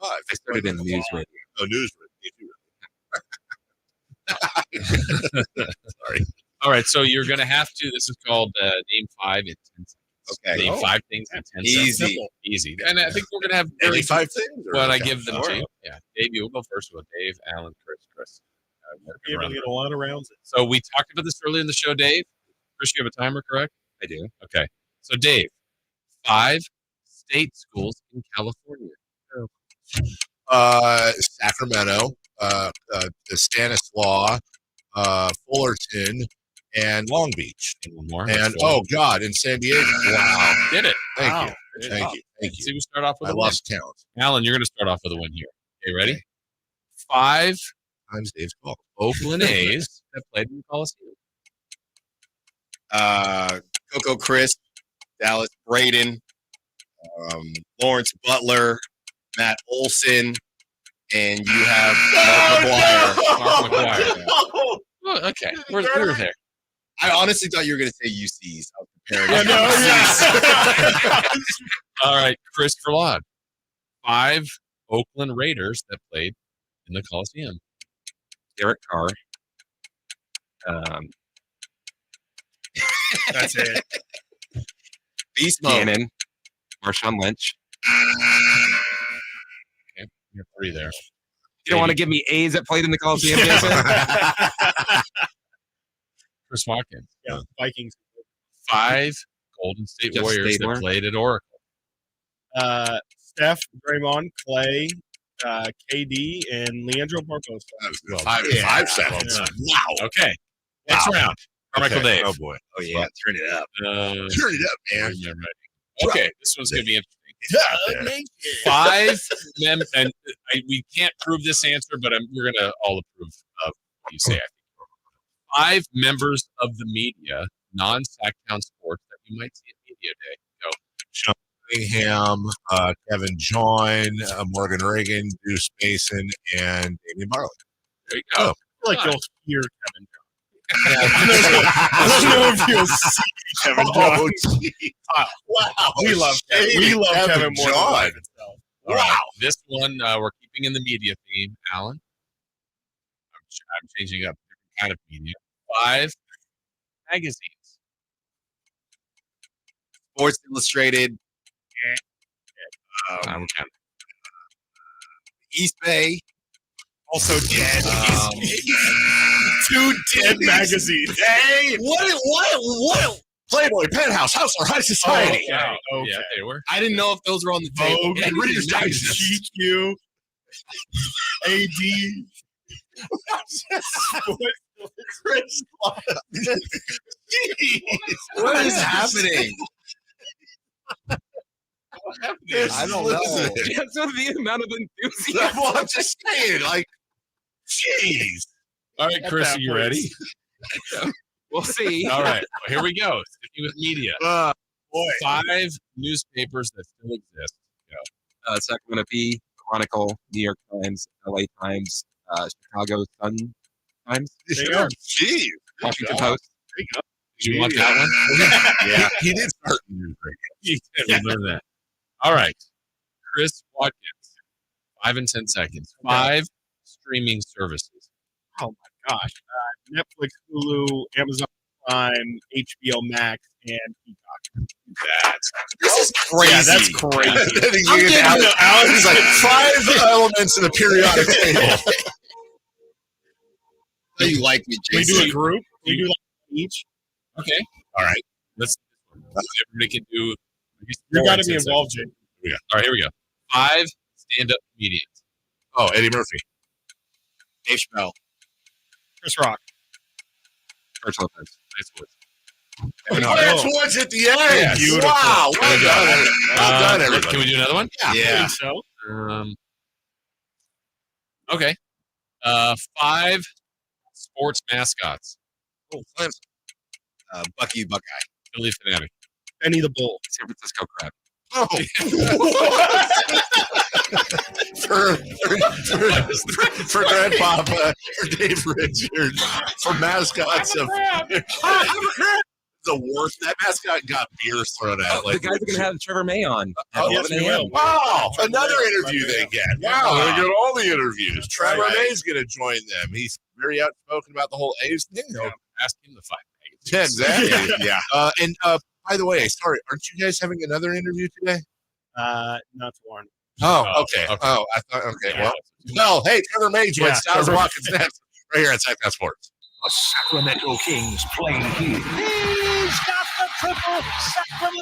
I started in news radio. Oh, news radio. Sorry. All right, so you're going to have to. This is called Name 5 in 10 seconds. Okay. Name 5 things in 10 seconds. Easy. And I think we're going to have Any 5 things? But I give them to you. Yeah. Dave, you will go first with Dave, Alan, Chris. You're going to get a lot of rounds. So we talked about this earlier in the show, Dave. Chris, you have a timer, correct? I do. Okay. So, Dave, 5 state schools in California. Sacramento, Stanislaus, Fullerton, and Long Beach. And one more. And God, in San Diego. Wow. Did it. Thank you. Thank you. See, we start off with I a win. lost count. Alan, you're going to start off with a win here. Okay, ready? 5 times Dave's call. Oakland A's that played in the Coliseum. Coco Crisp, Dallas Braden, Lawrence Butler, Matt Olson, and you have Mark McGuire. Well, okay, we're there. I honestly thought you were going to say UCs. I was prepared. All right, Christopher Laud. 5 Oakland Raiders that played in the Coliseum. Derek Carr. That's it. Beast Cannon. Marshawn Lynch. Okay, you're 3 there. You don't want to give me A's that played in the Coliseum, Jason? Chris Watkins. Yeah, Vikings. 5 Golden State Jeff Warriors Stabler. that played at Oracle. Steph, Draymond, Clay, KD, and Leandro Barbosa. 5 seconds. Yeah. Wow. Okay. Next round. Carmichael Dave. Oh boy. Oh yeah, turn it up. Turn it up, man. Yeah, right. Okay, this one's going to be interesting. 5 mem, and we can't prove this answer, but we're going to all approve of what you say. I think 5 members of the media, non-Sacktown sports that you might see at Media Day. Sean Cunningham, Kevin John, Morgan Reagan, Deuce Mason, and Damian Barley. There you go. I feel like you'll hear Kevin John. I don't know if you'll see Kevin John. Oh, geez. Wow. We love Kevin. We love Kevin more than life itself. All right. This one we're keeping in the media theme, Alan. I'm changing up different kind of media. 5 magazines. Sports Illustrated. East Bay. Also dead. 2 dead magazines. Hey, what? Playboy, Penthouse, Hustler, High Society. Okay. Yeah, they were. I didn't know if those were on the table. Vogue, and Reader's Digest. GQ, AD. What is happening? I don't know. That's what the amount of enthusiasm. Well, I'm just saying, like, jeez. All right, Chris, are you ready? We'll see. All right, well, here we go. Sticking with media. 5 newspapers that still exist. Go. Sacramento P, Chronicle, New York Times, LA Times, Chicago Sun Times. There you go. Jeez. Washington Post. There you go. Do you want that one? Yeah. He did start news radio. He did. We learned that. All right. Chris Watkins. 5 and 10 seconds. 5 streaming services. Oh my gosh. Netflix, Hulu, Amazon Prime, HBO Max, and Peacock. This is crazy. Yeah, that's crazy. I'm getting Alex is like 5 elements in a periodic table. How you like me, We Jason? do a group. We do like each. Okay. All right. Let's everybody can do. You got to be involved, Jay. All right, here we go. 5 stand-up comedians. Oh, Eddie Murphy. Dave Chappelle. Chris Rock. Church Lopez. Nice voice. That's what's at the end. Yeah, beautiful. Wow. Well done. Well done, everybody. Can we do another one? I think so. Okay. 5 sports mascots. Oh, Clemson. Bucky Buckeye. Philly Fanatic. Benny the Bull. San Francisco Crab. Oh. for Grandpapa, for Dave Richards, for mascots of the worst. That mascot got beer thrown at. The guys are going to have Trevor May on. Yes, we will. Wow, another interview they get. Wow, they get all the interviews. Trevor May's going to join them. He's very outspoken about the whole A's thing. So ask him the 5 Yeah, magazines. exactly. Yeah. And by the way, sorry, aren't you guys having another interview today? Not to warn. Oh, okay. Oh, I thought. Okay. Well, hey, Trevor May joins Styles Watkins next, right here at Sacramento Sports. The Sacramento Kings playing here. He's got the triple. Sacramento